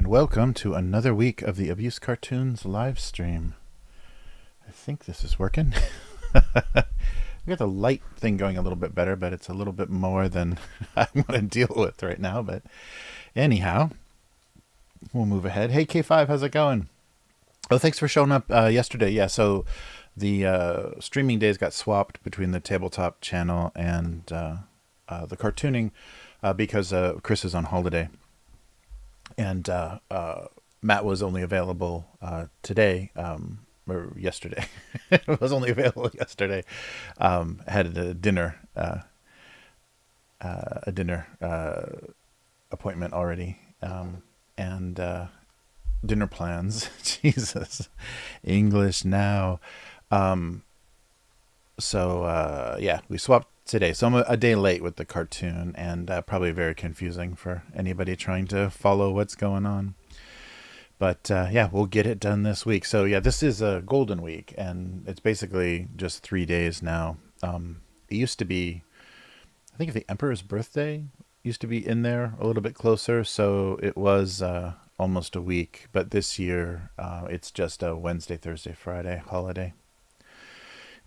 and welcome to another week of the Abusecartoons Livestream. I think this is working. We got the light thing going a little bit better, but it's a little bit more than I want to deal with right now. But anyhow, we'll move ahead. Hey, K5, how's it going? Oh, thanks for showing up yesterday. Yeah, so the streaming days got swapped between the tabletop channel and the cartooning because Chris is on holiday. And Matt was only available today, or yesterday. It was only available yesterday. Had a dinner appointment already, and dinner plans. Jesus, English now. So yeah, we swapped today. So I'm a day late with the cartoon, and probably very confusing for anybody trying to follow what's going on. But yeah, we'll get it done this week. So yeah, this is a golden week, and it's basically just 3 days now. It used to be, I think, if the Emperor's birthday used to be in there a little bit closer, so it was almost a week. But this year, it's just a Wednesday, Thursday, Friday holiday.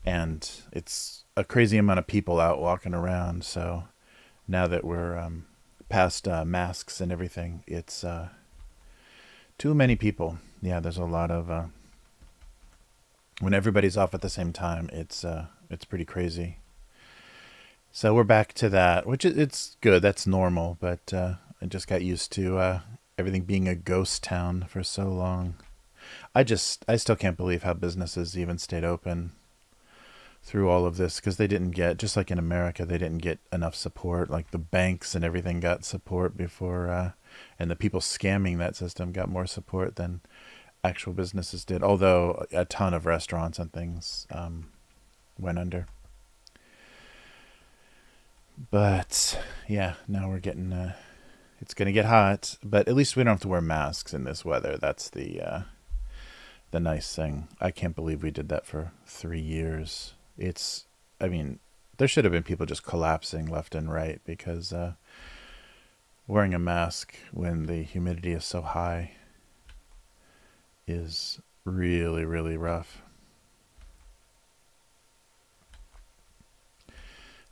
And it's a crazy amount of people out walking around. So now that we're past masks and everything, it's too many people. Yeah, there's a lot of when everybody's off at the same time, it's pretty crazy. So we're back to that, which it's good. That's normal, but I just got used to everything being a ghost town for so long. I still can't believe how businesses even stayed open through all of this, because they didn't get, just like in America, they didn't get enough support. Like the banks and everything got support before, and the people scamming that system got more support than actual businesses did. Although a ton of restaurants and things went under. But yeah, now we're getting, it's going to get hot, but at least we don't have to wear masks in this weather. That's the nice thing. I can't believe we did that for 3 years. I mean, there should have been people just collapsing left and right, because wearing a mask when the humidity is so high is really, really rough.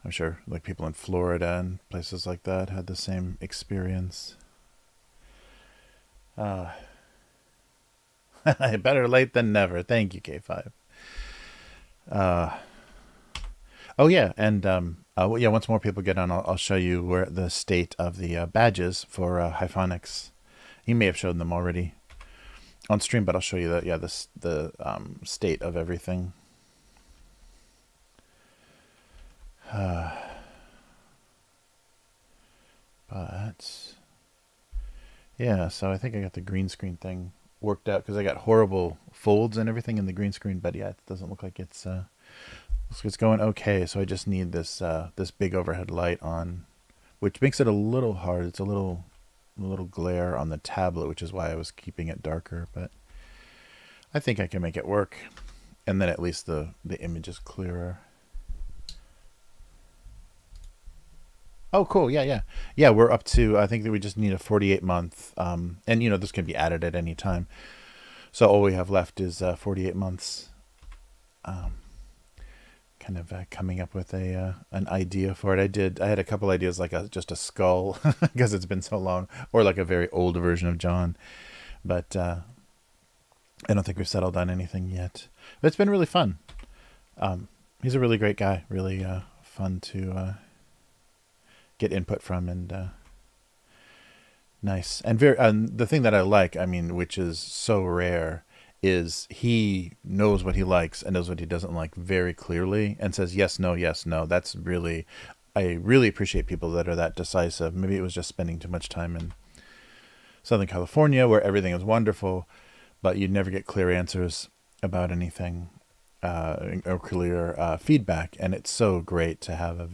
I'm sure like people in Florida and places like that had the same experience. Better late than never. Thank you, K5. Oh yeah, and yeah, once more people get on, I'll show you where the state of the badges for Hyphonics. He may have shown them already on stream, but I'll show you that. Yeah, the state of everything. But yeah, so I think I got the green screen thing worked out, because I got horrible folds and everything in the green screen. But yeah, it doesn't look like it's going okay. So I just need this this big overhead light on, which makes it a little hard. It's a little glare on the tablet, which is why I was keeping it darker. But I think I can make it work, and then at least the image is clearer. Oh, cool. Yeah. We're up to, I think that we just need a 48 month, and this can be added at any time. So all we have left is 48 months. Kind of coming up with an idea for it. I had a couple ideas, like just a skull, because it's been so long, or like a very old version of John. But I don't think we've settled on anything yet. But it's been really fun. He's a really great guy. Really fun to get input from, and nice, and the thing that I like, I mean, which is so rare, is he knows what he likes and knows what he doesn't like very clearly, and says yes, no, yes, no. That's really, I really appreciate people that are that decisive. Maybe it was just spending too much time in Southern California, where everything is wonderful, but you'd never get clear answers about anything, or clear feedback. And it's so great to have a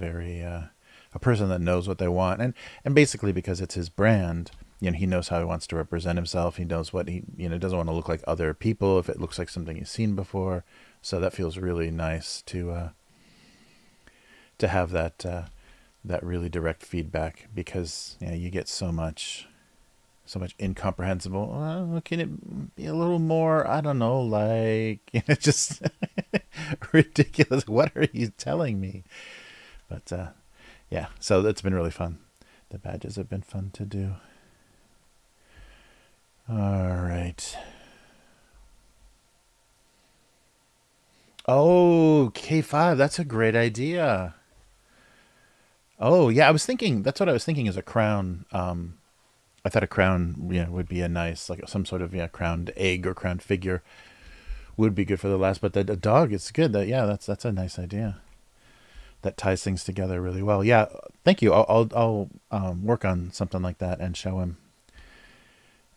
person that knows what they want, and basically, because it's his brand, he knows how he wants to represent himself. He knows what he doesn't want to look like other people if it looks like something he's seen before. So that feels really nice to have that really direct feedback, because you get so much so much incomprehensible. Can it be a little more? I don't know, like it's just ridiculous. What are you telling me? But yeah, so it's been really fun. The badges have been fun to do. All right. Oh, K5, that's a great idea. Oh, yeah, I was thinking, that's what I was thinking is a crown. I thought a crown, would be a nice, like some sort of, crowned egg or crowned figure would be good for the last, but the dog is good. That's a nice idea. That ties things together really well. Yeah, thank you. I'll work on something like that and show him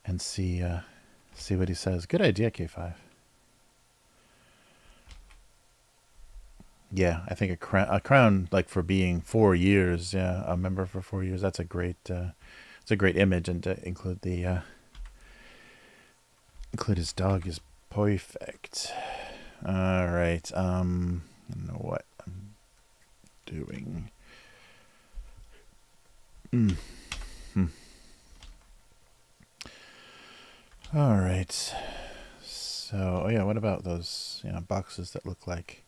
and see what he says. Good idea, K5. Yeah, I think a crown like for being 4 years. Yeah, a member for 4 years. That's a great. It's a great image, and to include his dog is perfect. All right. I don't know what I'm doing. All right. So, oh yeah, what about those boxes that look like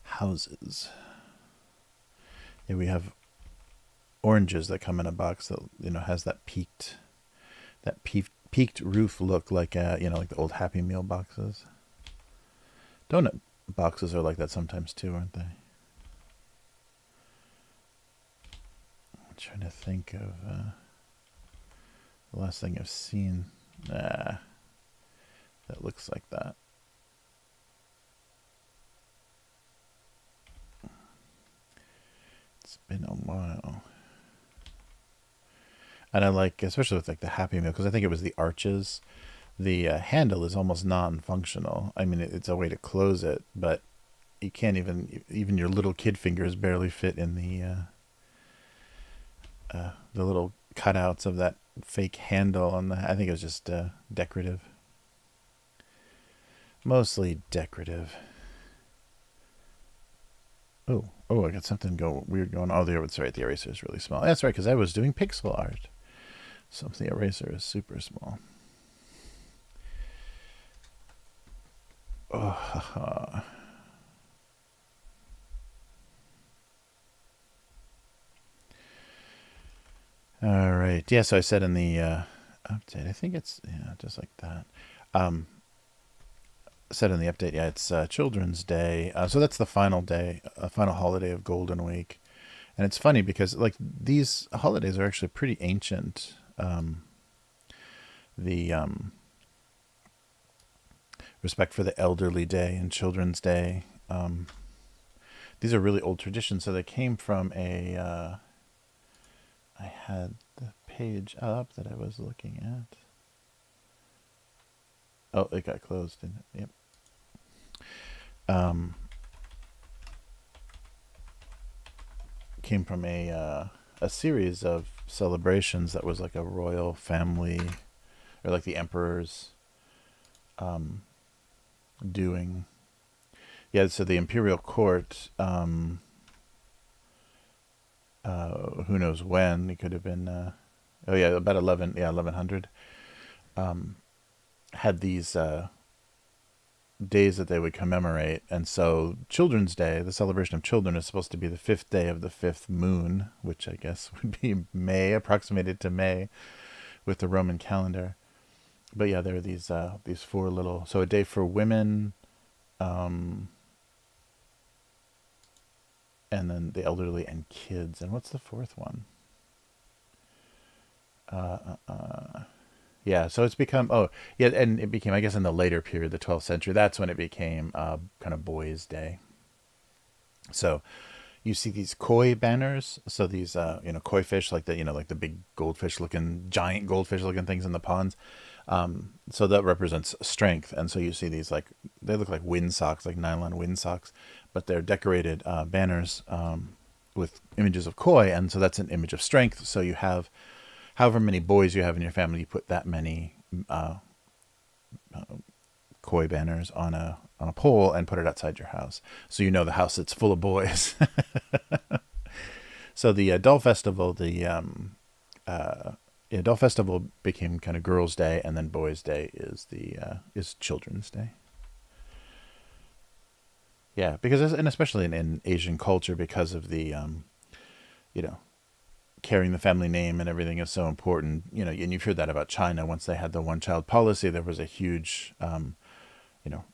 houses? Yeah, we have oranges that come in a box that has that peaked roof look, like like the old Happy Meal boxes. Donut boxes are like that sometimes too, aren't they? I'm trying to think of the last thing I've seen that looks like that. It's been a while. And I like, especially with like the Happy Meal, because I think it was the arches. The handle is almost non-functional. I mean, it's a way to close it, but you can't even your little kid fingers barely fit in the little cutouts of that fake handle on the. I think it was just decorative, mostly decorative. Oh, I got something weird going on. Oh, that's right. The eraser is really small. That's right, because I was doing pixel art. So the eraser is super small. Oh, all right. Yeah, so I said in the update, I think it's just like that. Said in the update, it's Children's Day. So that's the final day, final holiday of Golden Week. And it's funny because like these holidays are actually pretty ancient. The respect for the elderly day and Children's Day. These are really old traditions. So they came from I had the page up that I was looking at. Oh, it got closed, didn't it? Yep. Came from a series of celebrations that was like a royal family, or like the emperor's doing. Yeah, so the imperial court, who knows when, it could have been, about 1100, had these days that they would commemorate. And so Children's Day, the celebration of children, is supposed to be the 5th day of the 5th moon, which I guess would be May, approximated to May with the Roman calendar. But yeah, there are these four little, so a day for women, and then the elderly and kids. And what's the fourth one? Yeah, so it's become, and it became, I guess, in the later period, the 12th century, that's when it became kind of Boys' Day. So you see these koi banners. So these, koi fish, like like the big giant goldfish looking things in the ponds. So that represents strength. And so you see these, like, they look like wind socks, like nylon wind socks, but they're decorated banners with images of koi. And so that's an image of strength. So you have however many boys you have in your family, you put that many koi banners on a pole and put it outside your house, so you know the house that's full of boys. So the Doll Festival, the Adult Festival became kind of Girls' Day, and then Boys' Day is Children's Day. Yeah, because and especially in Asian culture, because of the you know carrying the family name and everything is so important. And you've heard that about China. Once they had the one-child policy, there was a huge you know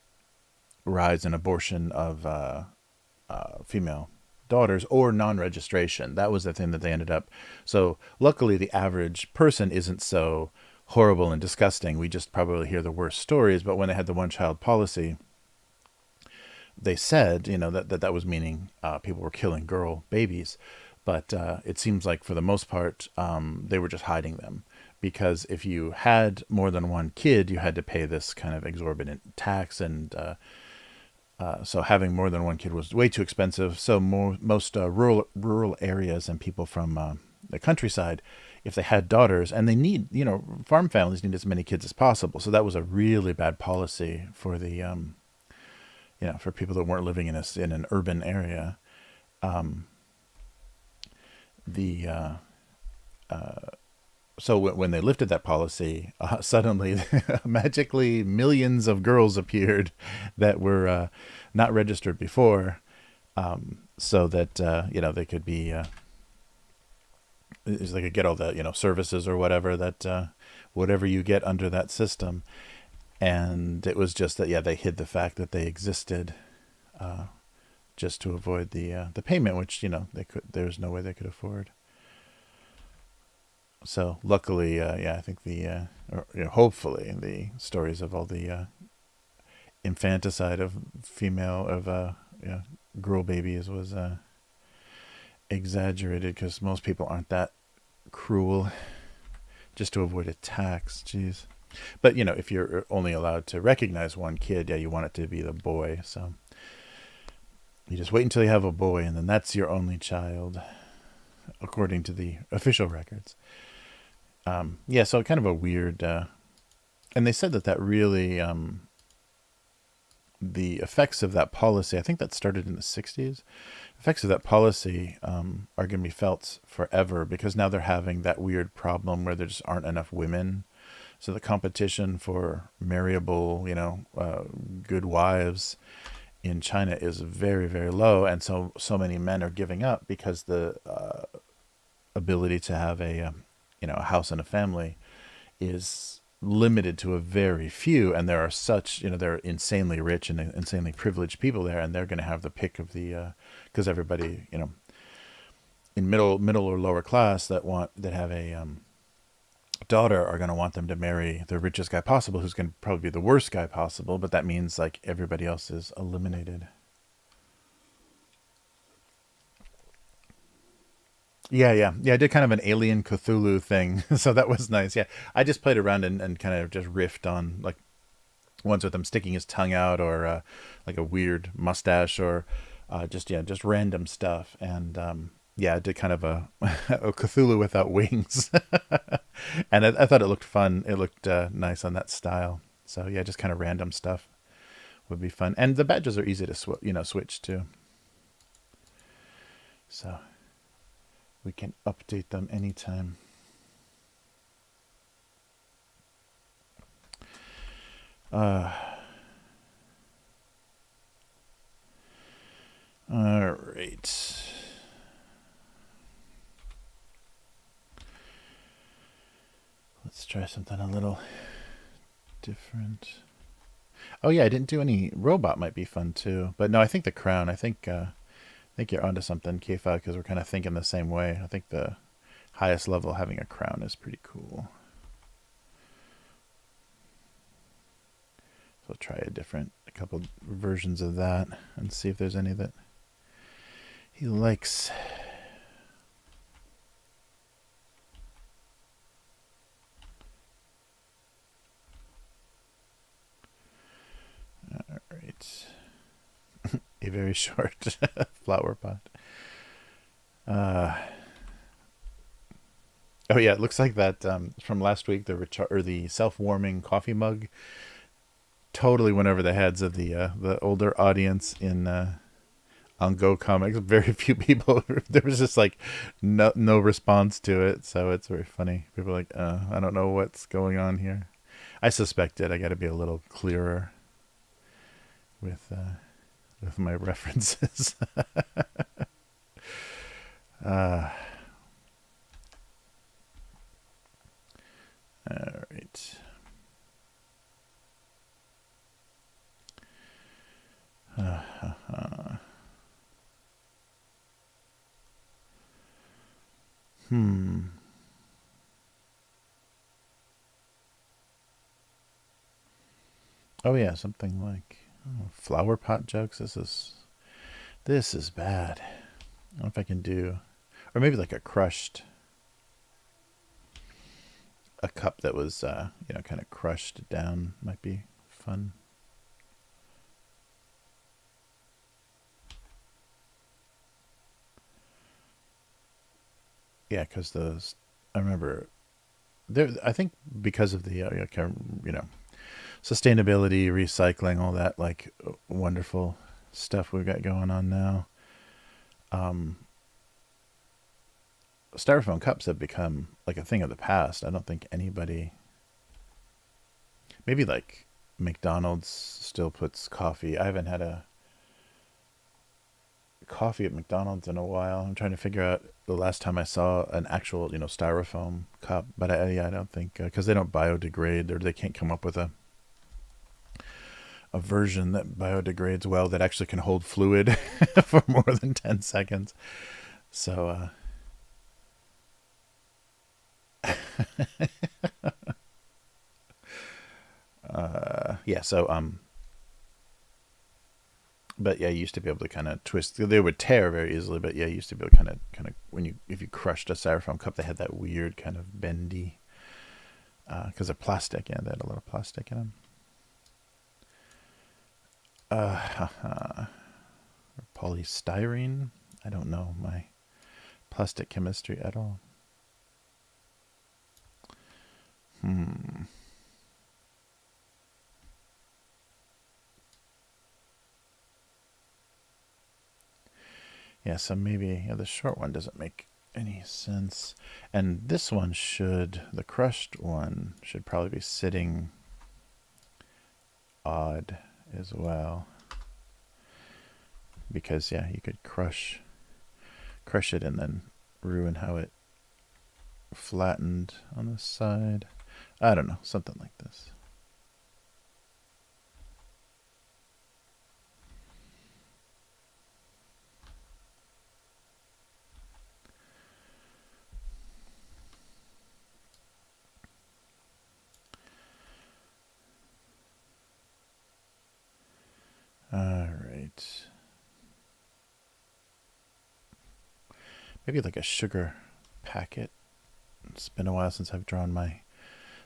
rise in abortion of female daughters or non-registration. That was the thing that they ended up. So luckily, the average person isn't so horrible and disgusting. We just probably hear the worst stories. But when they had the one-child policy, they said, that was meaning people were killing girl babies. But it seems like for the most part, they were just hiding them. Because if you had more than one kid, you had to pay this kind of exorbitant tax. And so having more than one kid was way too expensive. So most rural areas and people from the countryside, if they had daughters, and they need, farm families need as many kids as possible. So that was a really bad policy for the, for people that weren't living in an urban area. So when they lifted that policy, suddenly, magically, millions of girls appeared that were not registered before, so that they could be, they could get all the services or whatever whatever you get under that system. And it was just that they hid the fact that they existed, just to avoid the payment, which there's no way they could afford. So luckily, I think hopefully the stories of all the infanticide of girl babies was exaggerated, because most people aren't that cruel just to avoid a tax. Jeez. But if you're only allowed to recognize one kid, you want it to be the boy. So you just wait until you have a boy, and then that's your only child, according to the official records. So kind of a weird, and they said that really, the effects of that policy, I think that started in the 60s, effects of that policy are going to be felt forever, because now they're having that weird problem where there just aren't enough women. So the competition for marriable, good wives in China is very, very low. And so many men are giving up, because the ability to have a house and a family is limited to a very few. And there are there are insanely rich and insanely privileged people there, and they're going to have the pick of the, because everybody, in middle or lower class that have a daughter are going to want them to marry the richest guy possible, who's going to probably be the worst guy possible. But that means everybody else is eliminated. Yeah. I did kind of an Alien Cthulhu thing, so that was nice. Yeah, I just played around and kind of just riffed on ones with him sticking his tongue out, or a weird mustache, or just random stuff. And I did kind of a Cthulhu without wings, and I thought it looked fun. It looked nice on that style. So just kind of random stuff would be fun, and the badges are easy to switch to. So we can update them anytime. All right. Let's try something a little different. Oh yeah, I didn't do any. Robot might be fun too, but no, I think the crown. I think you're onto something, K5, because we're kind of thinking the same way. I think the highest level having a crown is pretty cool. So I'll try a couple versions of that and see if there's any that he likes. All right. A very short flower pot. Oh yeah, it looks like that from last week, the self-warming coffee mug totally went over the heads of the older audience in on Go Comics. Very few people. There was just like no response to it, so it's very funny. People are like, I don't know what's going on here. I suspect it. I got to be a little clearer with my references. All right. Oh yeah, something like flower pot jokes. This is bad. I don't know if I can do, or maybe like a cup that was kind of crushed down might be fun. Yeah, because I remember there. I think because of the sustainability, recycling, all that like wonderful stuff we've got going on now. Styrofoam cups have become like a thing of the past. I don't think anybody, maybe like McDonald's still puts coffee. I haven't had a coffee at McDonald's in a while. I'm trying to figure out the last time I saw an actual, styrofoam cup, but I don't think, because they don't biodegrade, or they can't come up with a version that biodegrades well, that actually can hold fluid for more than 10 seconds. So, yeah, so, but yeah, you used to be able to kind of twist. They would tear very easily, but yeah, you used to be able to kind of if you crushed a styrofoam cup, they had that weird kind of bendy, because they're plastic. Yeah, they had a lot of plastic in them. Polystyrene. I don't know my plastic chemistry at all. Yeah, so maybe the short one doesn't make any sense. And this one the crushed one should probably be sitting odd as well. Because, yeah, you could crush it and then ruin how it flattened on the side. I don't know, something like this. All right. Maybe like a sugar packet. It's been a while since I've drawn my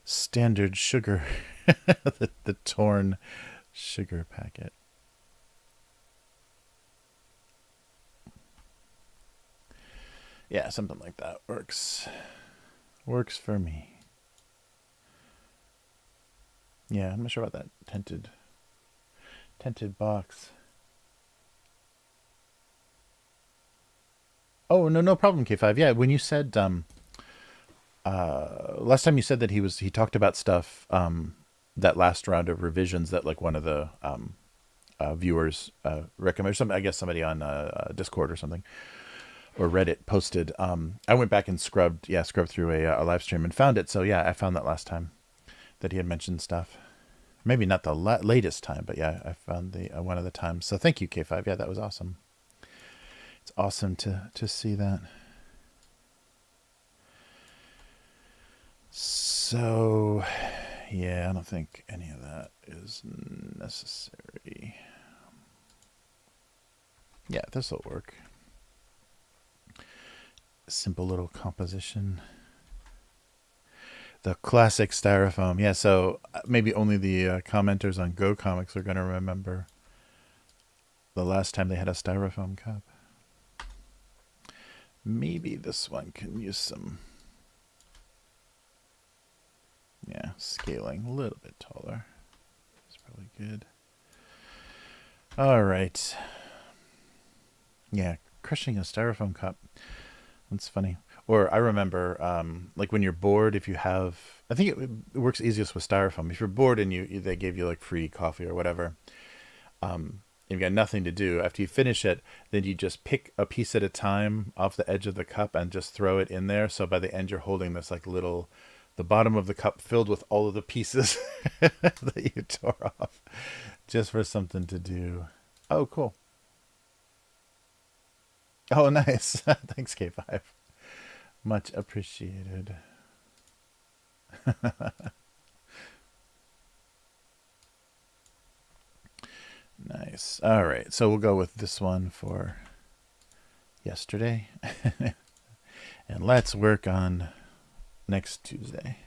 standard sugar, the torn sugar packet. Yeah, something like that works. Works for me. Yeah, I'm not sure about that tinted box. Oh, no problem, K5. Yeah, when you said last time you said that he talked about stuff, that last round of revisions that like one of the viewers recommended, or something, I guess somebody on Discord or something, or Reddit posted. I went back and scrubbed through a live stream and found it. So yeah, I found that last time that he had mentioned stuff. Maybe not the latest time, but yeah, I found the one of the times. So thank you, K5. Yeah, that was awesome. It's awesome to see that. So, yeah, I don't think any of that is necessary. Yeah, this will work. Simple little composition. The classic styrofoam. Yeah, so maybe only the commenters on Go Comics are going to remember the last time they had a styrofoam cup. Maybe this one can use some, scaling a little bit taller. It's probably good. All right. Yeah, crushing a styrofoam cup. That's funny. Or I remember, like when you're bored, if you have, I think it works easiest with styrofoam. If you're bored and they gave you like free coffee or whatever, you've got nothing to do. After you finish it, then you just pick a piece at a time off the edge of the cup and just throw it in there. So by the end, you're holding this like little, the bottom of the cup filled with all of the pieces that you tore off, just for something to do. Oh, cool. Oh, nice. Thanks, K5. Much appreciated. Nice. All right. So we'll go with this one for yesterday. And let's work on next Tuesday.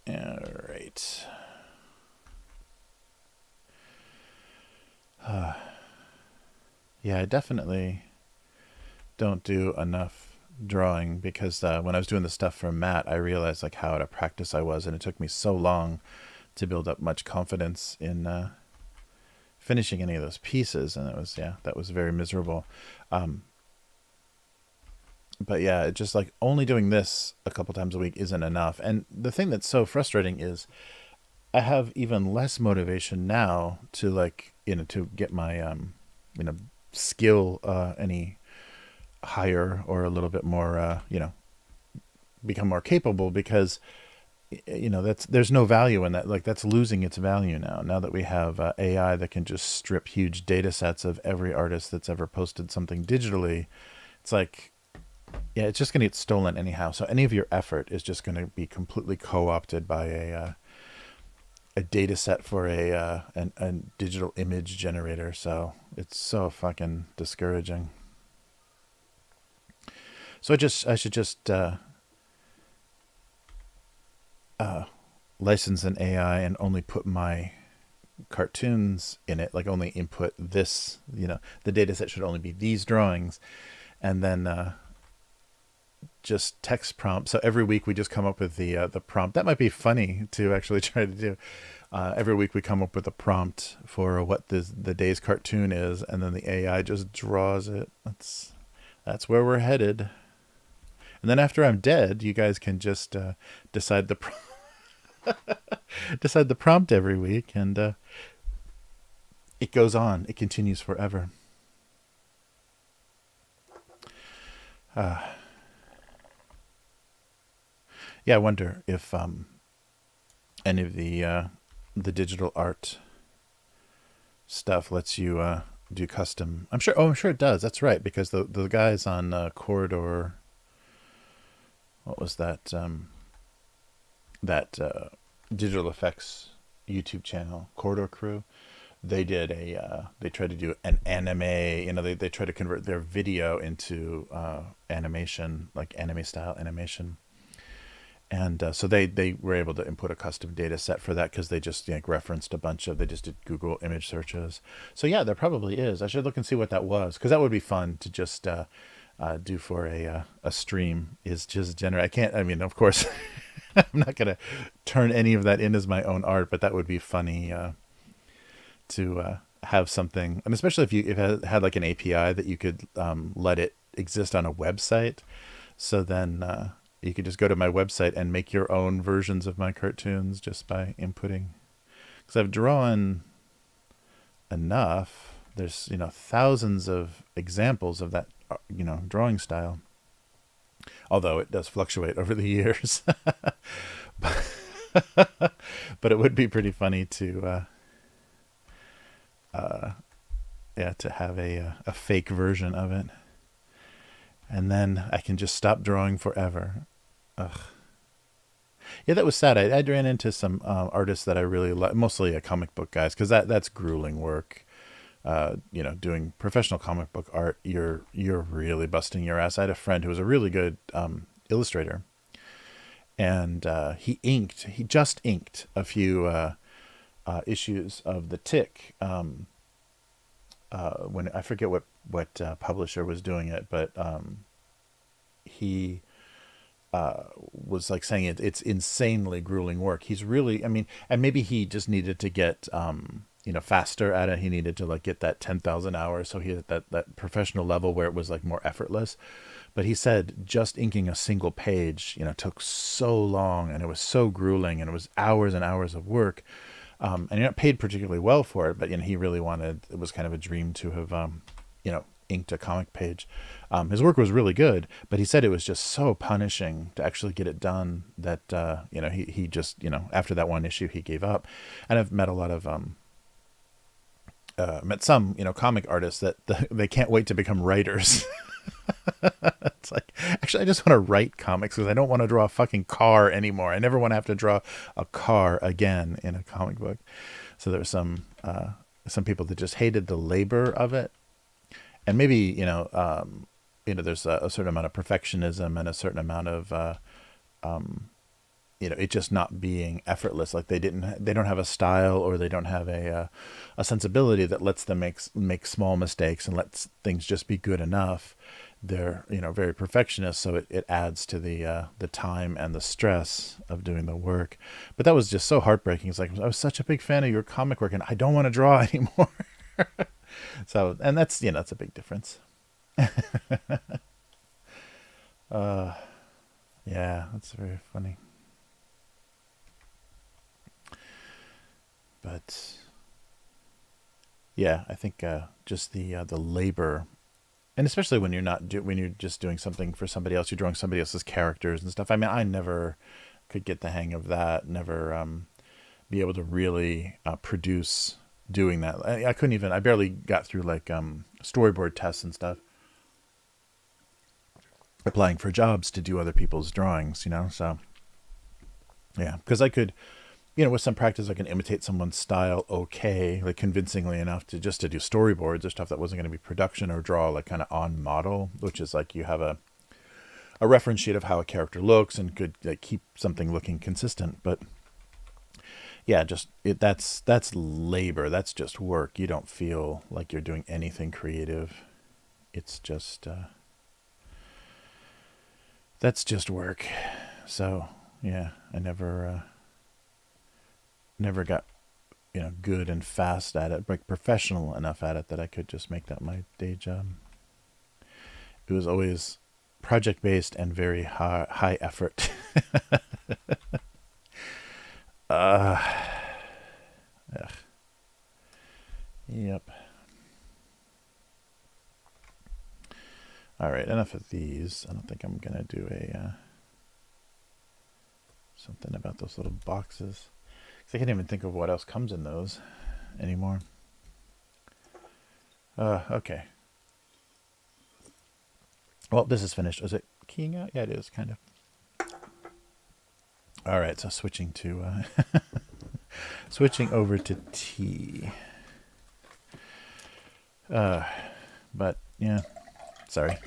All right. Yeah, I definitely don't do enough drawing because when I was doing the stuff for Matt, I realized like how out of practice I was, and it took me so long to build up much confidence in finishing any of those pieces, and it was, yeah, that was very miserable. But yeah, it just like only doing this a couple times a week isn't enough. And the thing that's so frustrating is I have even less motivation now to like, to get my you know skill any higher or a little bit more become more capable, because there's no value in that. Like that's losing its value now that we have AI that can just strip huge data sets of every artist that's ever posted something digitally. It's like, yeah, it's just going to get stolen anyhow. So any of your effort is just going to be completely co-opted by a data set for a digital image generator. So it's so fucking discouraging. So I should just license an AI and only put my cartoons in it, like only input this, the data set should only be these drawings, and then just text prompt. So every week we just come up with the prompt. That might be funny to actually try to do. Every week we come up with a prompt for what the day's cartoon is, and then the AI just draws it. That's where we're headed. And then after I'm dead, you guys can just decide the decide the prompt every week, and it goes on. It continues forever. Yeah, I wonder if any of the digital art stuff lets you do custom. I'm sure. Oh, I'm sure it does. That's right, because the guys on Corridor. What was that? That digital effects YouTube channel, Corridor Crew. They did they tried to do an anime. They tried to convert their video into animation, like anime style animation. And so they were able to input a custom data set for that, because they just referenced a bunch of, they just did Google image searches. So yeah, there probably is. I should look and see what that was, because that would be fun to just do for a stream, is just generate. Of course, I'm not going to turn any of that in as my own art, but that would be funny to have something. And especially if it had like an API that you could let it exist on a website. So then you could just go to my website and make your own versions of my cartoons just by inputting. Because I've drawn enough. There's, thousands of examples of that, drawing style. Although it does fluctuate over the years. But it would be pretty funny to, to have a fake version of it. And then I can just stop drawing forever. Ugh. Yeah, that was sad. I ran into some artists that I really like, mostly comic book guys, because that's grueling work. Doing professional comic book art, you're really busting your ass. I had a friend who was a really good illustrator, and he just inked a few issues of The Tick. When I forget what publisher was doing it, but he was like saying it's insanely grueling work. He's really, and maybe he just needed to get faster at it. He needed to like get that 10,000 hours. So he had that professional level where it was like more effortless. But he said just inking a single page, took so long, and it was so grueling, and it was hours and hours of work. And you're not paid particularly well for it, but he really wanted, it was kind of a dream to have, inked a comic page. His work was really good, but he said it was just so punishing to actually get it done that, he just, after that one issue, he gave up. And I've met a lot of, met some, comic artists that they can't wait to become writers. It's like, actually, I just want to write comics because I don't want to draw a fucking car anymore. I never want to have to draw a car again in a comic book. So there were some people that just hated the labor of it, and maybe there's a certain amount of perfectionism and a certain amount of it just not being effortless. Like they don't have a style, or they don't have a sensibility that lets them make small mistakes and lets things just be good enough. They're very perfectionist, so it adds to the time and the stress of doing the work. But that was just so heartbreaking. It's like, I was such a big fan of your comic work, and I don't want to draw anymore. So, and that's that's a big difference. Yeah, that's very funny. But yeah, I think just the labor. And especially when when you're just doing something for somebody else, you're drawing somebody else's characters and stuff. I mean, I never could get the hang of that. Never be able to really produce doing that. I couldn't even. I barely got through like storyboard tests and stuff. Applying for jobs to do other people's drawings, So yeah, because I could. With some practice, I can imitate someone's style like convincingly enough to do storyboards or stuff that wasn't going to be production, or draw like kind of on model, which is like you have a reference sheet of how a character looks and could like keep something looking consistent. But yeah, that's labor. That's just work. You don't feel like you're doing anything creative. It's just that's just work. So yeah, I never got good and fast at it, like professional enough at it that I could just make that my day job. It was always project based and very high effort. Yep. All right, enough of these. I don't think I'm gonna do a something about those little boxes. I can't even think of what else comes in those anymore. Okay. Well, this is finished. Is it keying out? Yeah, it is, kind of. All right, so switching over to tea. But yeah, sorry.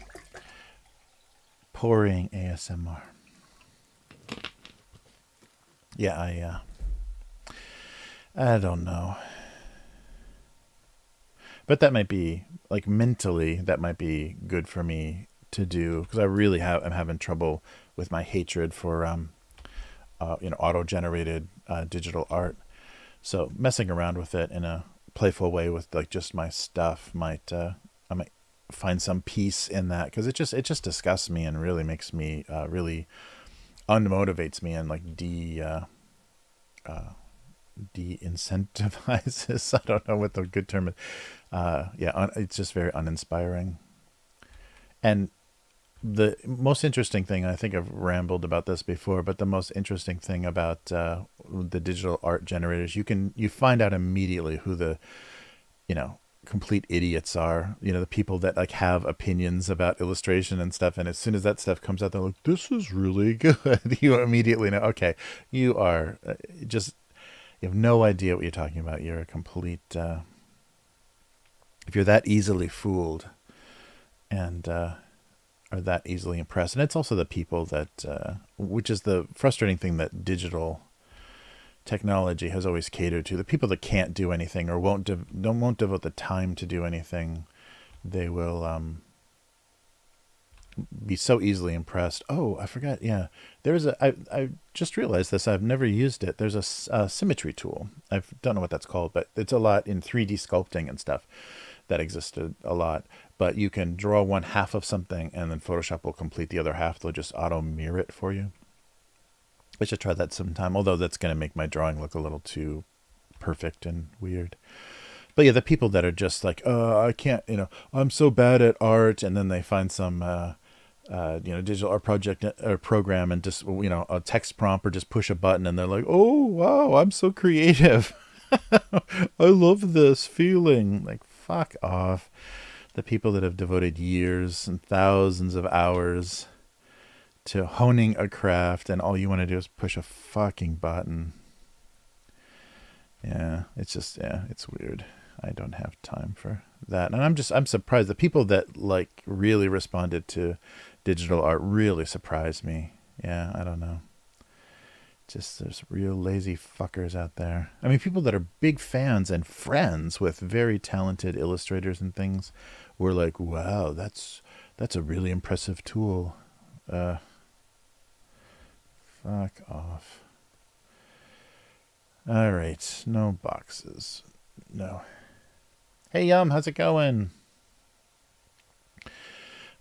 Pouring ASMR. Yeah, I don't know. But that might be, like, mentally, that might be good for me to do, because I really I'm having trouble with my hatred for auto-generated digital art. So messing around with it in a playful way with like just my stuff might I might find some peace in that, because it just disgusts me and really makes me really unmotivates me and like de-incentivizes. I don't know what the good term is. It's just very uninspiring. And the most interesting thing, I think I've rambled about this before, but the most interesting thing about the digital art generators, you find out immediately who the complete idiots are. The people that like have opinions about illustration and stuff, and as soon as that stuff comes out, they're like, "This is really good." You immediately know, okay, you are you have no idea what you're talking about. You're a complete if you're that easily fooled and are that easily impressed. And it's also the people that which is the frustrating thing that digital technology has always catered to. The people that can't do anything or won't devote the time to do anything, they will be so easily impressed. Oh, I forgot. Yeah, I just realized this. I've never used it. There's a symmetry tool. I don't know what that's called, but it's a lot in 3D sculpting and stuff. That existed a lot. But you can draw one half of something, and then Photoshop will complete the other half. They'll just auto mirror it for you. I should try that sometime. Although that's going to make my drawing look a little too perfect and weird. But yeah, the people that are just like, I can't, I'm so bad at art, and then they find some, digital art project or program and just, a text prompt or just push a button, and they're like, oh wow, I'm so creative. I love this feeling. Like, fuck off. The people that have devoted years and thousands of hours to honing a craft, and all you want to do is push a fucking button. Yeah, it's weird. I don't have time for that. And I'm surprised. The people that like really responded to digital art really surprised me. Yeah, I don't know. Just there's real lazy fuckers out there. I mean, people that are big fans and friends with very talented illustrators and things were like, wow, that's a really impressive tool. Fuck off. All right, no boxes. No. Hey, Yum, how's it going?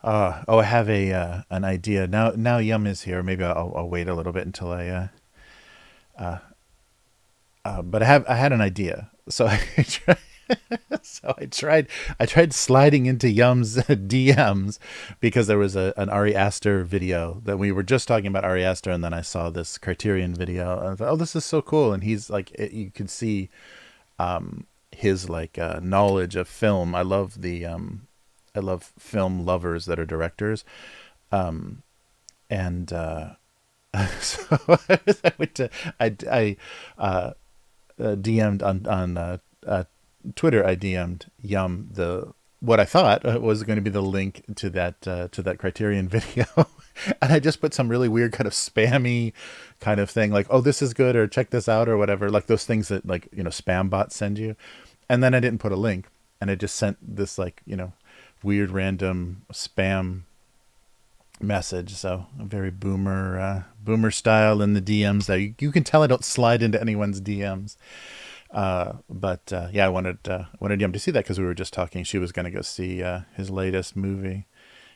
I have an idea now. Now Yum is here. Maybe I'll wait a little bit until but I had an idea. So I tried sliding into Yum's DMs because there was an Ari Aster video that we were just talking about Ari Aster, and then I saw this Criterion video. And I thought, oh, this is so cool. And he's like, you could see his like knowledge of film. I love film lovers that are directors, and so I went to I DM'd on Twitter. I DM'd Yum what I thought was going to be the link to that Criterion video, and I just put some really weird kind of spammy kind of thing like, oh, this is good, or check this out, or whatever, like those things that like spam bots send you. And then I didn't put a link, and it just sent this like weird random spam message. So a very boomer style in the DMs there. You can tell I don't slide into anyone's DMs. But I wanted Yum to see that because we were just talking. She was going to go see his latest movie,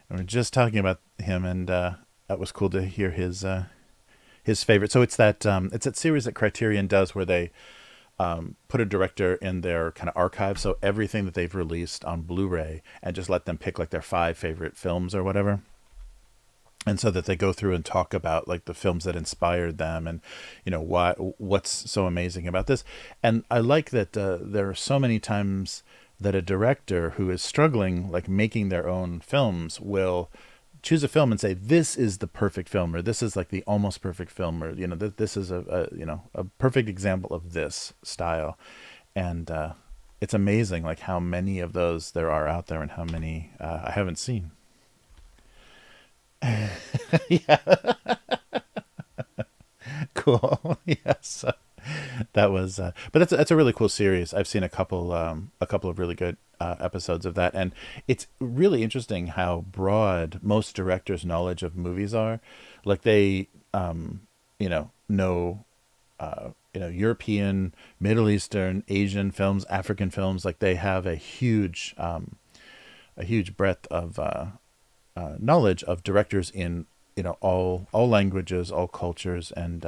and we are just talking about him, and that was cool to hear his favorite. So it's that series that Criterion does where they put a director in their kind of archive, so everything that they've released on Blu-ray, and just let them pick like their 5 favorite films or whatever. And so that they go through and talk about like the films that inspired them, and what's so amazing about this. And I like that there are so many times that a director who is struggling, like making their own films, will choose a film and say, this is the perfect film, or this is like the almost perfect film, or this is a perfect example of this style. And it's amazing like how many of those there are out there, and how many I haven't seen. Yeah. Cool. Yes. That was but that's a really cool series. I've seen a couple of really good episodes of that, and it's really interesting how broad most directors' knowledge of movies are. Like they know European, Middle Eastern, Asian films, African films. Like they have a huge breadth of knowledge of directors in all languages, all cultures, and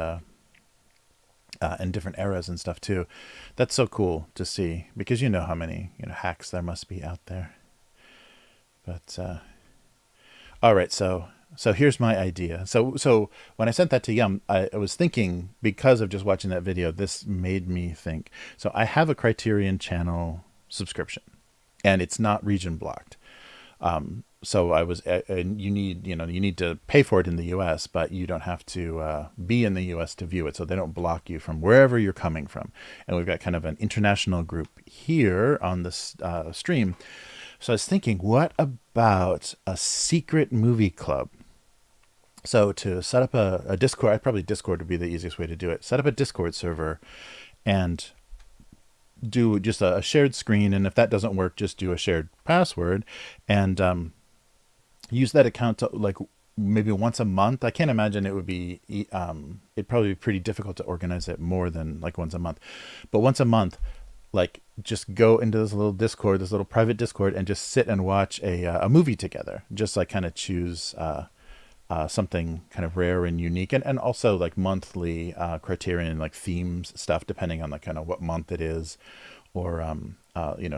different eras and stuff too. That's so cool to see, because how many hacks there must be out there. But all right, so here's my idea. So when I sent that to Yum, I was thinking, because of just watching that video, this made me think. So I have a Criterion Channel subscription, and it's not region blocked. So I was, you need to pay for it in the U.S., but you don't have to be in the U.S. to view it. So they don't block you from wherever you're coming from. And we've got kind of an international group here on this stream. So I was thinking, what about a secret movie club? So to set up a Discord, probably Discord would be the easiest way to do it. Set up a Discord server and do just a shared screen. And if that doesn't work, just do a shared password. And use that account to like maybe once a month. I can't imagine it would be it'd probably be pretty difficult to organize it more than like once a month, but once a month, like just go into this little Discord, this little private Discord, and just sit and watch a movie together. Just like kind of choose something kind of rare and unique, and also like monthly Criterion like themes stuff, depending on like kind of what month it is, or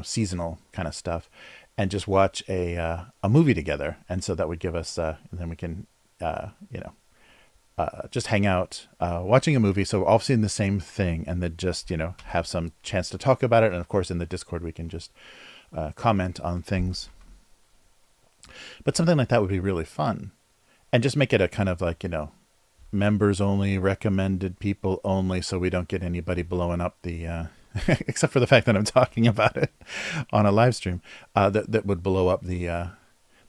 seasonal kind of stuff, and just watch a movie together. And so that would give us and then we can just hang out watching a movie, so we're all seeing the same thing, and then just have some chance to talk about it. And of course in the Discord we can just comment on things, but something like that would be really fun. And just make it a kind of like members only, recommended people only, so we don't get anybody blowing up the except for the fact that I'm talking about it on a live stream, that would blow up the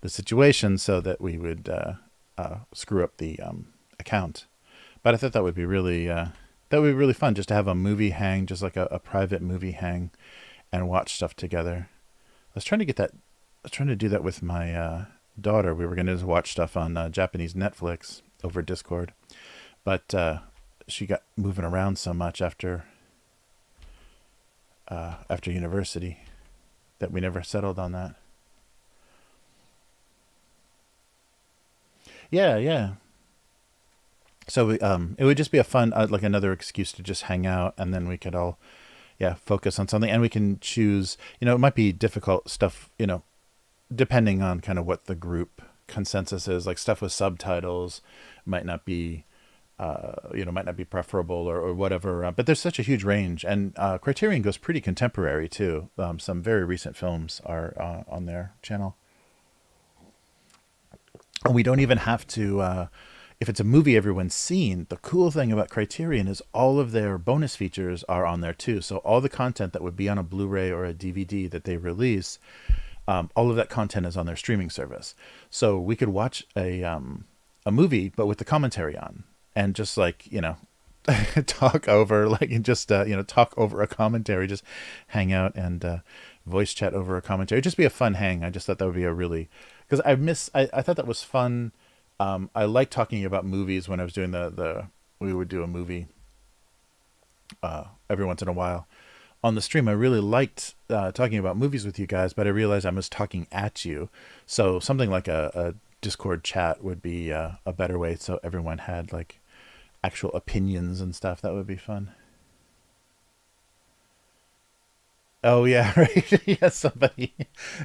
situation, so that we would screw up the account. But I thought that would be really fun, just to have a movie hang, just like a private movie hang, and watch stuff together. I was trying to do that with my daughter. We were going to watch stuff on Japanese Netflix over Discord, but she got moving around so much after university that we never settled on that. Yeah. So it would just be a fun, like another excuse to just hang out, and then we could all, focus on something, and we can choose. It might be difficult stuff, depending on kind of what the group consensus is. Like stuff with subtitles might not be, might not be preferable, or whatever. But there's such a huge range, and Criterion goes pretty contemporary too. Some very recent films are on their channel. And we don't even have to. If it's a movie everyone's seen, the cool thing about Criterion is all of their bonus features are on there too. So all the content that would be on a Blu-ray or a DVD that they release, all of that content is on their streaming service. So we could watch a movie, but with the commentary on, and just like talk over, like, and just talk over a commentary, just hang out and voice chat over a commentary. It'd just be a fun hang. I just thought that would be a really, because I thought that was fun. I like talking about movies when I was doing we would do a movie every once in a while on the stream. I really liked talking about movies with you guys, but I realized I was talking at you. So something like a Discord chat would be a better way, so everyone had like actual opinions and stuff. That would be fun. Oh yeah, right. Yeah, somebody,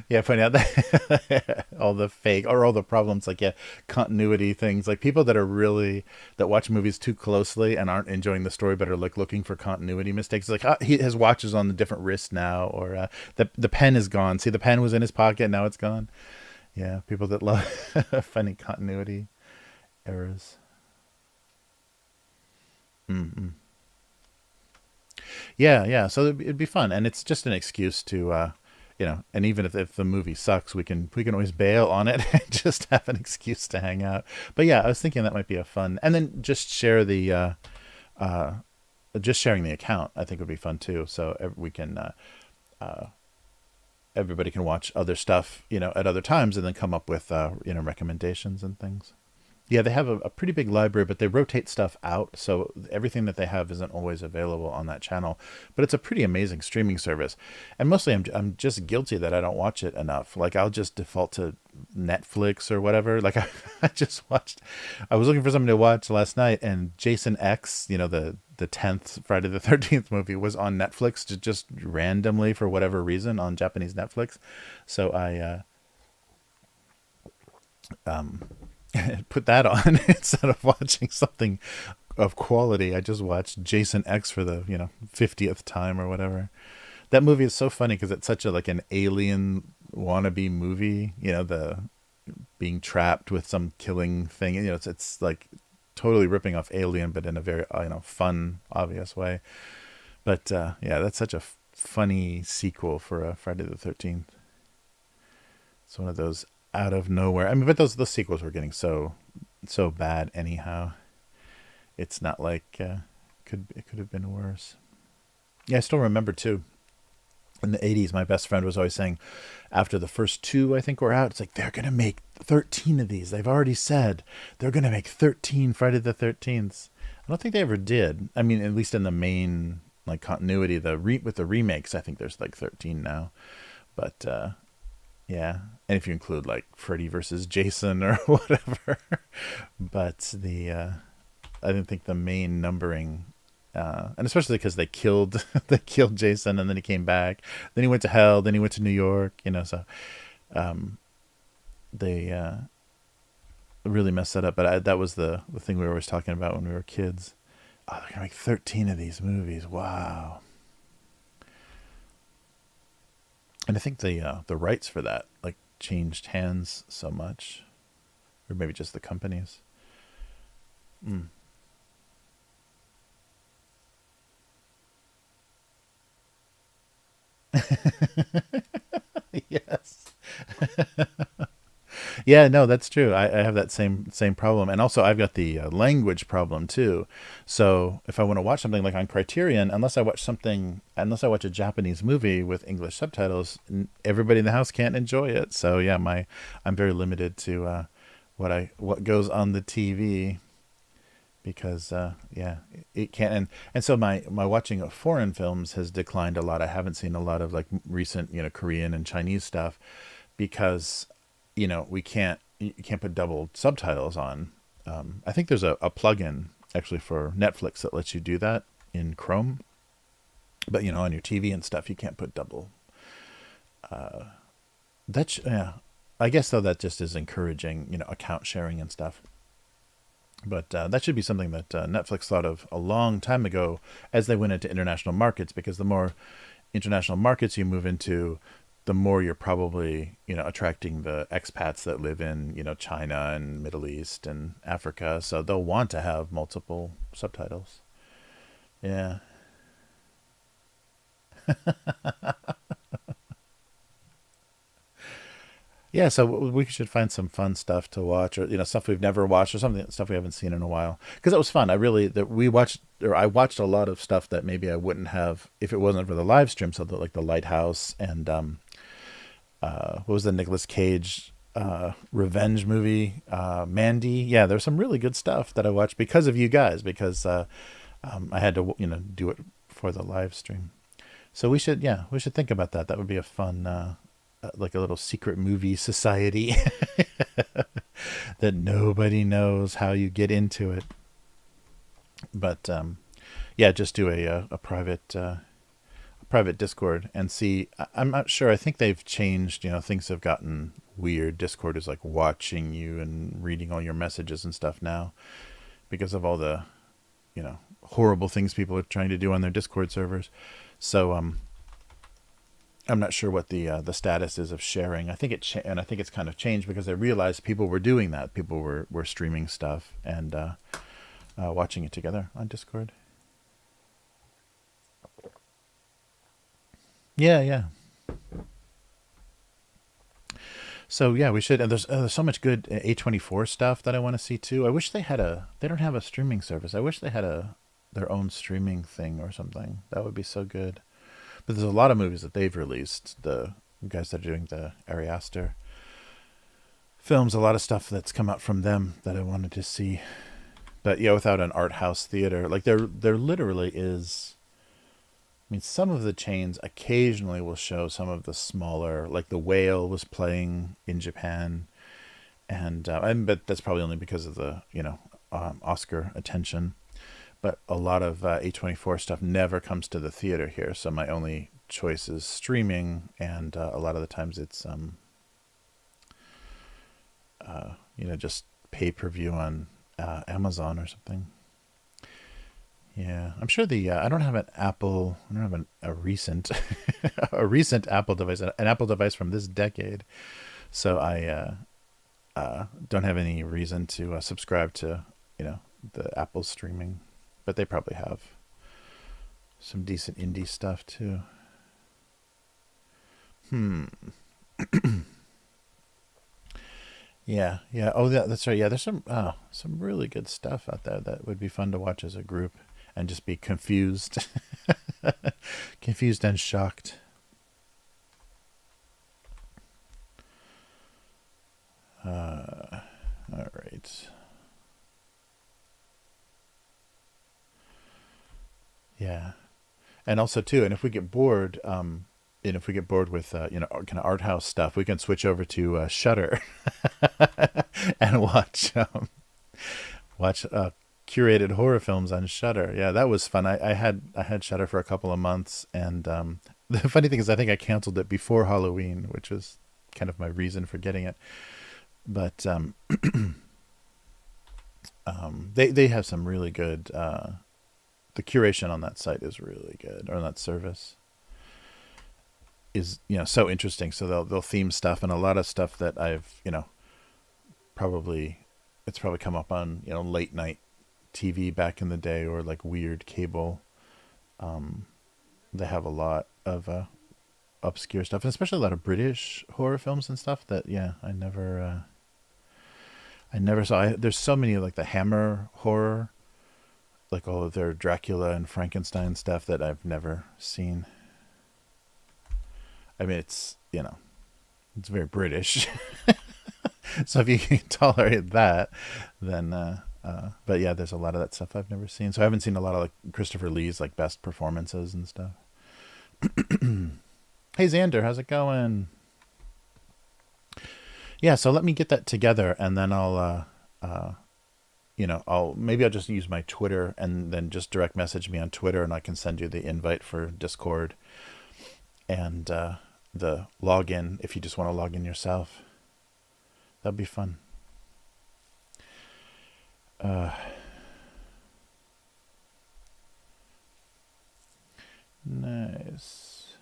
pointing out that all the fake or all the problems, like continuity things, like people that watch movies too closely and aren't enjoying the story, but are like looking for continuity mistakes. Like his watch is on the different wrist now, or the pen is gone. See, the pen was in his pocket, now it's gone. Yeah, people that love finding continuity errors. Mm-mm. Yeah. So it'd be fun, and it's just an excuse to, and even if the movie sucks, we can always bail on it and just have an excuse to hang out. But yeah, I was thinking that might be a fun, and then just share uh, just sharing the account. I think would be fun too. So we can, everybody can watch other stuff, at other times, and then come up with, recommendations and things. Yeah, they have a pretty big library, but they rotate stuff out, so everything that they have isn't always available on that channel. But it's a pretty amazing streaming service, and mostly I'm just guilty that I don't watch it enough. Like I'll just default to Netflix or whatever. Like I was looking for something to watch last night, and Jason X, the 10th Friday the 13th movie was on Netflix, just randomly for whatever reason on Japanese Netflix. So I put that on instead of watching something of quality. I just watched Jason X for the 50th time or whatever. That movie is so funny because it's such a like an alien wannabe movie. The being trapped with some killing thing. It's like totally ripping off Alien, but in a very fun, obvious way. But that's such a funny sequel for a Friday the 13th. It's one of those out of nowhere. I mean, but those sequels were getting so bad anyhow. It's not like it could have been worse. Yeah, I still remember too. In the 80s, my best friend was always saying, after the first two, I think, were out, it's like, they're going to make 13 of these. They've already said they're going to make 13 Friday the 13th. I don't think they ever did. I mean, at least in the main like continuity, with the remakes, I think there's like 13 now. But yeah, and if you include like Freddy versus Jason or whatever, but I didn't think the main numbering, and especially because they killed they killed Jason, and then he came back, then he went to hell, then he went to New York, so they really messed that up. But that was the thing we were always talking about when we were kids. Oh, they're gonna make 13 of these movies. Wow. And I think the rights for that like changed hands so much, or maybe just the companies. Mm. Yes. Yeah, no, that's true. I have that same problem, and also I've got the language problem too. So if I want to watch something like on Criterion, unless I watch a Japanese movie with English subtitles, everybody in the house can't enjoy it. So yeah, I'm very limited to what goes on the TV because yeah, it can't. And so my watching of foreign films has declined a lot. I haven't seen a lot of like recent Korean and Chinese stuff because we can't you can't put double subtitles on. I think there's a plugin actually for Netflix that lets you do that in Chrome, but on your TV and stuff you can't put double. Yeah, I guess though that just is encouraging account sharing and stuff. But that should be something that Netflix thought of a long time ago as they went into international markets, because the more international markets you move into, the more you're probably attracting the expats that live in China and Middle East and Africa, so they'll want to have multiple subtitles. Yeah. Yeah, so we should find some fun stuff to watch, or stuff we've never watched, or stuff we haven't seen in a while. Because it was fun. I watched a lot of stuff that maybe I wouldn't have if it wasn't for the live stream. So like the Lighthouse and what was the Nicolas Cage revenge movie, Mandy. Yeah, there's some really good stuff that I watched because of you guys, because I had to do it for the live stream. So we should think about that. That would be a fun like a little secret movie society that nobody knows how you get into it. But yeah, just do a private Discord and see. I'm not sure. I think they've changed. Things have gotten weird. Discord is like watching you and reading all your messages and stuff now because of all the horrible things people are trying to do on their Discord servers. So I'm not sure what the status is of sharing. I think and I think it's kind of changed because they realized people were doing that. People were streaming stuff and watching it together on Discord. Yeah, yeah. So yeah, we should. And there's so much good A24 stuff that I want to see too. I wish they had a. They don't have a streaming service. I wish they had their own streaming thing or something. That would be so good. But there's a lot of movies that they've released. The guys that are doing the Ari Aster films, a lot of stuff that's come out from them that I wanted to see. But yeah, without an art house theater, like there literally is. I mean, some of the chains occasionally will show some of the smaller, like the Whale was playing in Japan, and but that's probably only because of the Oscar attention. But a lot of A24 stuff never comes to the theater here, so my only choice is streaming, and a lot of the times it's just pay-per-view on Amazon or something. Yeah, I'm sure I don't have an Apple. I don't have a recent a recent Apple device, an Apple device from this decade. So I don't have any reason to subscribe to the Apple streaming, but they probably have some decent indie stuff too. Hmm. Yeah, yeah. Oh, that's right. Yeah, there's some really good stuff out there that would be fun to watch as a group and just be confused, confused and shocked. And also too, and if we get bored, and if we get bored with kind of art house stuff, we can switch over to Shudder and watch curated horror films on Shudder. Yeah, that was fun. I had Shudder for a couple of months, and the funny thing is, I think I canceled it before Halloween, which was kind of my reason for getting it. But they have some really good. The curation on that site is really good, or on that service is so interesting. So they'll theme stuff, and a lot of stuff that I've probably it's probably come up on late night TV back in the day, or like weird cable. They have a lot of obscure stuff, and especially a lot of British horror films and stuff that I never saw. There's so many, like the Hammer horror, like all of their Dracula and Frankenstein stuff that I've never seen. I mean, it's very British. So if you can tolerate that, then but yeah, there's a lot of that stuff I've never seen. So I haven't seen a lot of like Christopher Lee's like best performances and stuff. Hey Xander, how's it going? Yeah, so let me get that together, and then I'll just use my Twitter, and then just direct message me on Twitter, and I can send you the invite for Discord and the login if you just want to log in yourself. That'd be fun. Nice.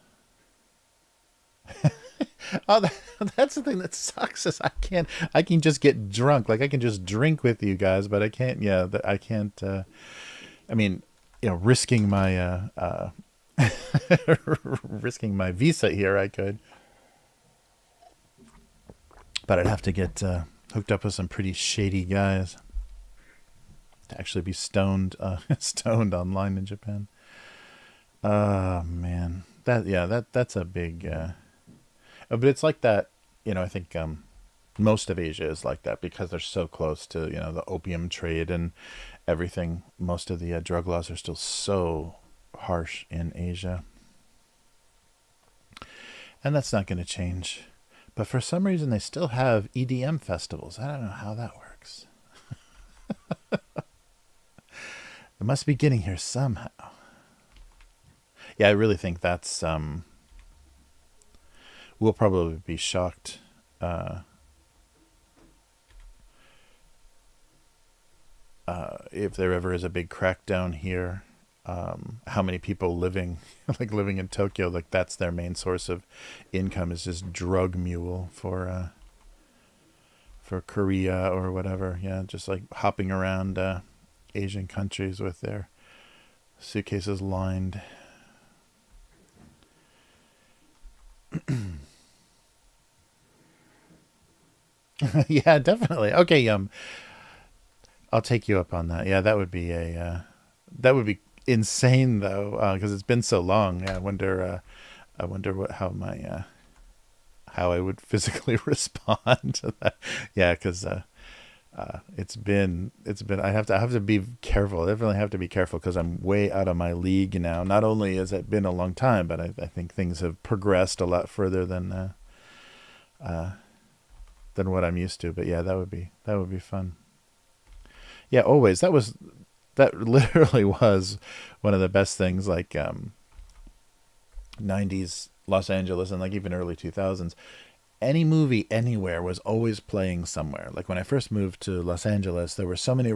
Oh, that's the thing that sucks is I can just get drunk. Like I can just drink with you guys, but I can't. Yeah, I can't. I mean, risking my risking my visa here, I could, but I'd have to get hooked up with some pretty shady guys to actually be stoned online in Japan. Man, that's a big. But it's like that, I think most of Asia is like that because they're so close to, the opium trade and everything. Most of the drug laws are still so harsh in Asia. And that's not going to change. But for some reason, they still have EDM festivals. I don't know how that works. It must be getting here somehow. Yeah, I really think that's... we'll probably be shocked if there ever is a big crackdown here. How many people living in Tokyo, like that's their main source of income, is just drug mule for Korea or whatever. Yeah, just like hopping around Asian countries with their suitcases lined. Yeah, definitely. Okay, I'll take you up on that. Yeah, that would be insane though, because it's been so long. Yeah, I wonder how I would physically respond to that. Yeah, because it's been I have to be careful. I definitely have to be careful because I'm way out of my league now. Not only has it been a long time, but I think things have progressed a lot further than what I'm used to. But yeah, that would be fun. Yeah, always. That literally was one of the best things, like 90s Los Angeles and like even early 2000s. Any movie anywhere was always playing somewhere. Like when I first moved to Los Angeles, there were so many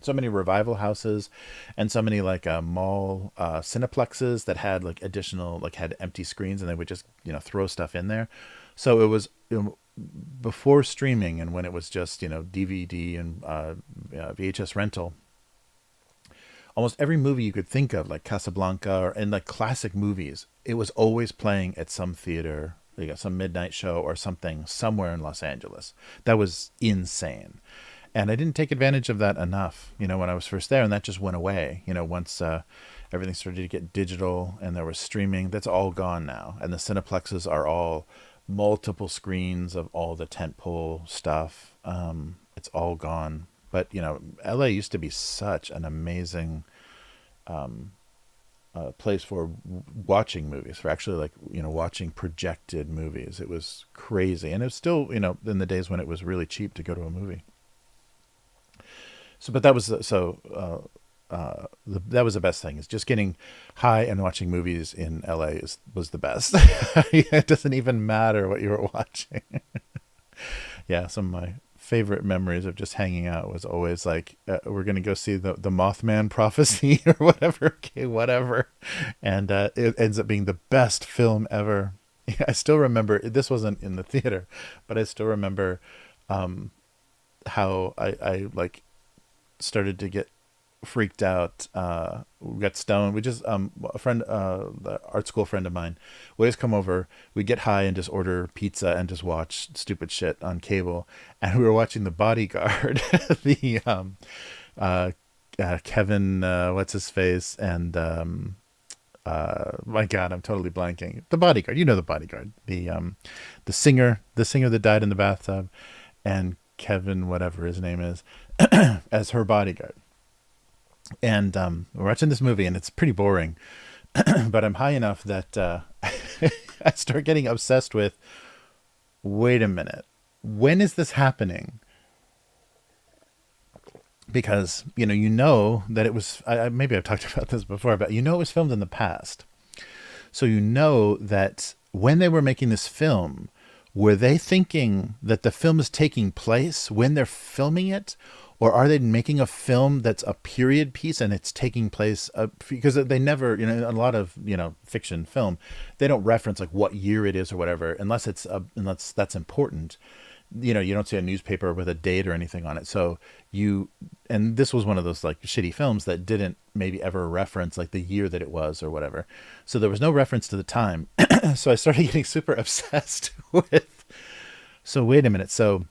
so many revival houses and so many like mall cineplexes that had like additional, like had empty screens, and they would just throw stuff in there. So it was before streaming, and when it was just DVD and VHS rental. Almost every movie you could think of, like Casablanca and like classic movies, it was always playing at some theater, like some midnight show or something somewhere in Los Angeles. That was insane. And I didn't take advantage of that enough, when I was first there, and that just went away. Once everything started to get digital and there was streaming, that's all gone now. And the cineplexes are all multiple screens of all the tentpole stuff. It's all gone. But LA used to be such an amazing place for watching movies, for actually like watching projected movies. It was crazy, and it was still in the days when it was really cheap to go to a movie. So, but that was that was the best thing, is just getting high and watching movies in LA was the best. It doesn't even matter what you were watching. Yeah, some of my favorite memories of just hanging out was always like, we're gonna go see the Mothman Prophecy or whatever. Okay, whatever, and it ends up being the best film ever. I still remember, this wasn't in the theater, but I still remember how I like started to get freaked out. We got stoned. We just a friend, the art school friend of mine, would always come over. We'd get high and just order pizza and just watch stupid shit on cable. And we were watching The Bodyguard, the Kevin, what's his face, and my God, I'm totally blanking. The Bodyguard, The Bodyguard, the singer that died in the bathtub, and Kevin, whatever his name is, as her bodyguard. And we're watching this movie, and it's pretty boring, but I'm high enough that I start getting obsessed with, wait a minute, when is this happening? Because that it was, maybe I've talked about this before, but it was filmed in the past. So that when they were making this film, were they thinking that the film is taking place when they're filming it? Or are they making a film that's a period piece and it's taking place because they never, a lot of, fiction film, they don't reference like what year it is or whatever, unless that's important. You don't see a newspaper with a date or anything on it. So and this was one of those like shitty films that didn't maybe ever reference like the year that it was or whatever. So there was no reference to the time. So I started getting super obsessed with, so wait a minute. So,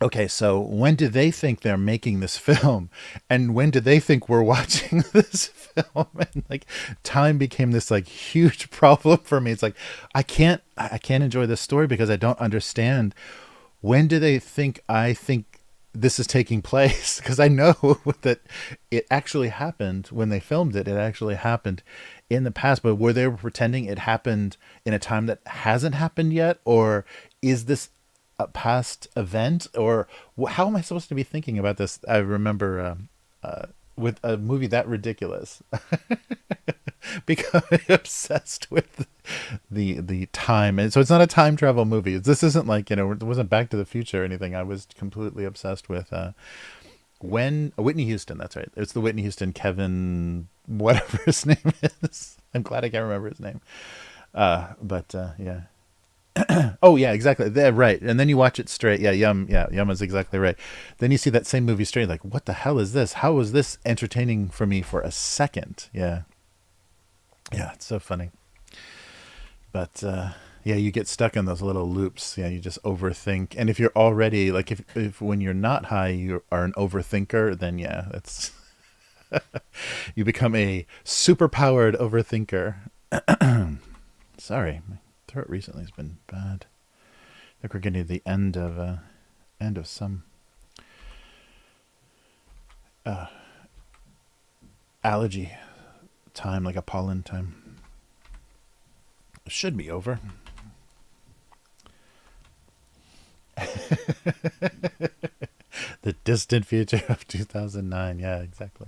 okay, so when do they think they're making this film? And when do they think we're watching this film? And like time became this like huge problem for me. It's like, I can't enjoy this story because I don't understand. When do they think I think this is taking place? Because I know that it actually happened when they filmed it. It actually happened in the past, but were they pretending it happened in a time that hasn't happened yet? Or is this a past event, or how am I supposed to be thinking about this? I remember with a movie that ridiculous, becoming obsessed with the time. And so it's not a time travel movie. This isn't like, it wasn't Back to the Future or anything. I was completely obsessed with when Whitney Houston. That's right. It's the Whitney Houston, Kevin, whatever his name is. I'm glad I can't remember his name. But yeah. Oh yeah, exactly. They're right. And then you watch it straight. Yeah, Yum is exactly right. Then you see that same movie straight, like, what the hell is this? How was this entertaining for me for a second? Yeah. Yeah, it's so funny. But yeah, you get stuck in those little loops. Yeah, you just overthink. And if you're already like, if when you're not high you are an overthinker, then yeah, that's you become a super powered overthinker. Sorry, my throat recently has been bad. I think we're getting to the end of some allergy time, like a pollen time. It should be over. The distant future of 2009. Yeah, exactly.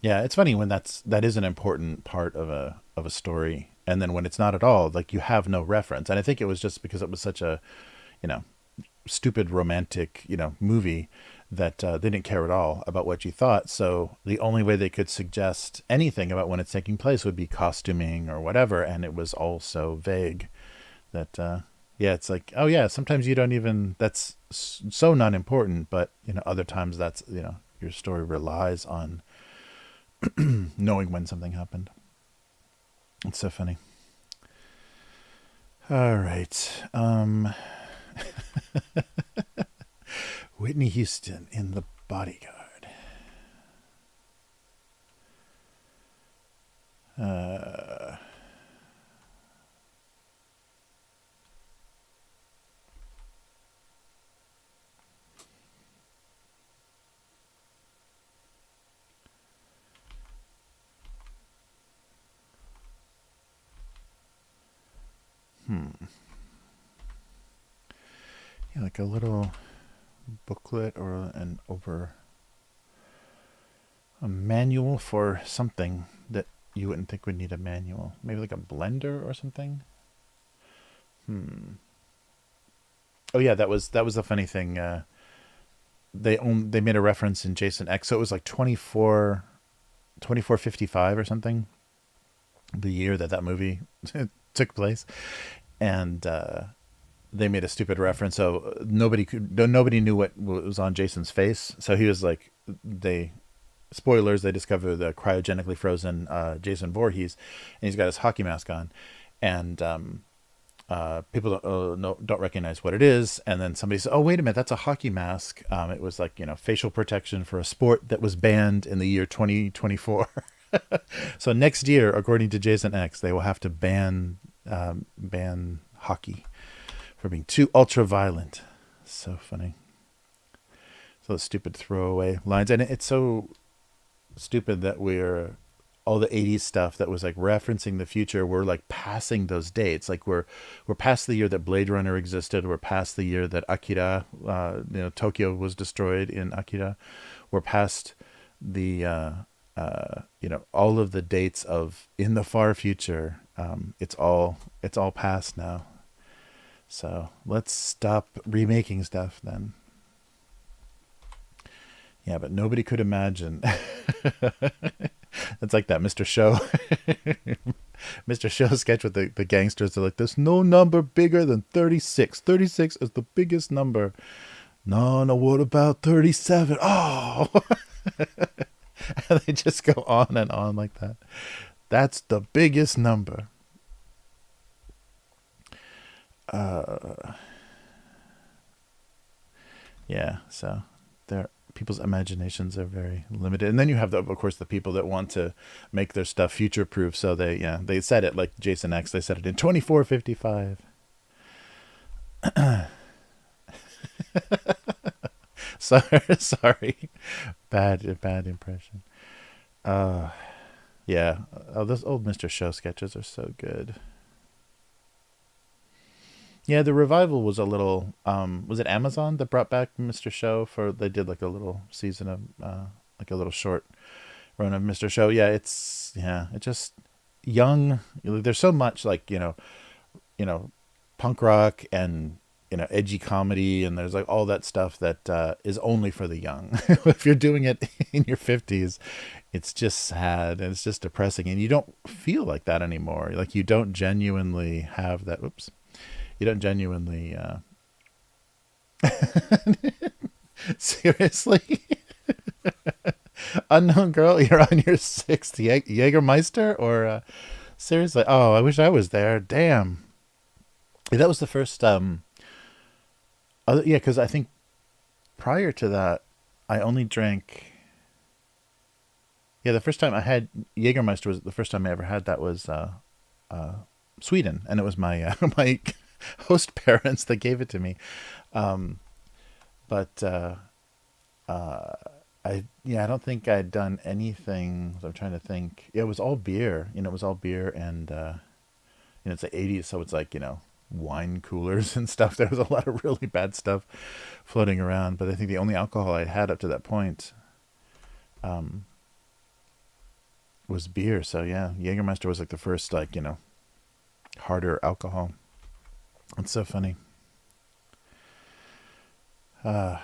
Yeah, it's funny when that is an important part of a story, and then when it's not at all, like you have no reference. And I think it was just because it was such a, stupid romantic, movie that they didn't care at all about what you thought. So the only way they could suggest anything about when it's taking place would be costuming or whatever, and it was all so vague that yeah, it's like, oh yeah, sometimes you don't even, that's so not important, but other times that's, your story relies on knowing when something happened. It's so funny. All right. Whitney Houston in The Bodyguard. Yeah, like a little booklet or a manual for something that you wouldn't think would need a manual. Maybe like a blender or something. Oh yeah, that was a funny thing. They made a reference in Jason X, so it was like 2455 or something, the year that movie took place, and they made a stupid reference. So nobody knew what was on Jason's face. So he was like, spoilers, they discover the cryogenically frozen Jason Voorhees, and he's got his hockey mask on, and people don't recognize what it is. And then somebody says, "Oh, wait a minute, that's a hockey mask." It was like, facial protection for a sport that was banned in the year 2024. So next year, according to Jason X, they will have to ban hockey for being too ultra violent. So funny. So the stupid throwaway lines, and it's so stupid that all the 80s stuff that was like referencing the future, we're like passing those dates. Like we're past the year that Blade Runner existed. We're past the year that Akira, Tokyo was destroyed in Akira. We're past the all of the dates of in the far future. It's all past now. So let's stop remaking stuff then. Yeah, but nobody could imagine. It's like that Mr. Show. Mr. Show sketch with the gangsters. They're like, there's no number bigger than 36. 36 is the biggest number. No, what about 37? Oh! And they just go on and on like that. That's the biggest number. Yeah, so people's imaginations are very limited. And then you have, of course, the people that want to make their stuff future proof. So they said it like Jason X. They said it in 2455. Sorry. Bad impression. Yeah. Oh, those old Mr. Show sketches are so good. Yeah, the revival was a little. Was it Amazon that brought back Mr. Show they did like a little season of like a little short run of Mr. Show. Yeah, it just young. There's so much like punk rock and edgy comedy, and there's like all that stuff that is only for the young. If you're doing it in your 50s, it's just sad and it's just depressing, and you don't feel like that anymore. Like you don't genuinely have that. Oops. You don't genuinely seriously. Unknown girl, you're on your 6th Jägermeister, or seriously? Oh, I wish I was there. Damn. That was the first because I think prior to that I only drank. Yeah, the first time I had Jägermeister was the first time I ever had that was Sweden, and it was my my host parents that gave it to me. But I don't think I'd done anything. I'm trying to think. Yeah, it was all beer. It was all beer, and it's the 80s, so it's like wine coolers and stuff. There was a lot of really bad stuff floating around. But I think the only alcohol I'd had up to that point was beer. So yeah, Jägermeister was like the first harder alcohol. It's so funny. But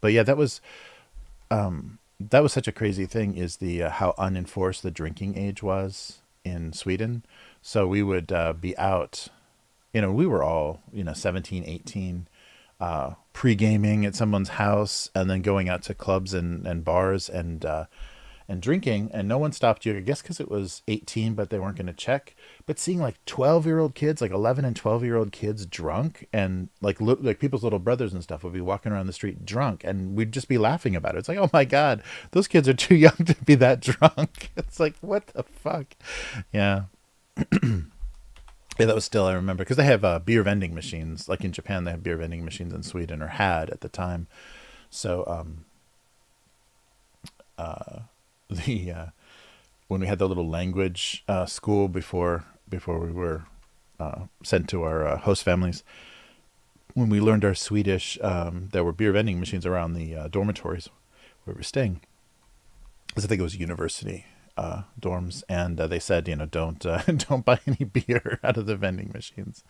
yeah, that was such a crazy thing, is the how unenforced the drinking age was in Sweden. So we would be out, we were all 17, 18, pre-gaming at someone's house, and then going out to clubs and bars and drinking, and no one stopped you, I guess because it was 18, but they weren't going to check. But seeing like 12-year-old kids, like 11 and 12-year-old kids drunk, and like people's little brothers and stuff would be walking around the street drunk, and we'd just be laughing about it. It's like, oh my God, those kids are too young to be that drunk. It's like, what the fuck? Yeah. Yeah, that was still, I remember, because they have beer vending machines. Like in Japan, they have beer vending machines. In Sweden, or had at the time. So when we had the little language school before we were sent to our host families. When we learned our Swedish, there were beer vending machines around the dormitories where we were staying. I think it was university dorms, and they said, don't don't buy any beer out of the vending machines.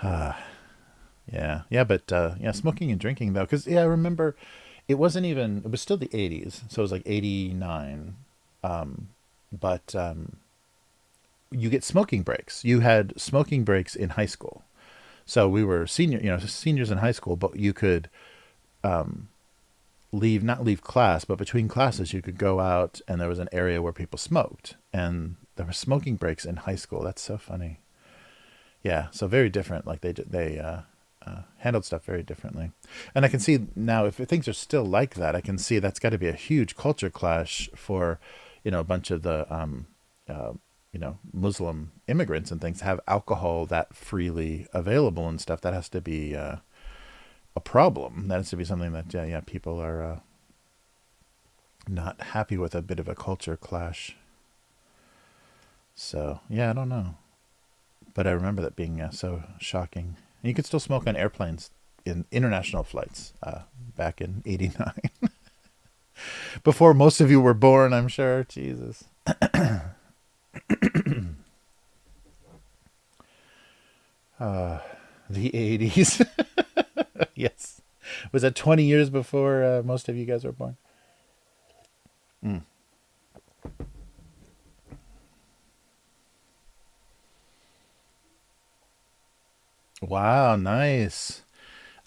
Yeah, but yeah, smoking and drinking though, because I remember it wasn't even. It was still the '80s, so it was like '89. But you get smoking breaks. You had smoking breaks in high school, so we were seniors in high school, but you could not leave class, but between classes you could go out, and there was an area where people smoked, and there were smoking breaks in high school. That's so funny. Yeah, so very different. Like they handled stuff very differently, and I can see now if things are still like that, I can see that's got to be a huge culture clash for, a bunch of the Muslim immigrants and things have alcohol that freely available and stuff. That has to be a problem. That has to be something that people are not happy with, a bit of a culture clash. So yeah, I don't know, but I remember that being so shocking. And you could still smoke on airplanes in international flights back in '89, before most of you were born, I'm sure. Jesus. The '80s. Yes. Was that 20 years before most of you guys were born? Mm. Wow, nice.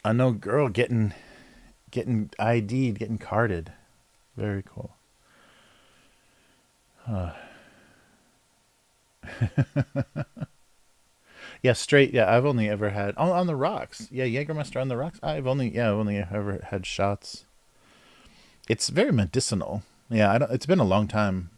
Unknown girl getting ID'd, getting carded. Very cool. Yeah, straight. Yeah, I've only ever had on the rocks. Yeah, Jägermeister on the rocks. I've only ever had shots. It's very medicinal. Yeah, I don't. It's been a long time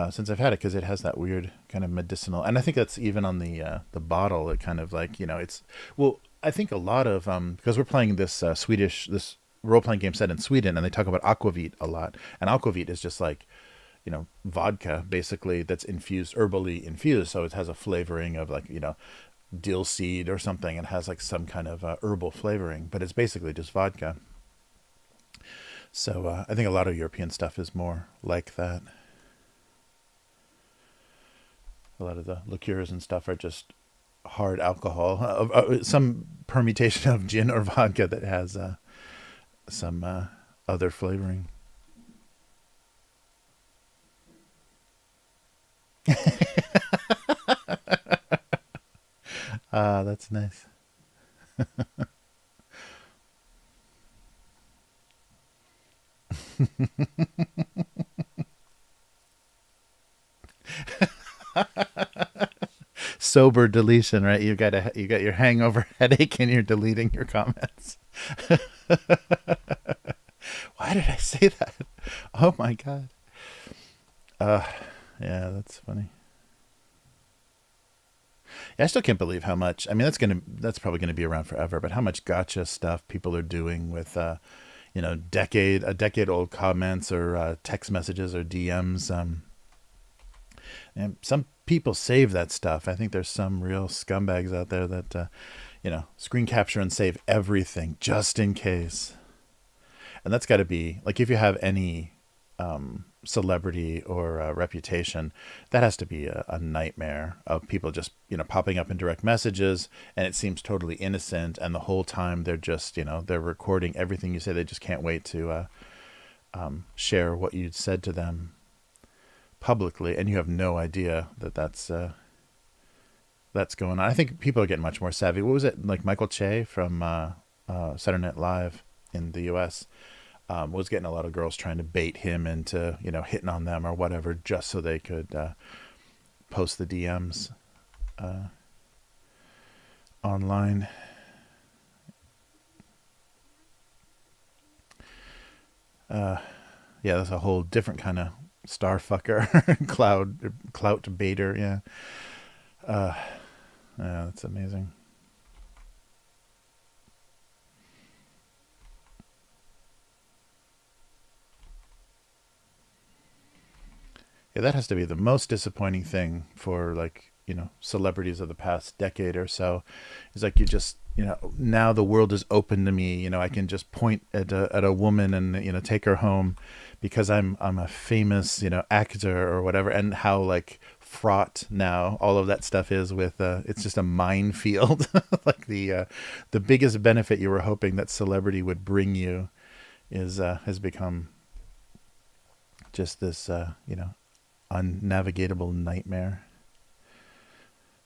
since I've had it, because it has that weird kind of medicinal, and I think that's even on the bottle. It kind of like, it's, well, I think a lot of because we're playing this Swedish, this role playing game set in Sweden, and they talk about aquavit a lot, and aquavit is just like, vodka basically that's infused, herbally infused, so it has a flavoring of like, dill seed or something. It has like some kind of herbal flavoring, but it's basically just vodka. So I think a lot of European stuff is more like that. A lot of the liqueurs and stuff are just hard alcohol, some permutation of gin or vodka that has some other flavoring. That's nice. Sober deletion, right? You got your hangover headache and you're deleting your comments. Why did I say that? Oh my god. Uh yeah, that's funny. Yeah, I still can't believe how much. I mean, that's probably gonna be around forever. But how much gotcha stuff people are doing with, a decade old comments or text messages or DMs. And some people save that stuff. I think there's some real scumbags out there that, screen capture and save everything just in case. And that's got to be like, if you have any celebrity or reputation, that has to be a nightmare of people just, popping up in direct messages, and it seems totally innocent, and the whole time they're just, they're recording everything you say. They just can't wait to share what you said to them publicly, and you have no idea that that's going on. I think people are getting much more savvy. What was it, like Michael Che from Saturday Night Live in the U.S. Was getting a lot of girls trying to bait him into, hitting on them or whatever, just so they could post the DMs online. Yeah, that's a whole different kind of star fucker, clout baiter. Yeah, yeah, that's amazing. Yeah, that has to be the most disappointing thing for like celebrities of the past decade or so. It's like you just, now the world is open to me. I can just point at a woman and take her home because I'm a famous actor or whatever, and how like fraught now all of that stuff is with it's just a minefield. Like the biggest benefit you were hoping that celebrity would bring you is has become just this unnavigatable nightmare,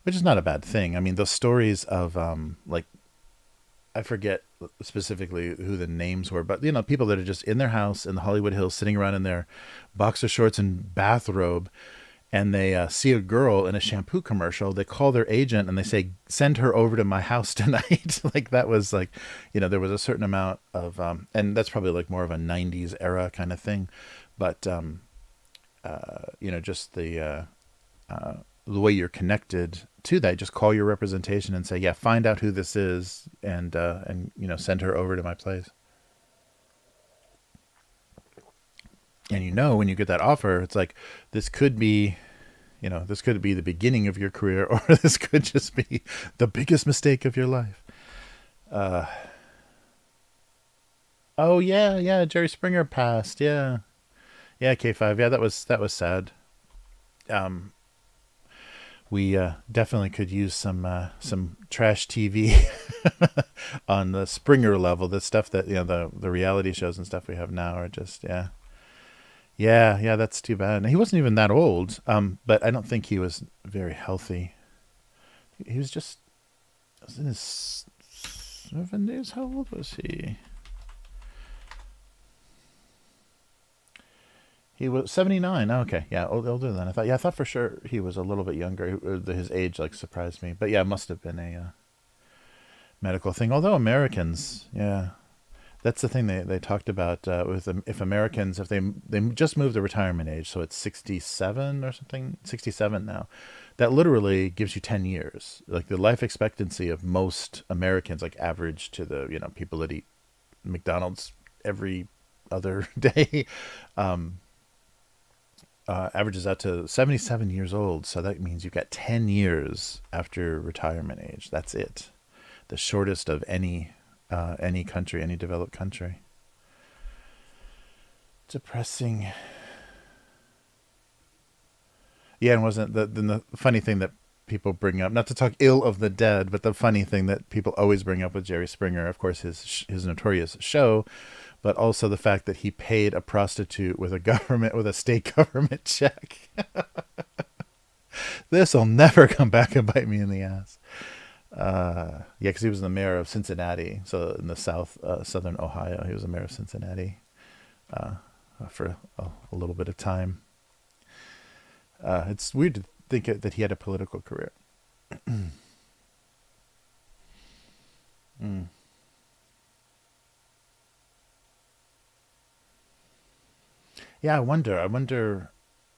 which is not a bad thing. I mean, those stories of like, I forget specifically who the names were, but people that are just in their house in the Hollywood Hills, sitting around in their boxer shorts and bathrobe, and they see a girl in a shampoo commercial. They call their agent and they say, "Send her over to my house tonight." Like that was like, there was a certain amount of, and that's probably like more of a '90s era kind of thing, but just the way you're connected to that. Just call your representation and say, yeah, find out who this is, and send her over to my place. And when you get that offer, it's like, this could be the beginning of your career, or this could just be the biggest mistake of your life. Oh yeah, Jerry Springer passed. Yeah, K5. Yeah, that was sad. We definitely could use some trash TV on the Springer level. The stuff that the reality shows and stuff we have now are just yeah. That's too bad. And he wasn't even that old, but I don't think he was very healthy. He was in his 70s. How old was he? He was 79. Oh, okay, yeah, older than I thought. Yeah, I thought for sure he was a little bit younger. His age like surprised me, but yeah, it must have been a medical thing. Although Americans, yeah, that's the thing they talked about with if Americans, if they just moved the retirement age, so it's 67 or something, 67 now. That literally gives you 10 years. Like the life expectancy of most Americans, like average to the people that eat McDonald's every other day. Averages out to 77 years old. So that means you've got 10 years after retirement age. That's it. The shortest of any country, any developed country. Depressing. Yeah, and wasn't the funny thing that people bring up, not to talk ill of the dead, but the funny thing that people always bring up with Jerry Springer, of course, his notorious show, but also the fact that he paid a prostitute with a state government check. This will never come back and bite me in the ass. Yeah, because he was the mayor of Cincinnati, so in the southern Ohio, he was the mayor of Cincinnati for a little bit of time. It's weird to think that he had a political career. Mm. Yeah, I wonder.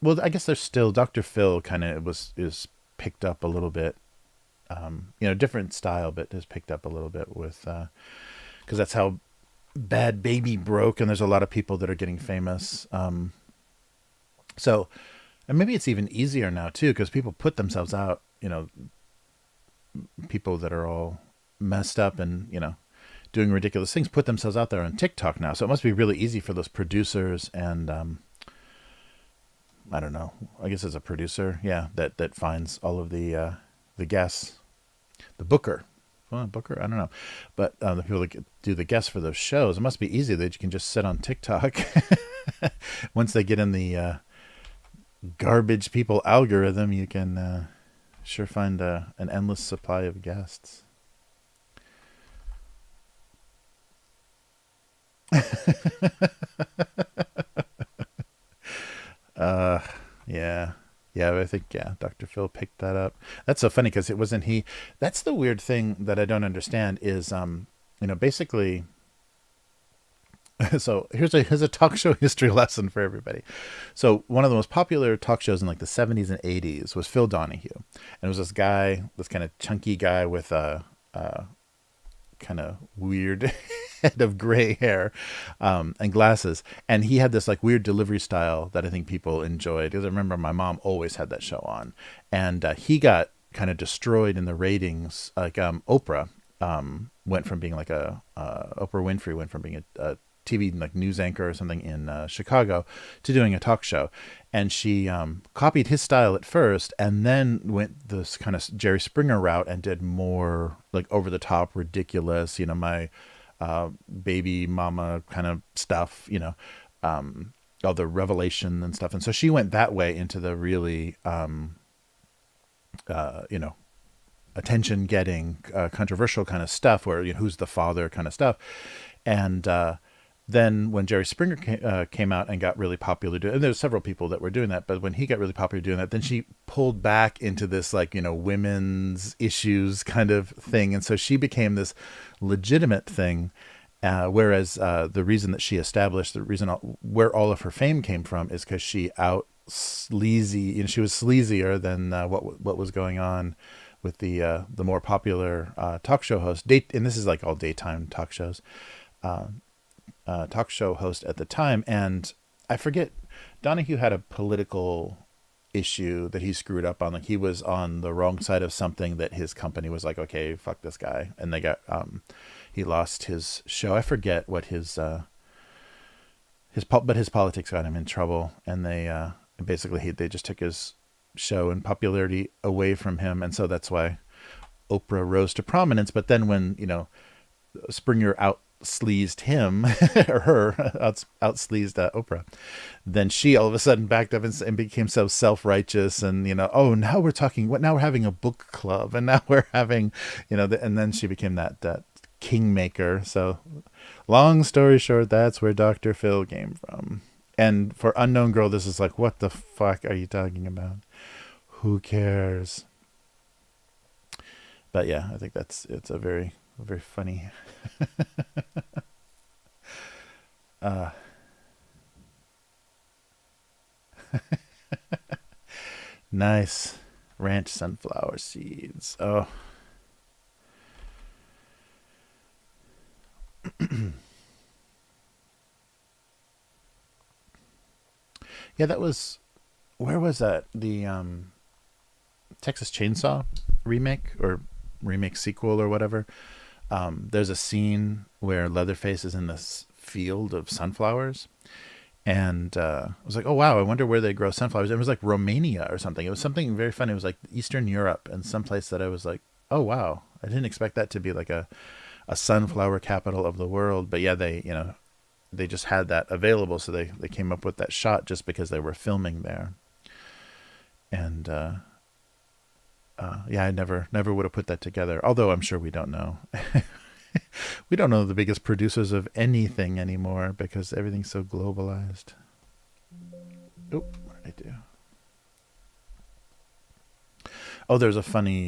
Well, I guess there's still Dr. Phil kind of is picked up a little bit. Different style, but has picked up a little bit with because that's how Bad Baby broke, and there's a lot of people that are getting famous. So, and maybe it's even easier now too, because people put themselves out. People that are all messed up and doing ridiculous things put themselves out there on TikTok now. So it must be really easy for those producers and I don't know. I guess it's a producer, yeah, that finds all of the guests, the booker. Well, booker, I don't know, but the people that do the guests for those shows, it must be easy that you can just sit on TikTok. Once they get in the garbage people algorithm, you can sure find an endless supply of guests. Yeah. Yeah, I think, Dr. Phil picked that up. That's so funny because it wasn't he. That's the weird thing that I don't understand is, basically, so here's a talk show history lesson for everybody. So one of the most popular talk shows in like the 70s and 80s was Phil Donahue. And it was this guy, this kind of chunky guy with a kind of weird head of gray hair, and glasses. And he had this like weird delivery style that I think people enjoyed. Because I remember my mom always had that show on, and he got kind of destroyed in the ratings. Like Oprah went from being like Oprah Winfrey went from being a TV like news anchor or something in Chicago to doing a talk show, and she copied his style at first, and then went this kind of Jerry Springer route and did more like over the top, ridiculous, my baby mama kind of stuff, all the revelation and stuff, and so she went that way into the really, attention getting, controversial kind of stuff, where who's the father kind of stuff, and then when Jerry Springer came out and got really popular, and there's several people that were doing that, but when he got really popular doing that, then she pulled back into this like, women's issues kind of thing. And so she became this legitimate thing. Whereas the reason that she established, the reason where all of her fame came from is because she sleazy, she was sleazier than what was going on with the more popular talk show host. And this is like all daytime talk shows. Talk show host at the time, and I forget, Donahue had a political issue that he screwed up on. Like he was on the wrong side of something that his company was like, okay, fuck this guy, and they got he lost his show. I forget what but his politics got him in trouble, and they just took his show and popularity away from him, and so that's why Oprah rose to prominence. But then when Springer sleazed him or her out sleazed Oprah, then she all of a sudden backed up and became so self-righteous, and oh, now we're having a book club, and now we're having and then she became that kingmaker. So long story short, that's where Dr. Phil came from. And for Unknown Girl, this is like, what the fuck are you talking about? Who cares? But yeah, I think it's a very funny. Nice ranch sunflower seeds. Oh. Yeah, where was that? The Texas Chainsaw remake or remake sequel or whatever. There's a scene where Leatherface is in this field of sunflowers, and I was like, oh wow, I wonder where they grow sunflowers. It was like Romania or something. It was something very funny. It was like Eastern Europe, and someplace that I was like, oh wow, I didn't expect that to be like a sunflower capital of the world. But yeah, they just had that available, so they came up with that shot just because they were filming there. And yeah, I never would have put that together. Although I'm sure we don't know. We don't know the biggest producers of anything anymore because everything's so globalized. Oh, what did I do? Oh, there's a funny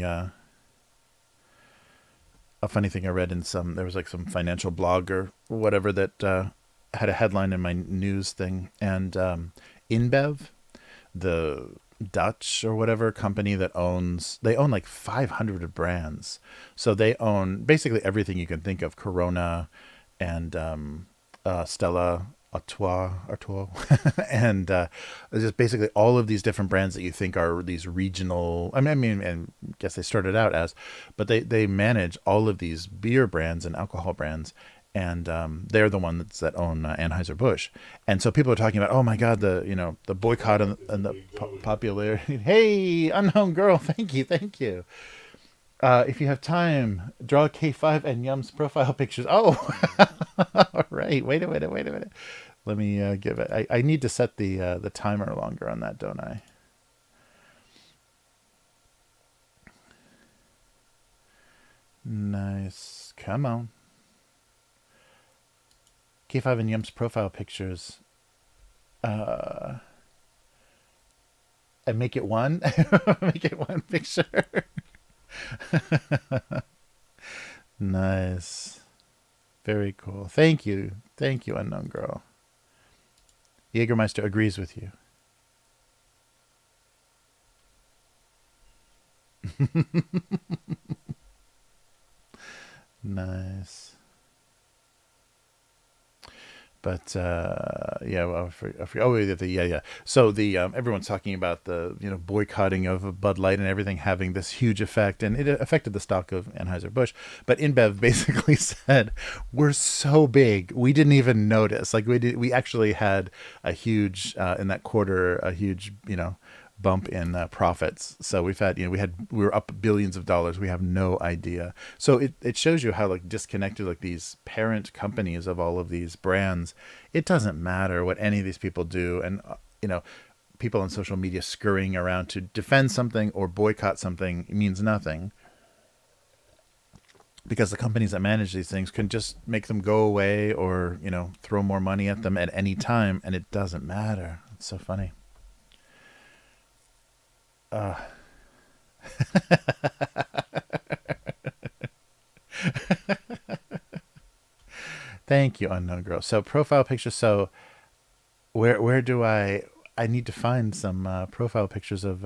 thing I read in there was like some financial blog or whatever that had a headline in my news thing, and InBev, the Dutch or whatever company they own like 500 brands. So they own basically everything you can think of: Corona and Stella Artois, and just basically all of these different brands that you think are these regional. I mean, and I guess they started out as, but they manage all of these beer brands and alcohol brands. And they're the ones that own Anheuser-Busch. And so people are talking about, oh my God, the boycott and the popularity. Hey, Unknown Girl, thank you. If you have time, draw K5 and Yum's profile pictures. Oh, all right. Wait a minute. Let me give it. I need to set the timer longer on that, don't I? Nice. Come on. K5 and Yum's profile pictures. And make it one. Make it one picture. Nice. Very cool. Thank you, Unknown Girl. Jägermeister agrees with you. Nice. But yeah, well, oh yeah. So the everyone's talking about the boycotting of Bud Light and everything having this huge effect, and it affected the stock of Anheuser-Busch. But InBev basically said, "We're so big, we didn't even notice. Like we actually had a huge in that quarter, a huge bump in profits. So we were up billions of dollars. We have no idea. So it shows you how like disconnected like these parent companies of all of these brands. It doesn't matter what any of these people do, and people on social media scurrying around to defend something or boycott something means nothing, because the companies that manage these things can just make them go away or throw more money at them at any time, and it doesn't matter. It's so funny. Thank you, unknown girl. So profile picture. So where do I need to find some profile pictures of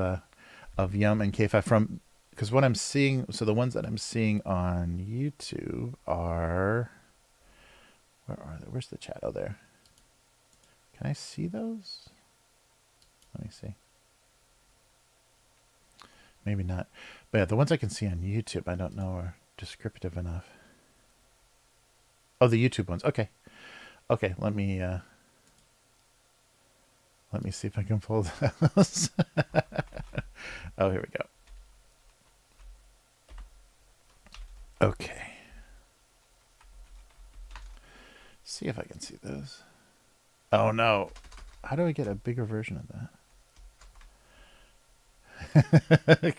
Yum and K5 from, because what I'm seeing. So the ones that I'm seeing on YouTube are, where are they? Where's the chat? Oh, there. Can I see those? Let me see. Maybe not. But yeah, the ones I can see on YouTube, I don't know are descriptive enough. Oh, the YouTube ones. Okay. Okay, let me see if I can pull those. Oh, here we go. Okay. See if I can see those. Oh no. How do I get a bigger version of that?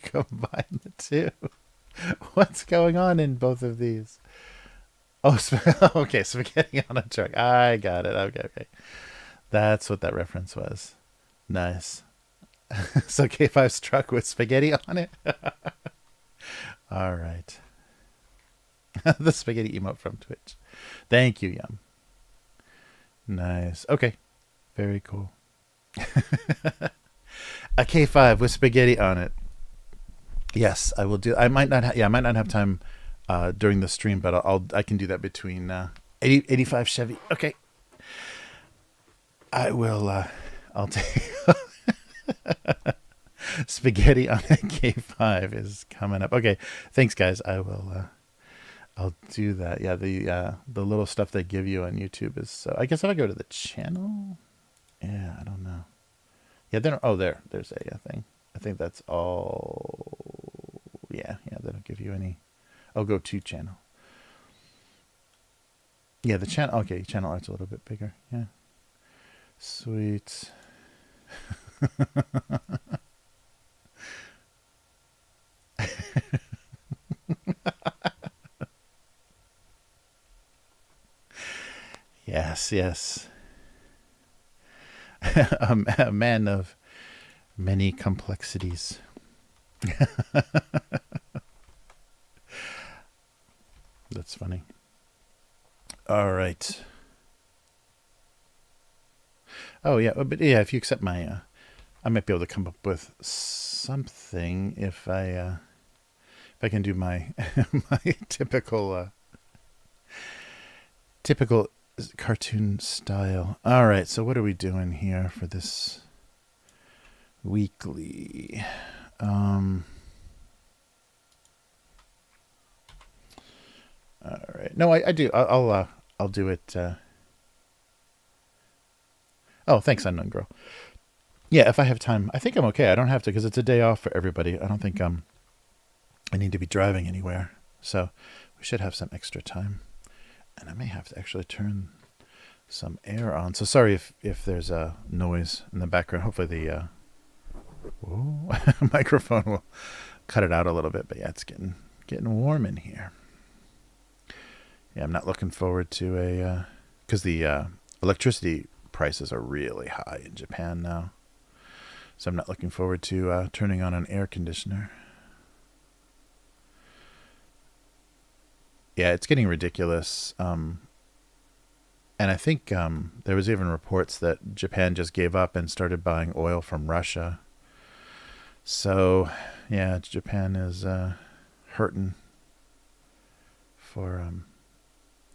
Combine the two. What's going on in both of these? Oh, okay, spaghetti on a truck. I got it. Okay. That's what that reference was. Nice. So K5's truck with spaghetti on it. All right. The spaghetti emote from Twitch. Thank you, Yum. Nice. Okay. Very cool. A K5 with spaghetti on it. Yes, I will do. I might not have time during the stream, but I can do that between 85 Chevy. Okay. I will. I'll take spaghetti on a K5 is coming up. Okay. Thanks, guys. I will. I'll do that. Yeah, the little stuff they give you on YouTube is. So I guess if I go to the channel. Yeah, I don't know. Yeah, they don't. Oh, there's a thing. I think that's all. Yeah, they don't give you any. I'll go to channel. Yeah, the channel. Okay, channel art's a little bit bigger. Yeah. Sweet. Yes. A man of many complexities. That's funny. All right. Oh yeah, but yeah, if you accept my, I might be able to come up with something if I can do my my typical cartoon style. All right, so what are we doing here for this weekly? All right. No, I do. I'll do it. Oh, thanks, unknown girl. Yeah, if I have time, I think I'm okay. I don't have to, because it's a day off for everybody. I don't think I need to be driving anywhere, so we should have some extra time. And I may have to actually turn some air on. So sorry if there's a noise in the background. Hopefully the microphone will cut it out a little bit. But yeah, it's getting warm in here. Yeah, I'm not looking forward to because the electricity prices are really high in Japan now. So I'm not looking forward to turning on an air conditioner. Yeah, it's getting ridiculous. And I think there was even reports that Japan just gave up and started buying oil from Russia. So, yeah, Japan is hurting for...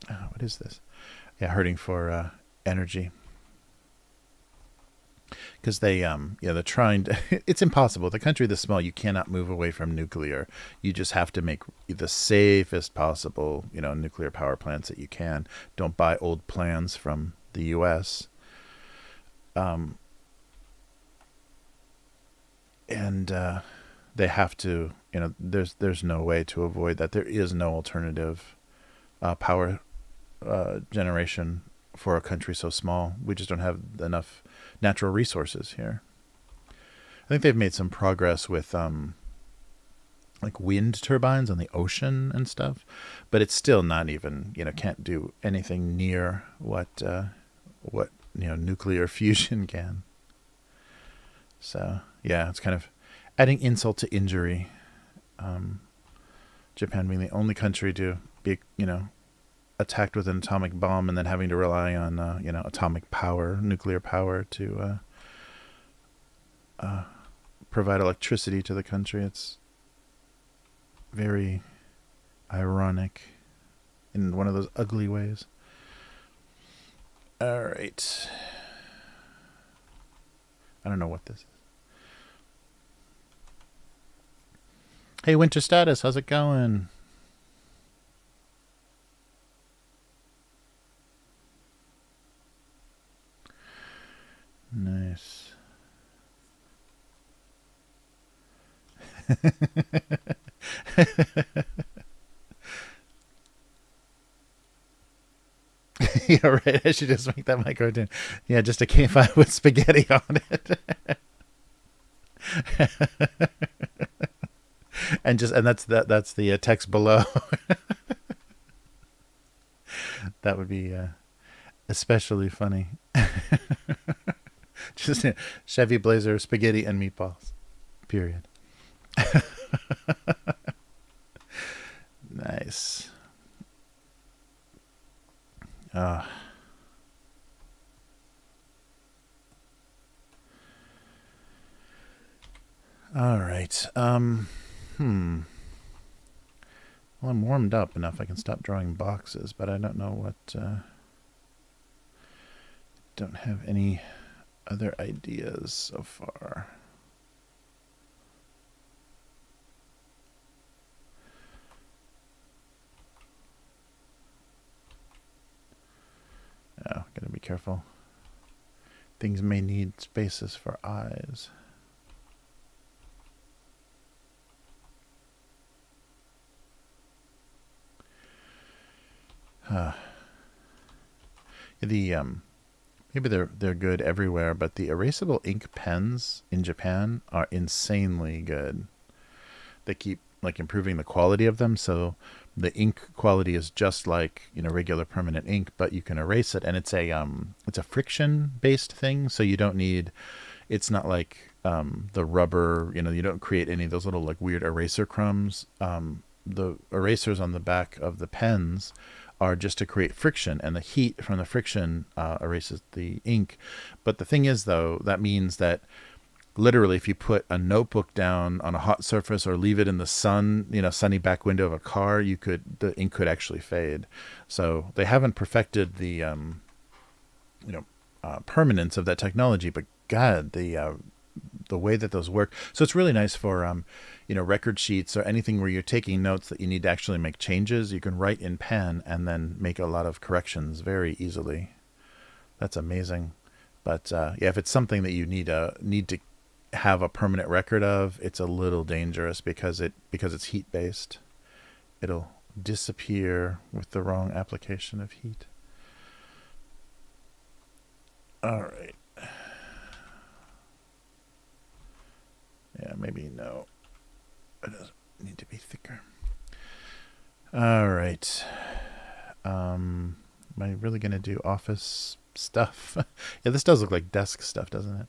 what is this? Yeah, hurting for energy. Because they're trying to, it's impossible. The country this small, you cannot move away from nuclear. You just have to make the safest possible, nuclear power plants that you can. Don't buy old plans from the U.S. And they have to, there's no way to avoid that. There is no alternative power generation for a country so small. We just don't have enough natural resources here. I think they've made some progress with like wind turbines on the ocean and stuff, but it's still not even, can't do anything near what nuclear fusion can. So yeah, it's kind of adding insult to injury. Japan being the only country to be, attacked with an atomic bomb and then having to rely on, atomic power, nuclear power to provide electricity to the country. It's very ironic in one of those ugly ways. All right. I don't know what this is. Hey, Winter Status, how's it going? Nice. Yeah, right. I should just make that my cartoon. Yeah, just a K5 with spaghetti on it. and that's the text below. That would be especially funny. Just Chevy Blazer, spaghetti, and meatballs. Period. Nice. All right. Well, I'm warmed up enough. I can stop drawing boxes, but I don't know what. Don't have any other ideas so far. Oh, gotta be careful. Things may need spaces for eyes. Maybe they're good everywhere, but the erasable ink pens in Japan are insanely good. They keep like improving the quality of them, so the ink quality is just like regular permanent ink, but you can erase it, and it's a friction based thing, so you don't need. It's not like the rubber. You don't create any of those little like weird eraser crumbs. The erasers on the back of the pens are just to create friction, and the heat from the friction erases the ink. But the thing is, though, that means that literally if you put a notebook down on a hot surface or leave it in the sun, sunny back window of a car, the ink could actually fade. So they haven't perfected the permanence of that technology, but God, the way that those work. So it's really nice for record sheets or anything where you're taking notes that you need to actually make changes. You can write in pen and then make a lot of corrections very easily. That's amazing. But yeah, if it's something that you need to have a permanent record of, it's a little dangerous because it's heat based. It'll disappear with the wrong application of heat. All right. Yeah, maybe no. It doesn't need to be thicker. All right. Am I really going to do office stuff? Yeah, this does look like desk stuff, doesn't it?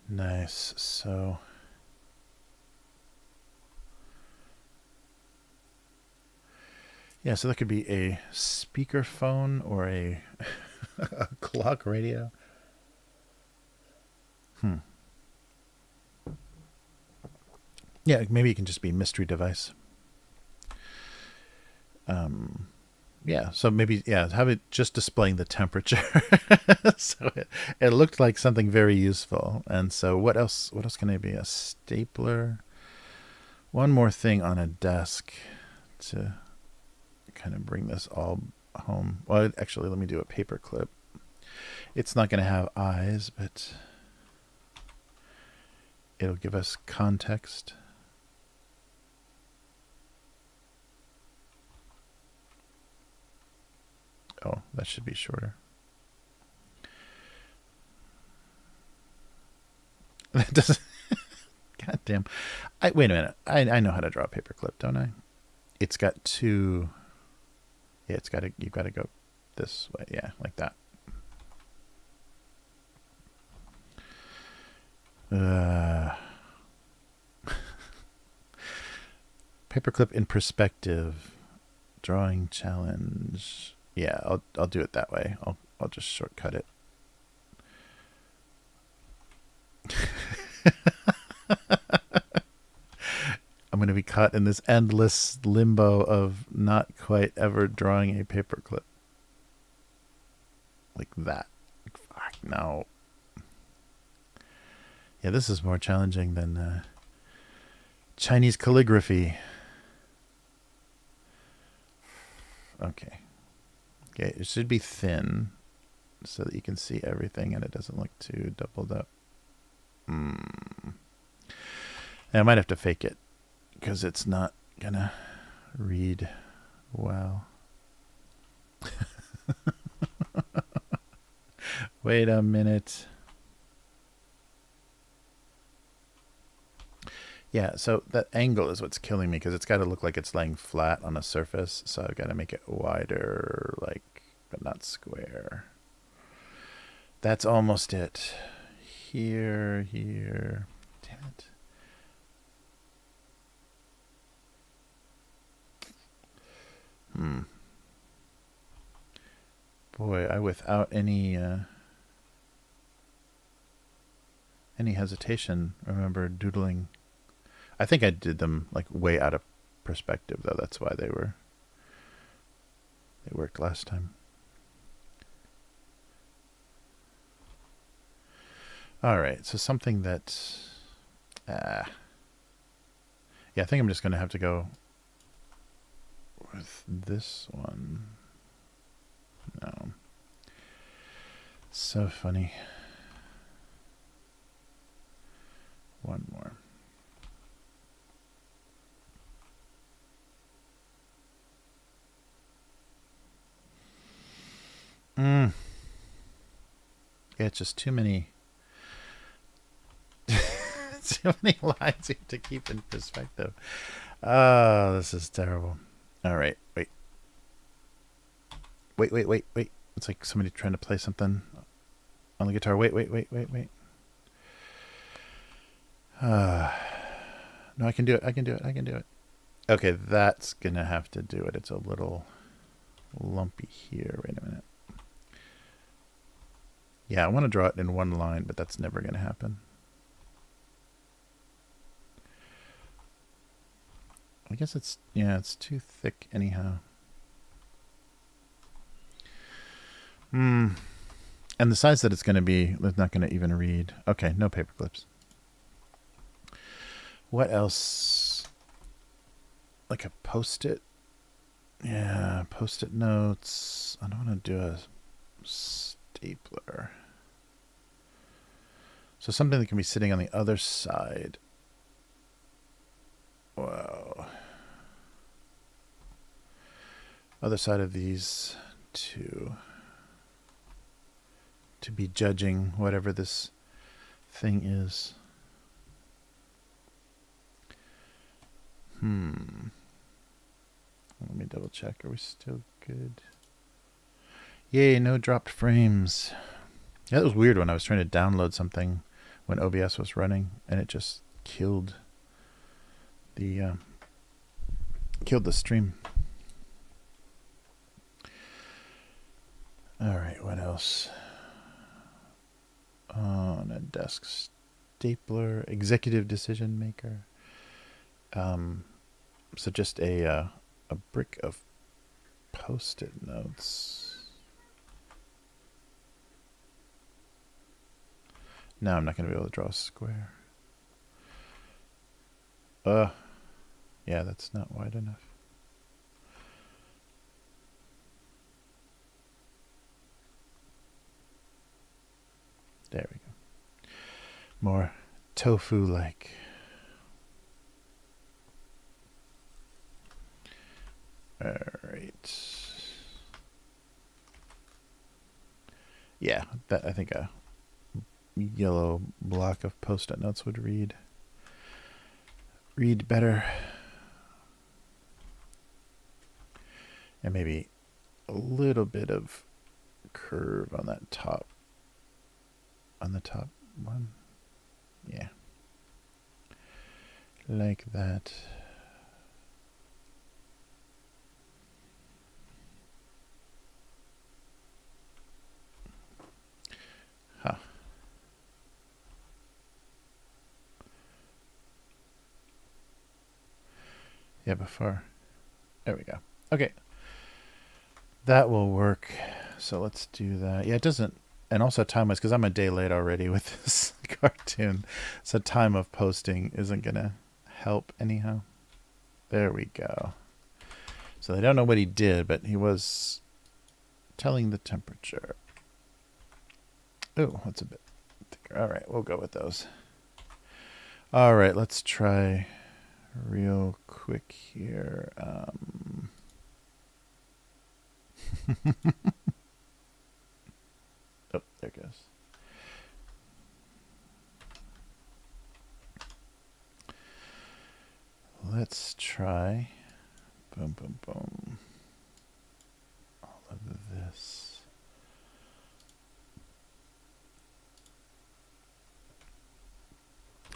Nice. So yeah, so that could be a speakerphone or a clock radio. Yeah, maybe it can just be mystery device. Yeah, so maybe, yeah, have it just displaying the temperature. So it looked like something very useful. And so what else can it be? A stapler. One more thing on a desk to kind of bring this all home. Well, actually, let me do a paper clip. It's not going to have eyes, but it'll give us context. Oh, that should be shorter. That doesn't. God damn. Wait a minute. I know how to draw a paperclip, don't I? It's got two. Yeah, you've got to go this way. Yeah, like that. Paperclip in perspective. Drawing challenge. Yeah, I'll do it that way. I'll just shortcut it. I'm going to be caught in this endless limbo of not quite ever drawing a paperclip. Like that. Fuck, no. Yeah, this is more challenging than Chinese calligraphy. Okay. Okay, it should be thin so that you can see everything and it doesn't look too doubled up. And I might have to fake it because it's not gonna read well. Wait a minute. Yeah, so that angle is what's killing me because it's got to look like it's laying flat on a surface. So I've got to make it wider, like, but not square. That's almost it. Here. Damn it. Boy, I without any hesitation remember doodling. I think I did them like way out of perspective though. That's why they worked last time. All right, so something that yeah, I think I'm just going to have to go with this one. No. So funny. One more. Yeah, it's just too many too many lines you have to keep in perspective. Oh, this is terrible. All right, wait. It's like somebody trying to play something on the guitar. Wait. No, I can do it. Okay, that's gonna have to do it. It's a little lumpy here. Wait a minute. Yeah, I want to draw it in one line, but that's never gonna happen. I guess it's too thick anyhow. And the size that it's going to be, it's not going to even read. Okay, no paper clips. What else? Like a post-it? Yeah, post-it notes. I don't want to do a stapler. So something that can be sitting on the other side. Whoa. Other side of these two. To be judging whatever this thing is. Let me double check. Are we still good? Yay, no dropped frames. Yeah, that was weird when I was trying to download something when OBS was running and it just killed the stream. All right, what else? On a desk stapler, executive decision maker. So just a brick of Post-it notes. Now I'm not going to be able to draw a square. Yeah, that's not wide enough. There we go. More tofu-like. All right. Yeah, that I think a yellow block of Post-it notes would read better. And maybe a little bit of curve on that top. On the top one. Yeah. Like that. Huh. Yeah, before. There we go. Okay. That will work. So let's do that. Yeah, it doesn't. And also time-wise, because I'm a day late already with this cartoon. So time of posting isn't going to help anyhow. There we go. So they don't know what he did, but he was telling the temperature. Oh, that's a bit thicker. All right, we'll go with those. All right, let's try real quick here. Oh, there it goes. Let's try. Boom, boom, boom. All of this.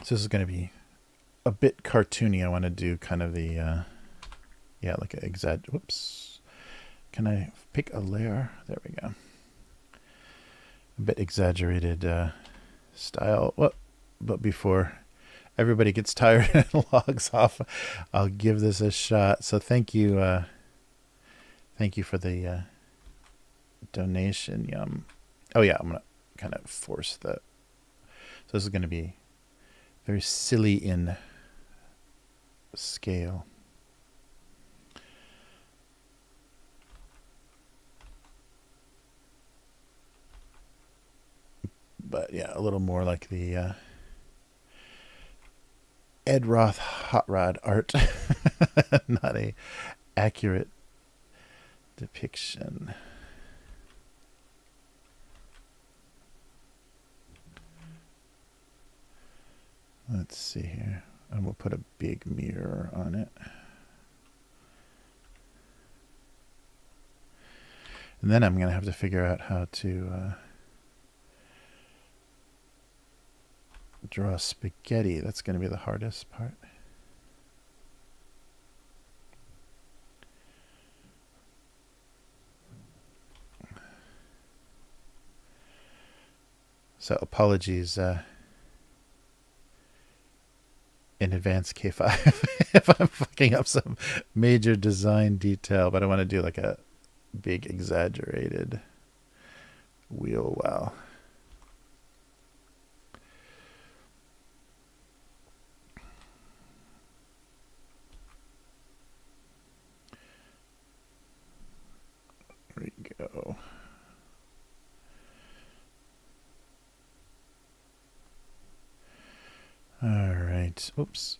So this is going to be a bit cartoony. I want to do kind of the, yeah, like an exact. Whoops. Can I pick a layer? There we go. A bit exaggerated style. What? But before everybody gets tired and logs off, I'll give this a shot. So thank you for the donation. Yum. Oh yeah, I'm gonna kind of force that. So this is gonna be very silly in scale. But yeah, a little more like the Ed Roth hot rod art. Not a accurate depiction. Let's see here. And we'll put a big mirror on it. And then I'm going to have to figure out how to draw spaghetti. That's going to be the hardest part. So apologies in advance, K5, if I'm fucking up some major design detail, but I want to do like a big exaggerated wheel wow. There we go. All right. Oops.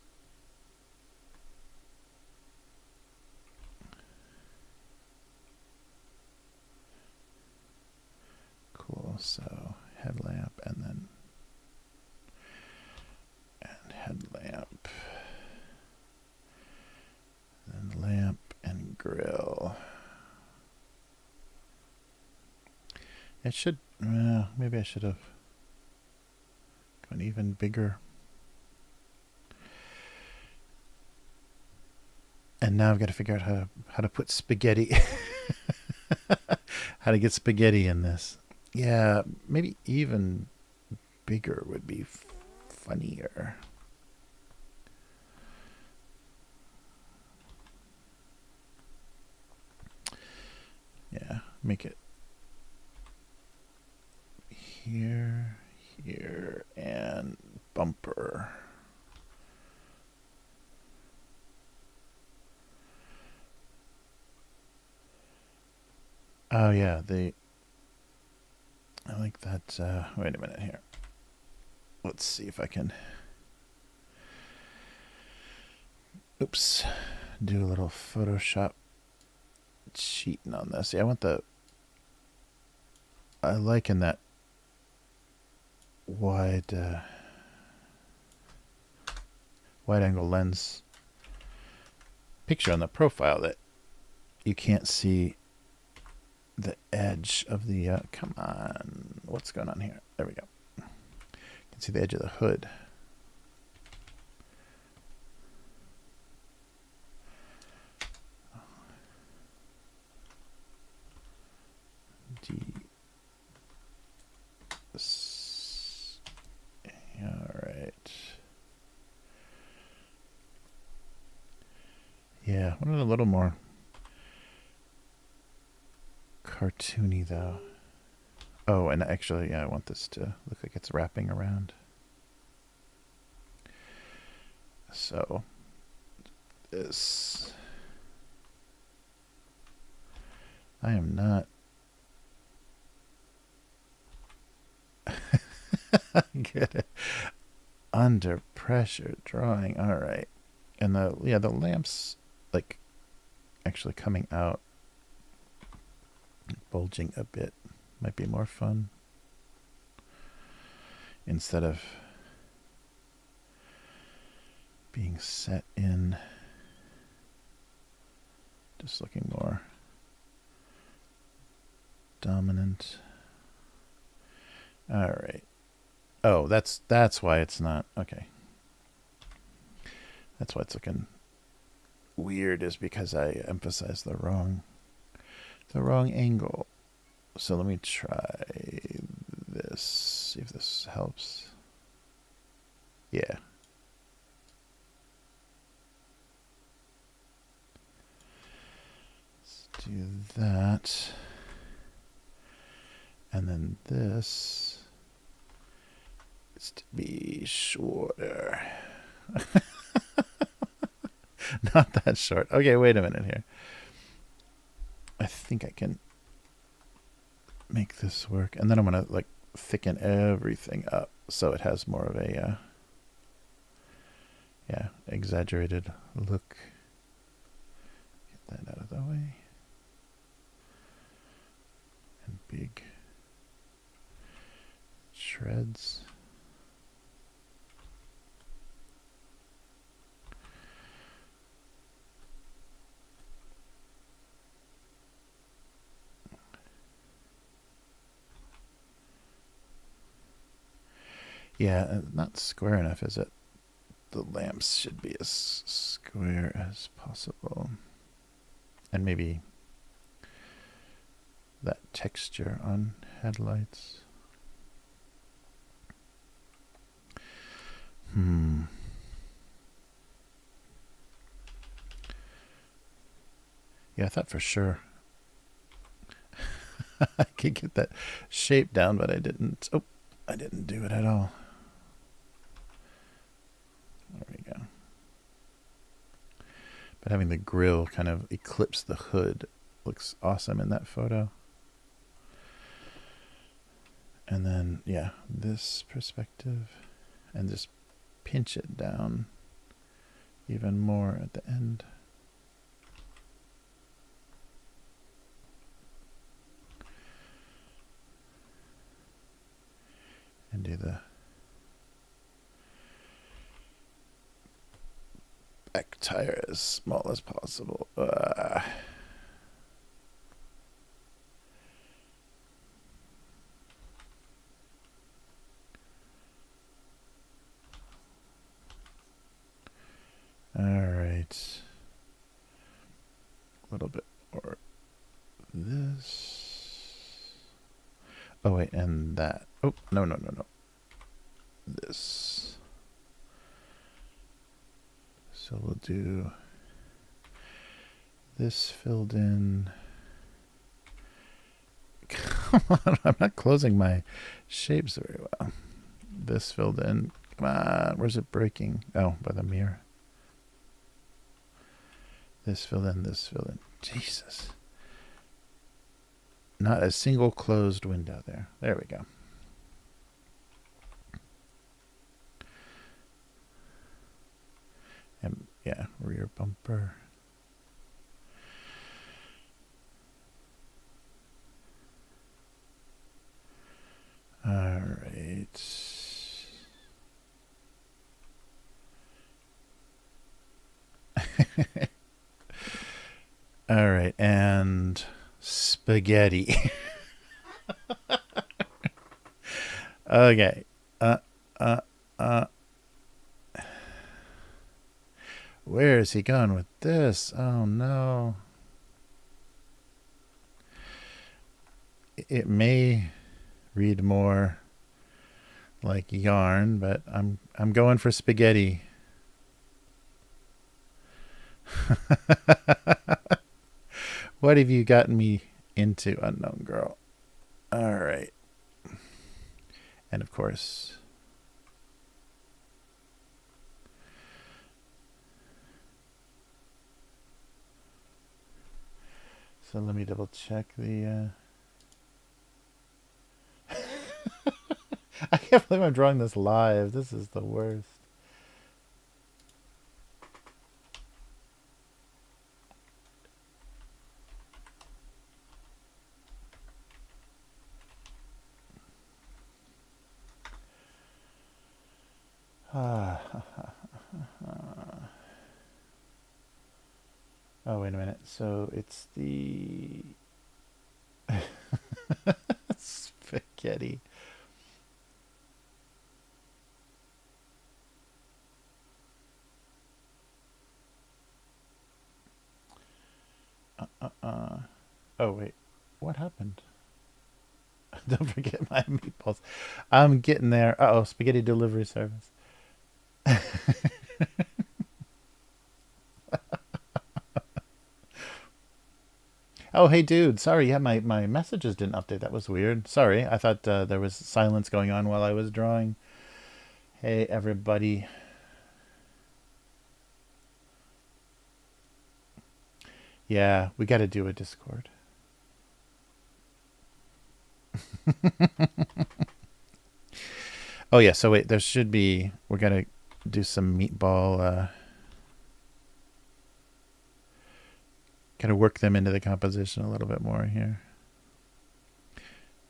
Cool. So headlamp and headlamp. And lamp and grill. It should, maybe I should have gone even bigger. And now I've got to figure out how to put spaghetti, how to get spaghetti in this. Yeah, maybe even bigger would be funnier. Yeah, make it here, here, and bumper. Oh yeah, I like that. Wait a minute here. Let's see if I can. Oops. Do a little Photoshop cheating on this. Yeah, I want the. I like in that wide angle lens picture on the profile that you can't see the edge of the come on, what's going on here? There we go. You can see the edge of the hood. All right. Yeah, I wanted a little more cartoony though. Oh, and actually, yeah, I want this to look like it's wrapping around. So this, I am not good at under pressure drawing. All right, and the lamps like actually coming out, bulging a bit might be more fun instead of being set in, just looking more dominant. All right. Oh, that's why it's not. Okay. That's why it's looking weird, is because I emphasized the wrong angle. So let me try this, see if this helps. Yeah. Let's do that. And then this is to be shorter. Not that short. Okay, wait a minute here. I think I can make this work. And then I'm going to like thicken everything up so it has more of a exaggerated look. Get that out of the way. And big shreds. Yeah, not square enough, is it? The lamps should be as square as possible. And maybe that texture on headlights. Yeah, I thought for sure I could get that shape down, but I didn't. Oh, I didn't do it at all. There we go. But having the grill kind of eclipse the hood looks awesome in that photo. And then, yeah, this perspective, and just pinch it down even more at the end. And do the back tire as small as possible. All right. A little bit more this. Oh, wait, and that. Oh, no. This. So we'll do this filled in Come on, I'm not closing my shapes very well. This filled in. Come on, where's it breaking? Oh, by the mirror. This filled in, this filled in. Jesus. Not a single closed window there. There we go. And yeah, rear bumper. All right. All right, and spaghetti. Okay. Where is he going with this? Oh no. It may read more like yarn, but I'm going for spaghetti. What have you gotten me into, unknown girl? All right. And of course, so let me double check the I can't believe I'm drawing this live. This is the worst. Oh, wait a minute. So it's the spaghetti. Oh, wait. What happened? Don't forget my meatballs. I'm getting there. Uh-oh, spaghetti delivery service. Oh, hey, dude. Sorry, yeah, my messages didn't update. That was weird. Sorry. I thought there was silence going on while I was drawing. Hey, everybody. Yeah, we got to do a Discord. Oh, yeah. So, wait, there should be... We're going to do some meatball... Got to work them into the composition a little bit more here.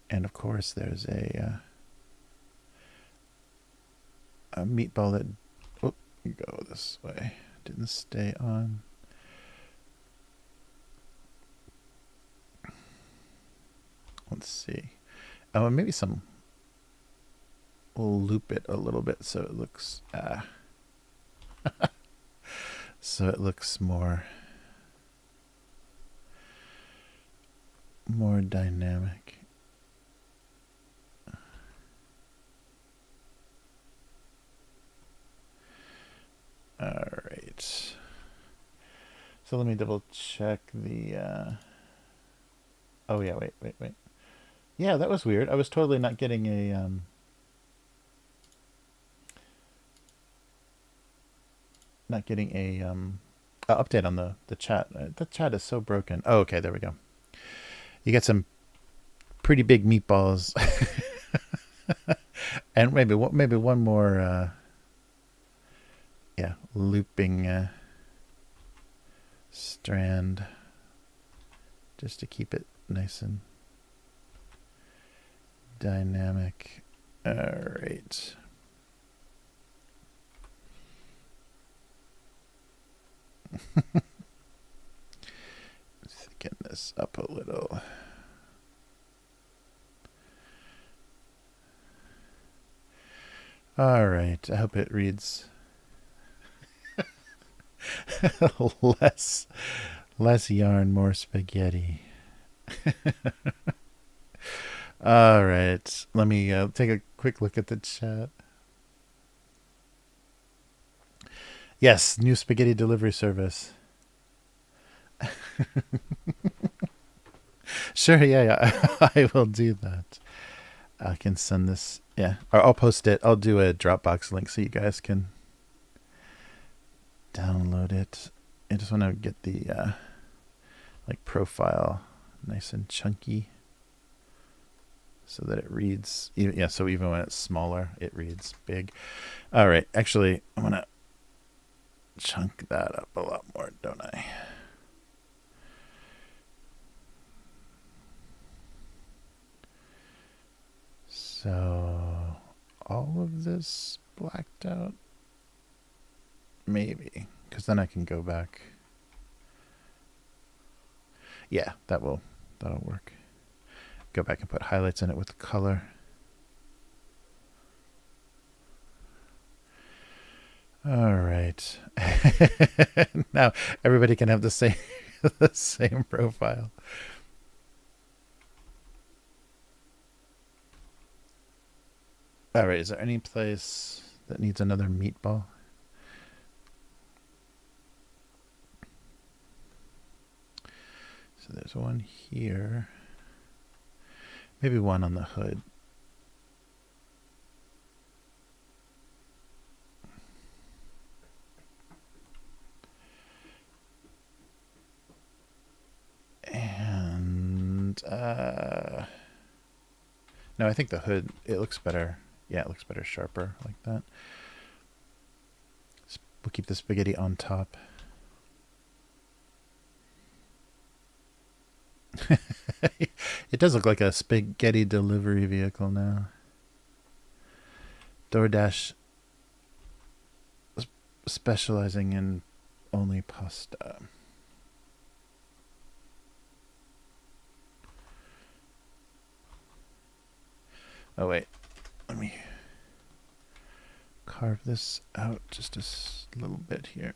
And, of course, there's a meatball that... Oh, you go this way. Didn't stay on. Let's see. Oh, and maybe some... We'll loop it a little bit so it looks... so it looks more dynamic. All right. So let me double check the... Oh, yeah, wait. Yeah, that was weird. I was totally not getting a... Not getting a update on the chat. The chat is so broken. Oh, okay, there we go. You got some pretty big meatballs, and maybe one more. Yeah, looping strand, just to keep it nice and dynamic. All right. Thicken this up a little. All right. I hope it reads less yarn, more spaghetti. All right. Let me take a quick look at the chat. Yes, new spaghetti delivery service. Sure, yeah. I will do that. I can send this, yeah, or I'll post it. I'll do a Dropbox link so you guys can download it. I just want to get the like profile nice and chunky so that it reads, yeah, so even when it's smaller, it reads big. All right, actually, I'm going to chunk that up a lot more, don't I? So all of this blacked out? Maybe, because then I can go back. Yeah, that'll work. Go back and put highlights in it with color. All right. Now everybody can have the same the same profile. All right, is there any place that needs another meatball? So there's one here. Maybe one on the hood. And no, I think the hood, it looks better. Yeah, it looks better sharper like that. We'll keep the spaghetti on top. It does look like a spaghetti delivery vehicle now. DoorDash specializing in only pasta. Oh wait, let me carve this out just a little bit here.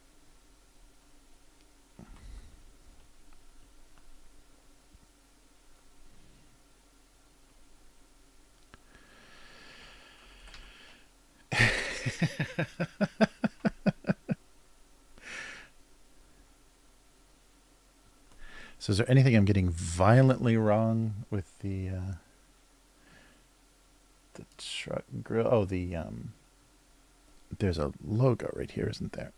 So is there anything I'm getting violently wrong with the truck grill? Oh, there's a logo right here, isn't there?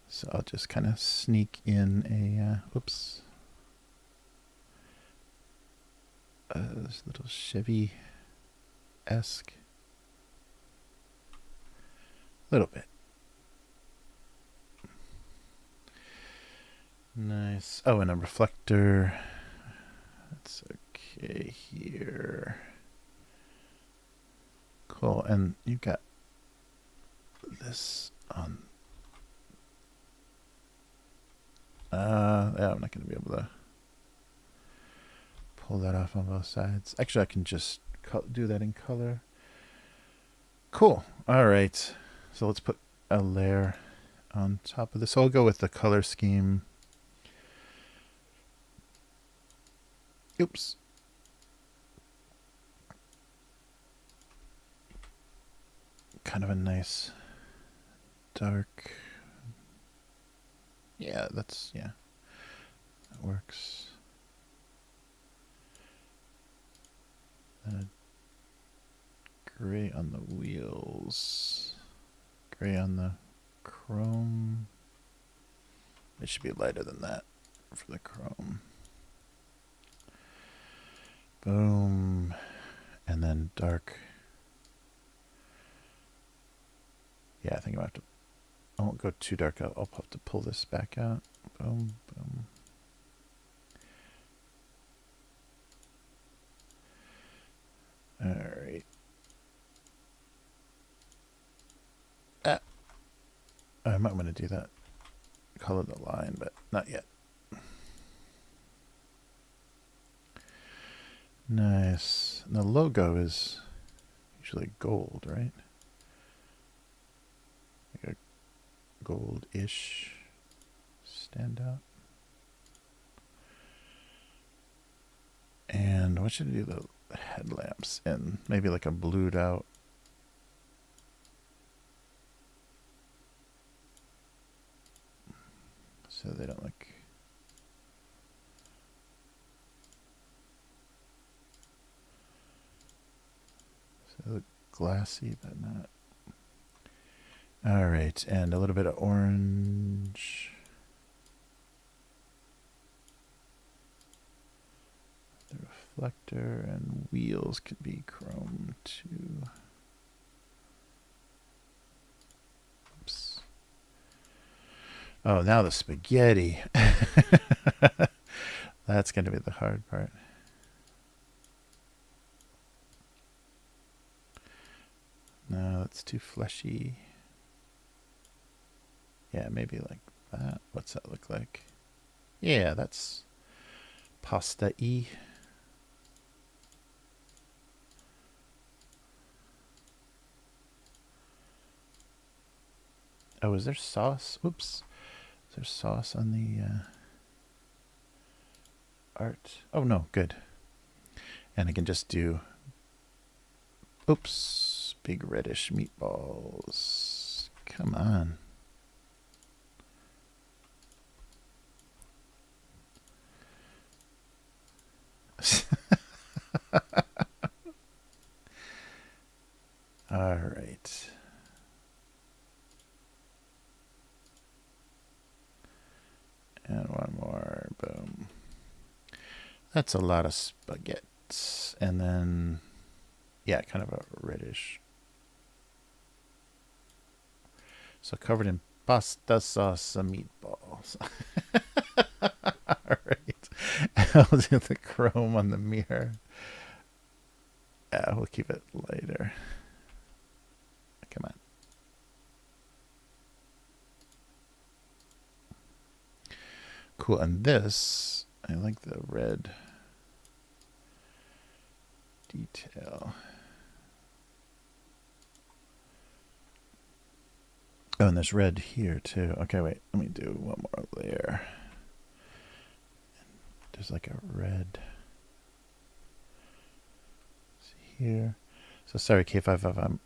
So I'll just kind of sneak in a oops. This little Chevy-esque. Little bit. Nice. Oh, and a reflector. That's okay here. Cool. And you've got this on. Yeah, I'm not going to be able to pull that off on both sides. Actually, I can just do that in color. Cool. All right. So let's put a layer on top of this. So I'll go with the color scheme. Oops. Kind of a nice dark. Yeah, that works. Gray on the wheels. Gray on the chrome. It should be lighter than that for the chrome. Boom. And then dark. Yeah, I think I won't go too dark. I'll have to pull this back out. Boom, boom. All right. I might want to do that. Color the line, but not yet. Nice. And the logo is usually gold, right? Like a gold-ish standout. And what should I do the headlamps in? Maybe like a blued out. So they don't look glassy, but not. All right, and a little bit of orange. The reflector and wheels could be chrome too. Oops. Oh, now the spaghetti. That's going to be the hard part. No, that's too fleshy. Yeah, maybe like that. What's that look like? Yeah, that's pasta-y. Oh, is there sauce? Oops. Is there sauce on the art? Oh, no, good. And I can just do, oops, big reddish meatballs. Come on. All right. And one more. Boom. That's a lot of spaghetti. And then, yeah, kind of a reddish. So covered in pasta sauce and meatballs. All right. I'll do the chrome on the mirror. Yeah, we'll keep it lighter. Come on. Cool. And this, I like the red detail. Oh, and there's red here too. Okay, wait. Let me do one more layer. There's like a red here. So sorry, K55, I'm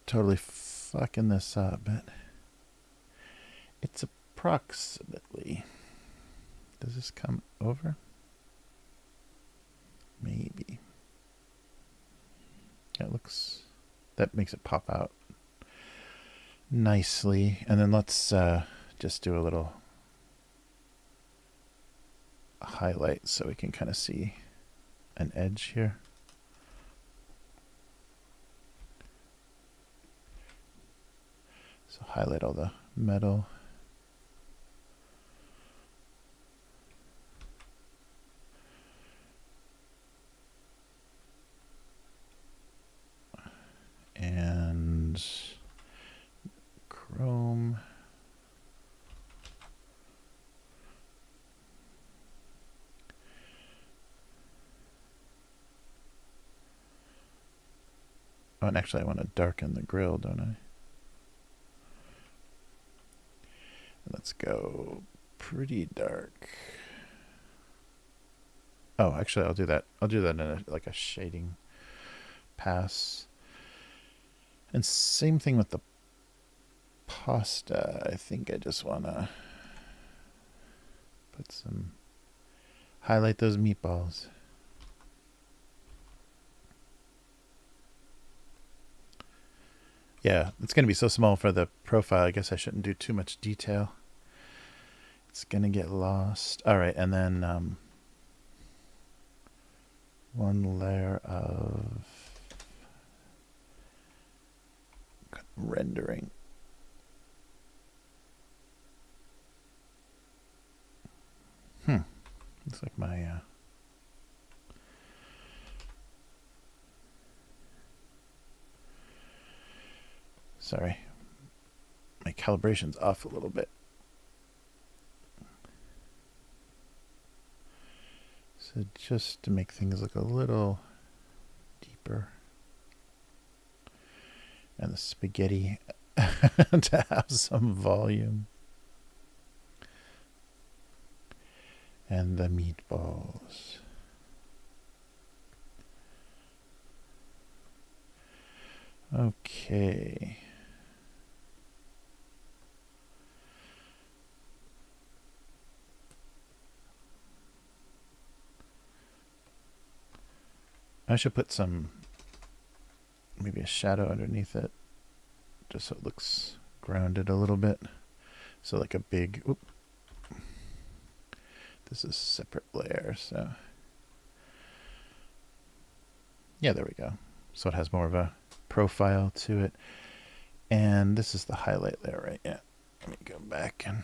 totally fucking this up, but it's approximately. Does this come over? Maybe. It looks, that makes it pop out nicely. And then let's just do a little highlight so we can kind of see an edge here. So highlight all the metal. And chrome. Oh, and actually I want to darken the grill, don't I? Let's go pretty dark. Oh, actually I'll do that. I'll do that in like a shading pass. And same thing with the pasta. I think I just want to put some, highlight those meatballs. Yeah, it's going to be so small for the profile. I guess I shouldn't do too much detail. It's going to get lost. All right, and then one layer of rendering. Looks like my sorry, my calibration's off a little bit. So just to make things look a little deeper. And the spaghetti to have some volume. And the meatballs. Okay. I should put some maybe a shadow underneath it, just so it looks grounded a little bit. So like a big, oop, this is a separate layer, so yeah, there we go. So it has more of a profile to it. And this is the highlight layer, right? Yeah. Let me go back and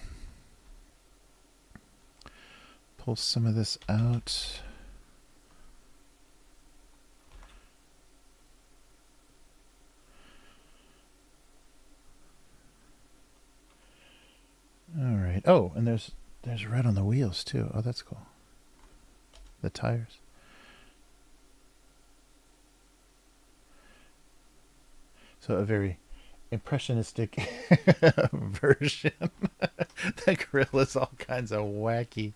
pull some of this out. All right. Oh, and there's red on the wheels too. Oh, that's cool. The tires. So a very impressionistic version. The grill is all kinds of wacky,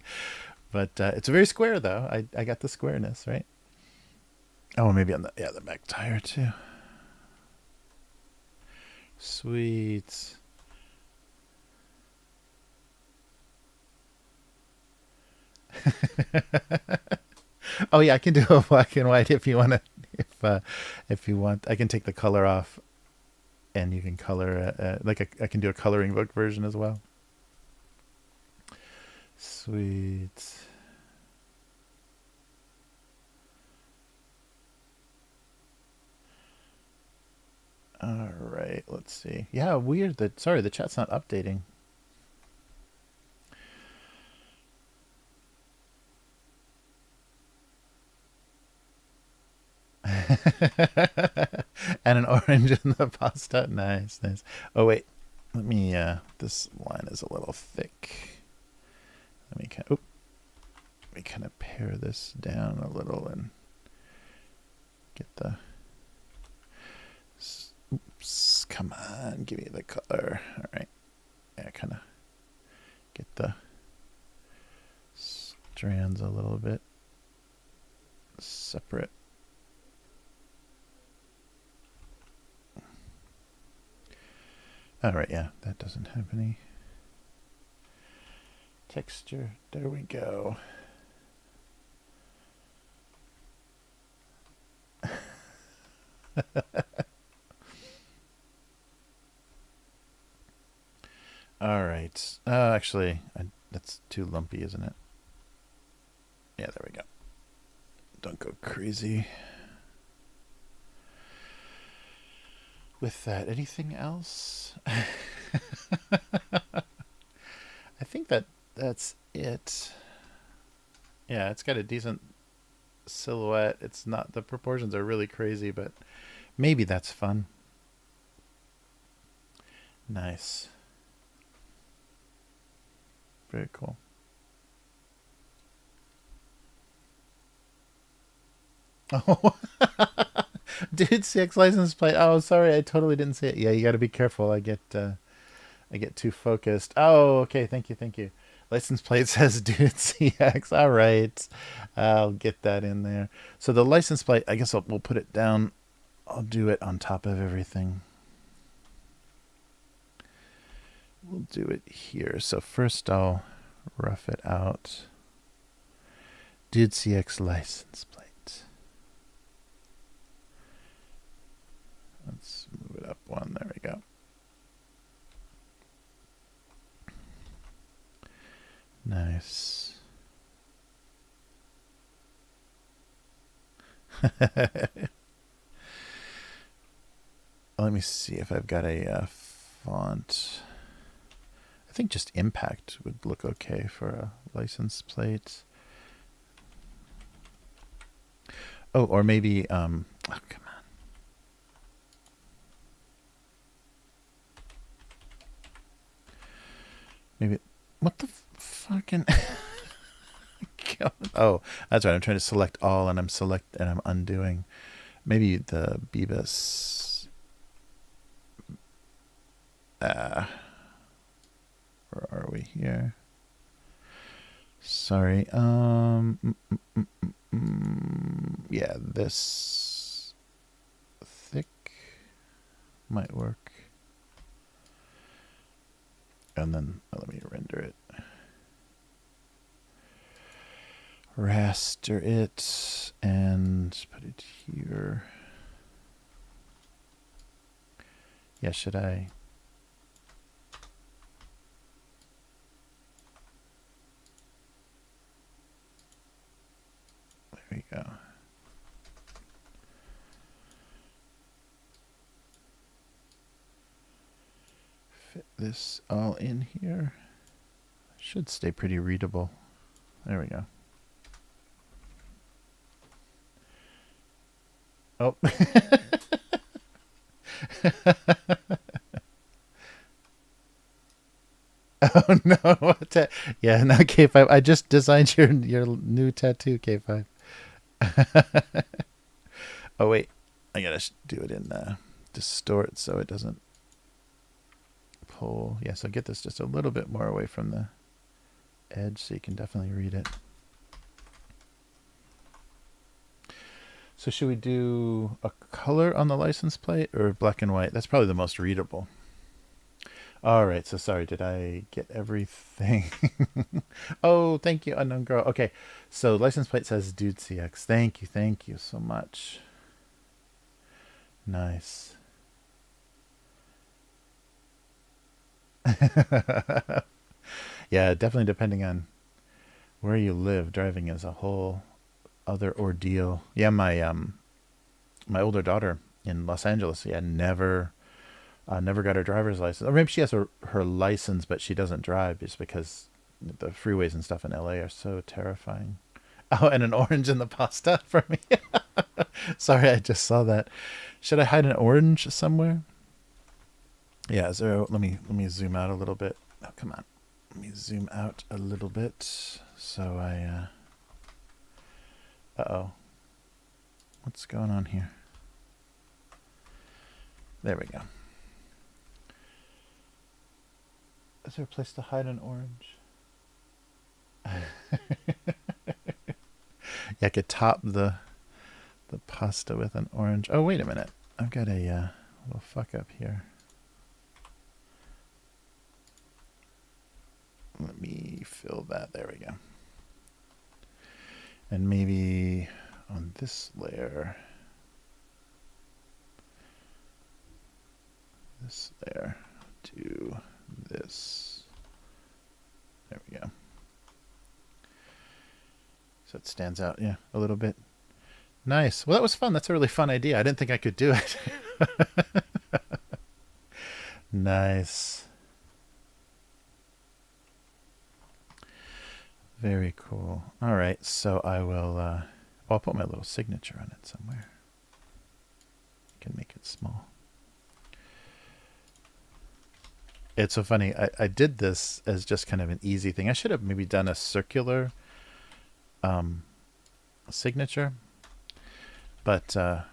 but it's very square though. I got the squareness right. Oh, maybe on the back tire too. Sweet. Oh yeah, I can do a black and white if you want to. If you want, I can take the color off, and you can color. I can do a coloring book version as well. Sweet. All right, let's see. Yeah, weird that. Sorry, the chat's not updating. And an orange in the pasta. Nice, nice. Oh wait, let me. This line is a little thick. Let me kind of pare this down a little and get the. Oops! Come on, give me the color. All right. Yeah, kind of get the strands a little bit separate. All right, yeah, that doesn't have any texture. There we go. All right. Actually, that's too lumpy, isn't it? Yeah, there we go. Don't go crazy with that. Anything else? I think that's it. Yeah, it's got a decent silhouette. It's not, the proportions are really crazy, but maybe that's fun. Nice. Very cool. Oh, dude, CX license plate. Oh, sorry, I totally didn't see it. Yeah, you got to be careful. I get too focused. Oh, okay. Thank you, thank you. License plate says dude CX. All right, I'll get that in there. So the license plate, I guess we'll put it down. I'll do it on top of everything. We'll do it here. So first I'll rough it out. Dude CX license plate. Let's move it up one. There we go. Nice. Let me see if I've got a font. I think just Impact would look okay for a license plate. Oh, or maybe, oh, come on. Maybe, what the fucking... Oh, that's right. I'm trying to select all, and I'm undoing. Maybe the Beavis. Where are we here? Sorry. Yeah, this thick might work. And then let me render it. Raster it and put it here. Yeah, should I? There we go. Fit this all in here. Should stay pretty readable. There we go. Oh. Oh no! Yeah, no, K5. I just designed your new tattoo, K5. Oh wait, I gotta do it in distort so it doesn't pull. Yeah, so get this just a little bit more away from the edge so you can definitely read it. So should we do a color on the license plate or black and white? That's probably the most readable. All right, so sorry, did I get everything? Oh, thank you, unknown girl. Okay, so license plate says Dude CX. Thank you so much. Nice. Yeah, definitely depending on where you live, driving is a whole other ordeal. Yeah, my older daughter in Los Angeles, yeah, never got her driver's license. Or maybe she has her license, but she doesn't drive just because the freeways and stuff in LA are so terrifying. Oh, and an orange in the pasta for me. Sorry, I just saw that. Should I hide an orange somewhere? Yeah, so let me zoom out a little bit. Oh, come on. Let me zoom out a little bit so I uh-oh. What's going on here? There we go. Is there a place to hide an orange? Yeah, I could top the pasta with an orange. Oh, wait a minute. I've got a little fuck up here. Let me fill that. There we go. And maybe on this layer, do this. There we go. So it stands out, yeah, a little bit. Nice. Well, that was fun. That's a really fun idea. I didn't think I could do it. Nice. Very cool. All right, so I will. I'll put my little signature on it somewhere. I can make it small. It's so funny. I did this as just kind of an easy thing. I should have maybe done a circular signature. But yeah,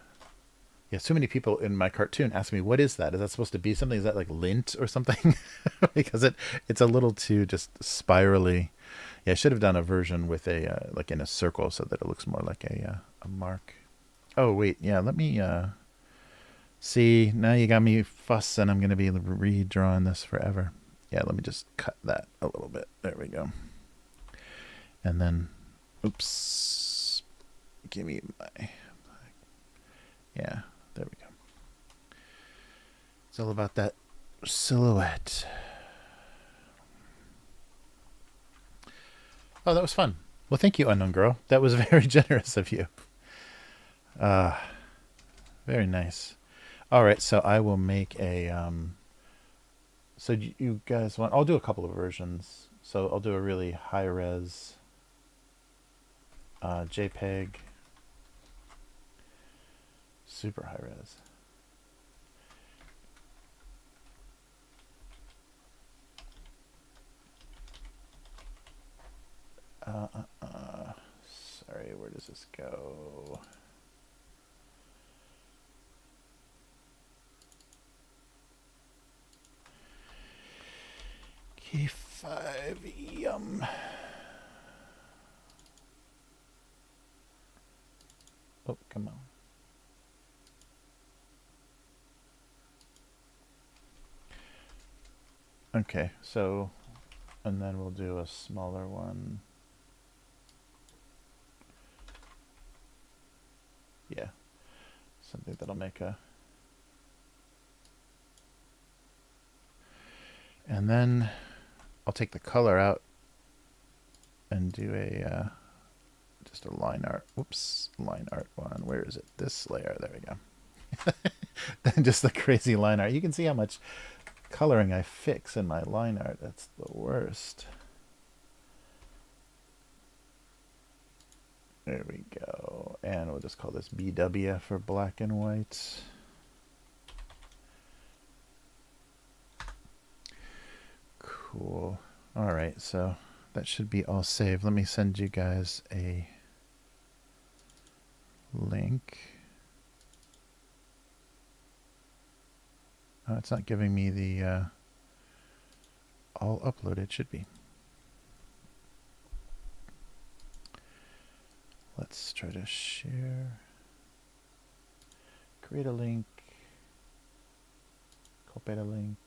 so many people in my cartoon ask me, what is that? Is that supposed to be something? Is that like lint or something? Because it's a little too just spirally. Yeah, I should have done a version with a like in a circle so that it looks more like a mark. Oh, wait. Yeah, let me see. Now you got me fussing. I'm going to be redrawing this forever. Yeah, let me just cut that a little bit. There we go. And then, oops. Give me my... Yeah, there we go. It's all about that silhouette. Oh, that was fun. Well, thank you, Unknown Girl. That was very generous of you. Very nice. All right, so I will make a... so you guys want... I'll do a couple of versions. So I'll do a really high-res JPEG. Super high-res. Sorry, where does this go? K5, yum. Oh, come on. Okay, so, and then we'll do a smaller one. Yeah, something that'll make a... And then I'll take the color out and do a just a line art. Whoops, line art one. Where is it? This layer. There we go. Then just the crazy line art. You can see how much coloring I fix in my line art. That's the worst. There we go. And we'll just call this BW for black and white. Cool. All right, so that should be all saved. Let me send you guys a link. Oh, it's not giving me the all uploaded. It should be. Let's try to share. Create a link. Copy the link.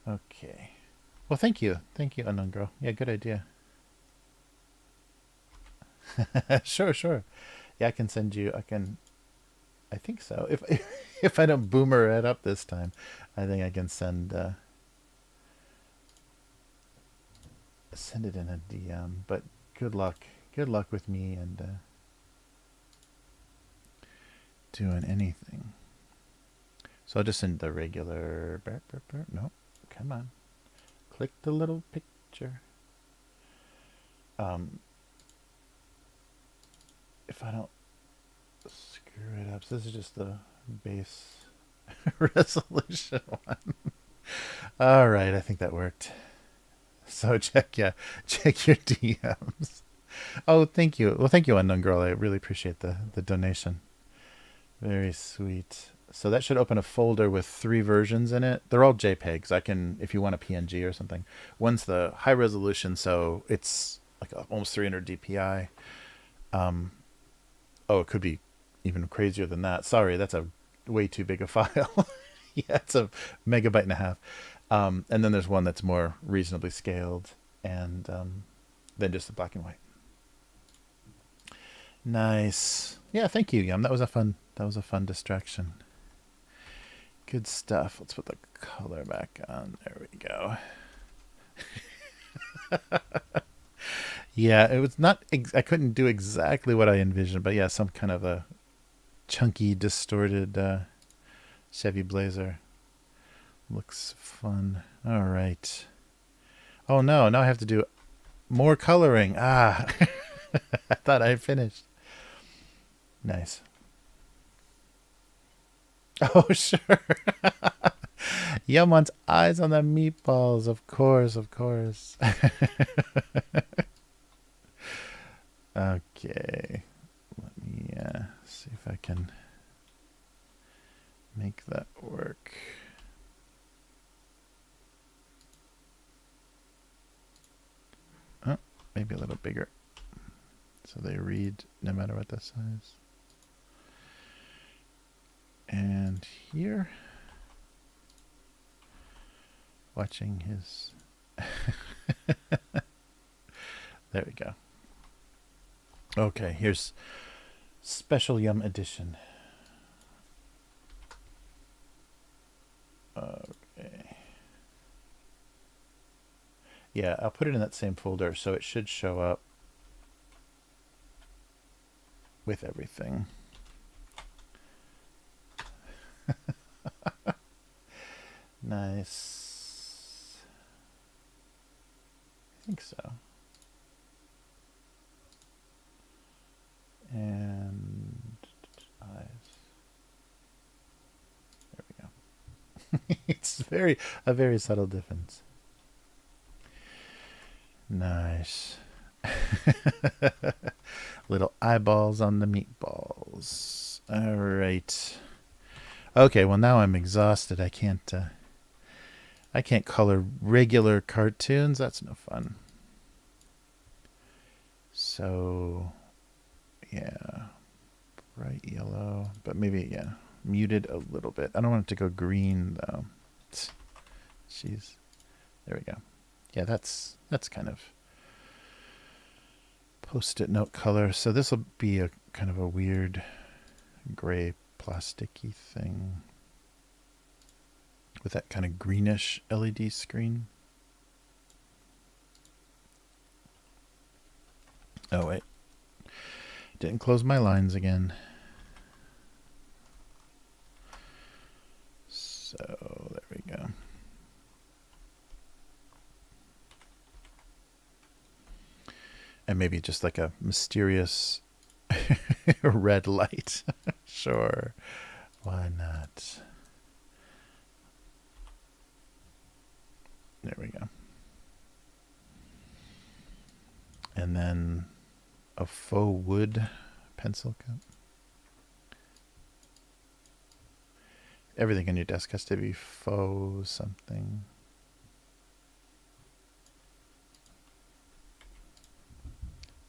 Okay. Well, thank you. Thank you, Unknown Girl. Yeah, good idea. Sure, sure. Yeah, I can send you. I think so. If I don't boomer it up this time, I think I can send it in a DM. But good luck. Good luck with me and doing anything. So I'll just send the regular. No, come on. Click the little picture. If I don't screw it up, so this is just the base resolution one. All right, I think that worked. So check your DMs. Oh, thank you. Well, thank you, Unknown Girl. I really appreciate the donation. Very sweet. So that should open a folder with 3 versions in it. They're all JPEGs. I can, if you want a PNG or something. One's the high resolution, so it's like almost 300 DPI. Oh, it could be even crazier than that. Sorry, that's a way too big a file. Yeah, it's a megabyte and a half. And then there's one that's more reasonably scaled, and then just the black and white. Nice. Yeah, thank you, Yum. That was a fun distraction. Good stuff. Let's put the color back on. There we go. Yeah, it was not. I couldn't do exactly what I envisioned, but yeah, some kind of a chunky, distorted Chevy Blazer. Looks fun. All right. Oh no! Now I have to do more coloring. Ah, I thought I had finished. Nice. Oh, sure. Yum wants eyes on the meatballs. Of course, of course. Okay. Let me see if I can make that work. Oh, maybe a little bigger. So they read no matter what the size. And here, watching his. There we go. Okay, here's Special Yum Edition. Okay. Yeah, I'll put it in that same folder, so it should show up with everything. Nice. I think so. And eyes. There we go. It's a very subtle difference. Nice. Little eyeballs on the meatballs. All right. Okay, well now I'm exhausted. I can't color regular cartoons. That's no fun. So, yeah, bright yellow, but maybe, yeah, muted a little bit. I don't want it to go green though. Jeez. There we go. Yeah, that's kind of Post-it note color. So this will be a kind of a weird gray plasticky thing. with that kind of greenish LED screen. Oh, wait. Didn't close my lines again. So, there we go. And maybe just like a mysterious red light. Sure. Why not? There we go. And then a faux wood pencil cup. Everything on your desk has to be faux something.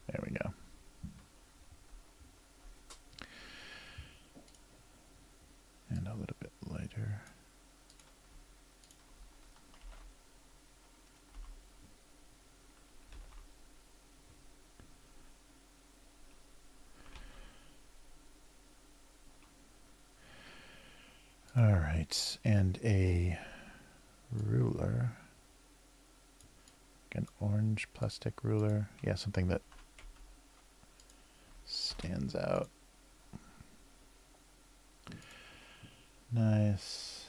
There we go. And a little bit lighter. All right, and a ruler. An orange plastic ruler. Yeah, something that stands out. Nice.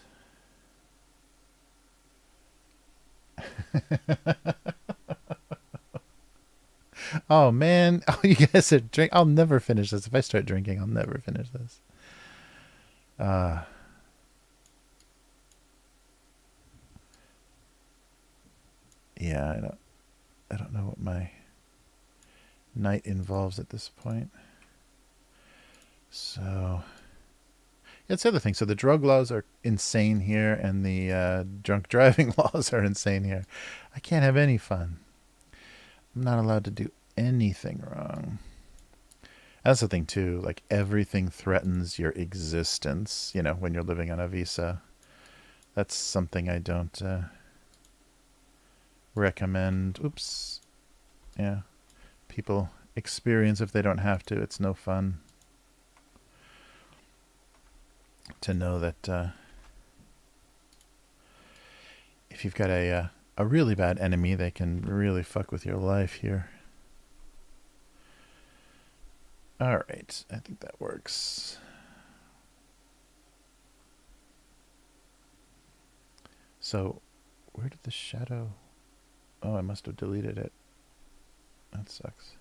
Oh man, oh, you guys are drink. I'll never finish this. If I start drinking, I'll never finish this. Yeah, I don't know what my night involves at this point. So, that's the other thing. So the drug laws are insane here, and the drunk driving laws are insane here. I can't have any fun. I'm not allowed to do anything wrong. That's the thing too. Like everything threatens your existence. You know, when you're living on a visa. That's something I don't recommend. Oops. Yeah. People experience if they don't have to. It's no fun to know that if you've got a really bad enemy, they can really fuck with your life here. All right, I think that works. So, where did the shadow... Oh, I must have deleted it. That sucks.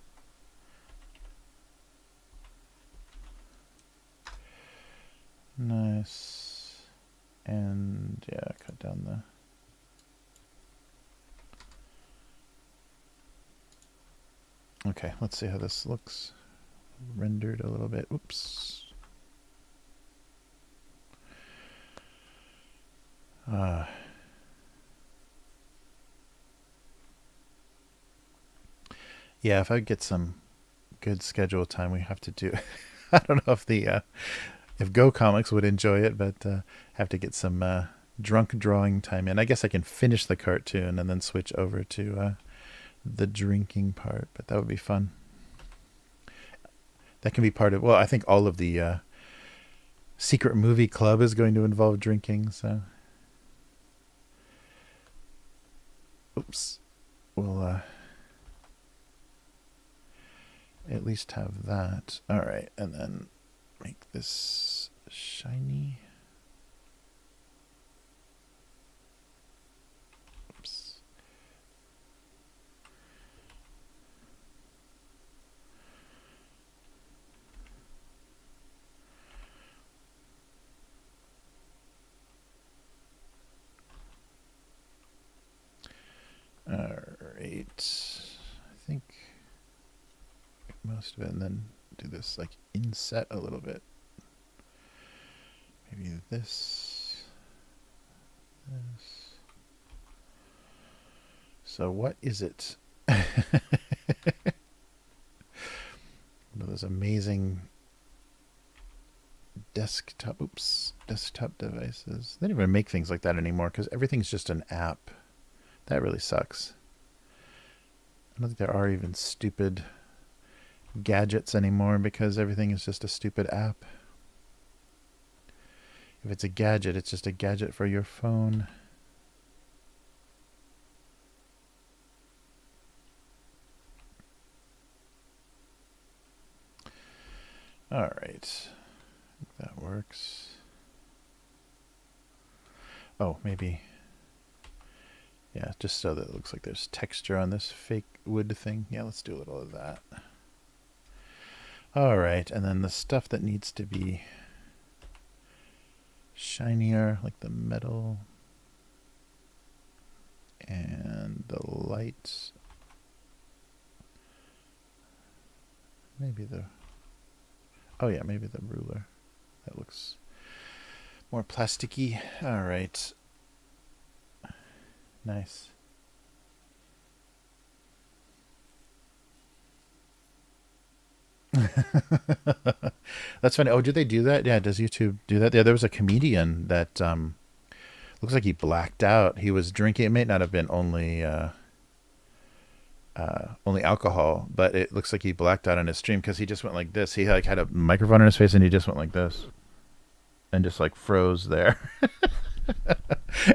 Nice. And, yeah, cut down the... Okay, let's see how this looks. Rendered a little bit. Oops. Yeah, if I get some good schedule time, we have to do... I don't know if the if Go Comics would enjoy it, but have to get some drunk drawing time in. I guess I can finish the cartoon and then switch over to the drinking part, but that would be fun. That can be part of... Well, I think all of the Secret Movie Club is going to involve drinking, so... Oops. We'll at least have that. All right, and then make this shiny. Oops. All right. I think most of it, and then do this like inset a little bit. Maybe this. So what is it? Those amazing desktop devices. They don't even make things like that anymore because everything's just an app. That really sucks. I don't think there are even stupid gadgets anymore because everything is just a stupid app. If it's a gadget, it's just a gadget for your phone. All right. I think that works. Oh, maybe. Yeah, just so that it looks like there's texture on this fake wood thing. Yeah, let's do a little of that. All right, and then the stuff that needs to be shinier, like the metal and the lights. Maybe the... Oh yeah, maybe the ruler. That looks more plasticky. All right. Nice. That's funny. Oh, do they do that? Yeah, does YouTube do that? Yeah, there was a comedian that looks like he blacked out. He was drinking. It may not have been only alcohol, but it looks like he blacked out on his stream because he just went like this. He like had a microphone in his face and he just went like this and just like froze there.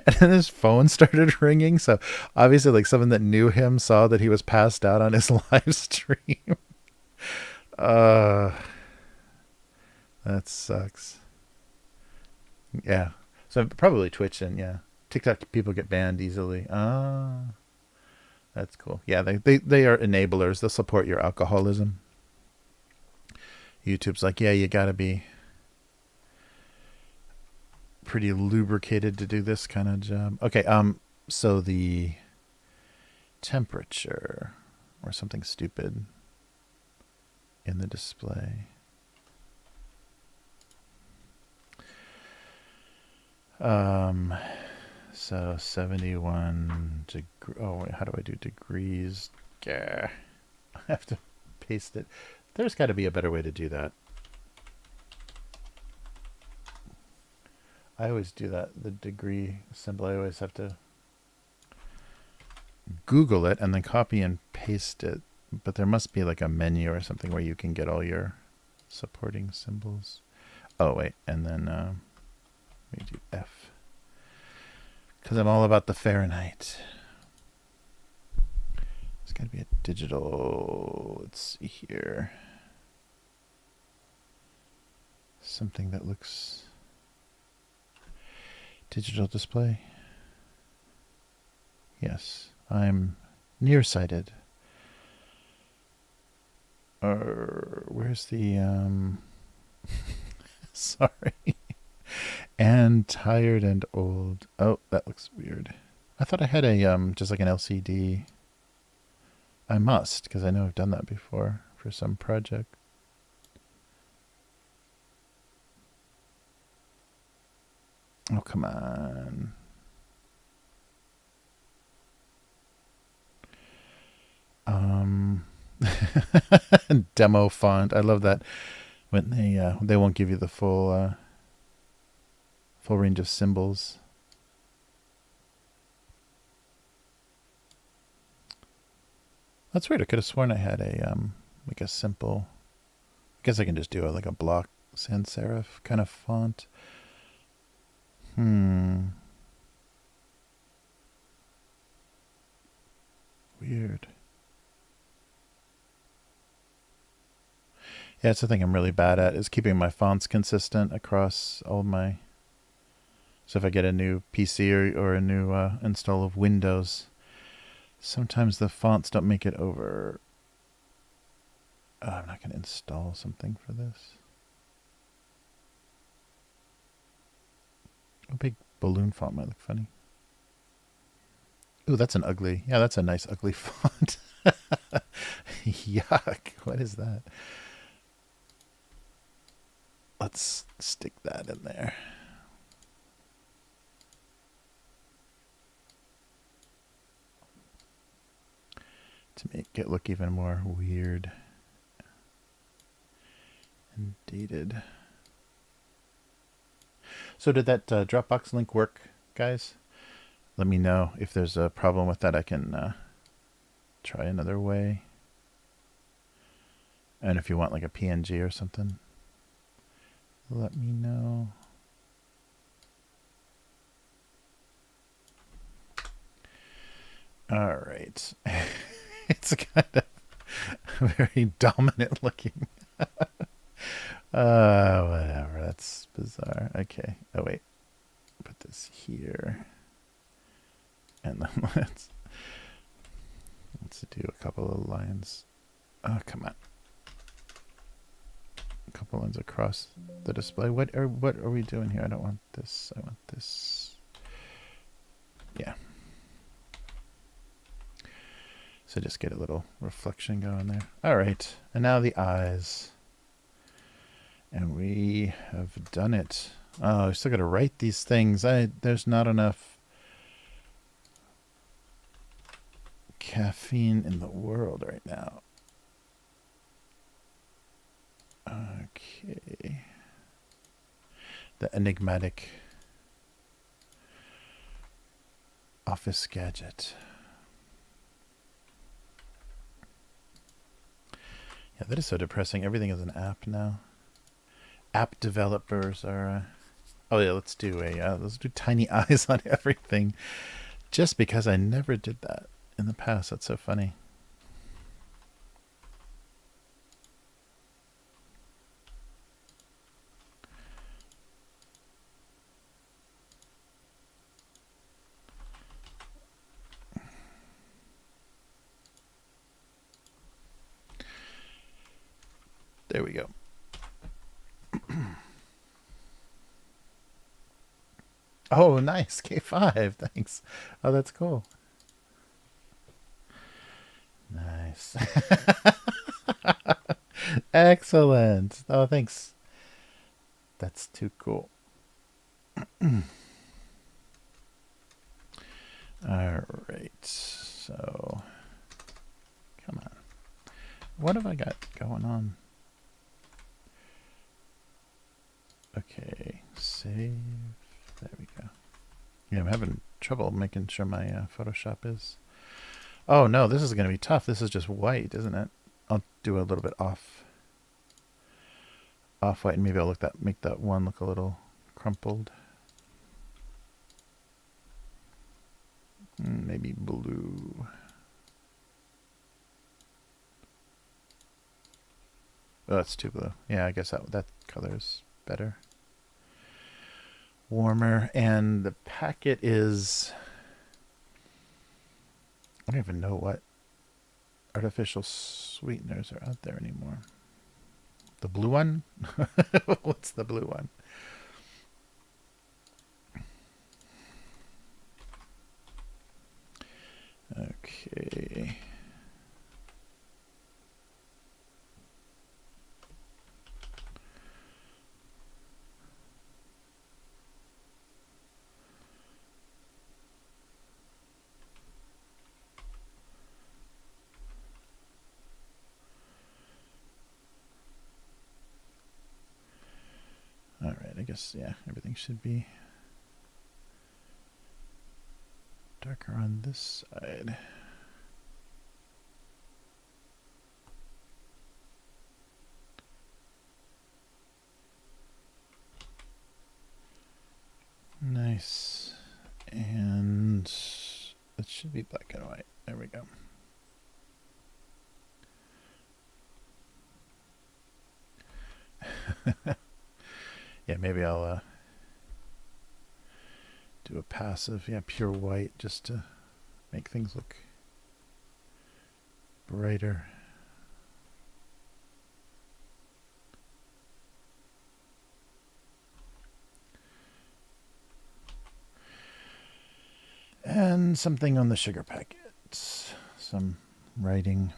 And then his phone started ringing. So obviously, like someone that knew him saw that he was passed out on his live stream. That sucks. Yeah. So probably Twitch and yeah, TikTok people get banned easily. That's cool. Yeah, they are enablers. They'll support your alcoholism. YouTube's like, yeah, you gotta be pretty lubricated to do this kind of job. Okay, so the temperature or something stupid in the display. So 71 degree. Oh wait, how do I do degrees? Gah. I have to paste it. There's got to be a better way to do that. I always do that. The degree symbol. I always have to Google it and then copy and paste it. But there must be like a menu or something where you can get all your supporting symbols. Oh wait, and then let me do F. Because I'm all about the Fahrenheit. It's got to be a digital, let's see here. Something that looks digital display. Yes, I'm nearsighted. Where's the, sorry. And tired and old. Oh, that looks weird. I thought I had a just like an LCD. I must, because I know I've done that before for some project. Oh, come on. Demo font. I love that when they won't give you the full range of symbols. That's weird. I could have sworn I had a like a simple. I guess I can just do like a block sans serif kind of font. Weird. Yeah, it's the thing I'm really bad at is keeping my fonts consistent across all my. So if I get a new PC or a new install of Windows, sometimes the fonts don't make it over. Oh, I'm not going to install something for this. A big balloon font might look funny. Ooh, that's an ugly. Yeah, that's a nice ugly font. Yuck. What is that? Let's stick that in there. To make it look even more weird and dated. So did that Dropbox link work, guys? Let me know if there's a problem with that. I can try another way. And if you want like a PNG or something, let me know. All right. It's kind of very dominant looking. Whatever. That's bizarre. Okay. Oh, wait. Put this here. And then let's do a couple of lines. Oh, come on. A couple lines across the display. What are we doing here? I don't want this. I want this. Yeah. So just get a little reflection going there. All right. And now the eyes. And we have done it. Oh, I still got to write these things. There's not enough caffeine in the world right now. Okay. The enigmatic office gadget. Yeah, that is so depressing. Everything is an app now. App developers are. Oh yeah, let's do tiny eyes on everything. Just because I never did that in the past. That's so funny. There we go. Oh, nice. K5. Thanks. Oh, that's cool. Nice. Excellent. Oh, thanks. That's too cool. All right. So, come on. What have I got going on? Okay. Save. There we go. Yeah, I'm having trouble making sure my Photoshop is. Oh no, this is going to be tough. This is just white, isn't it? I'll do a little bit off white, and maybe I'll make that one look a little crumpled. Maybe blue. Oh, that's too blue. Yeah, I guess that color is better. Warmer, and the packet is. I don't even know what artificial sweeteners are out there anymore. The blue one? What's the blue one? Okay. All right, I guess, yeah, everything should be darker on this side. Nice. And it should be black and white. There we go. Yeah, maybe I'll do a passive, pure white, just to make things look brighter. And something on the sugar packets. Some writing.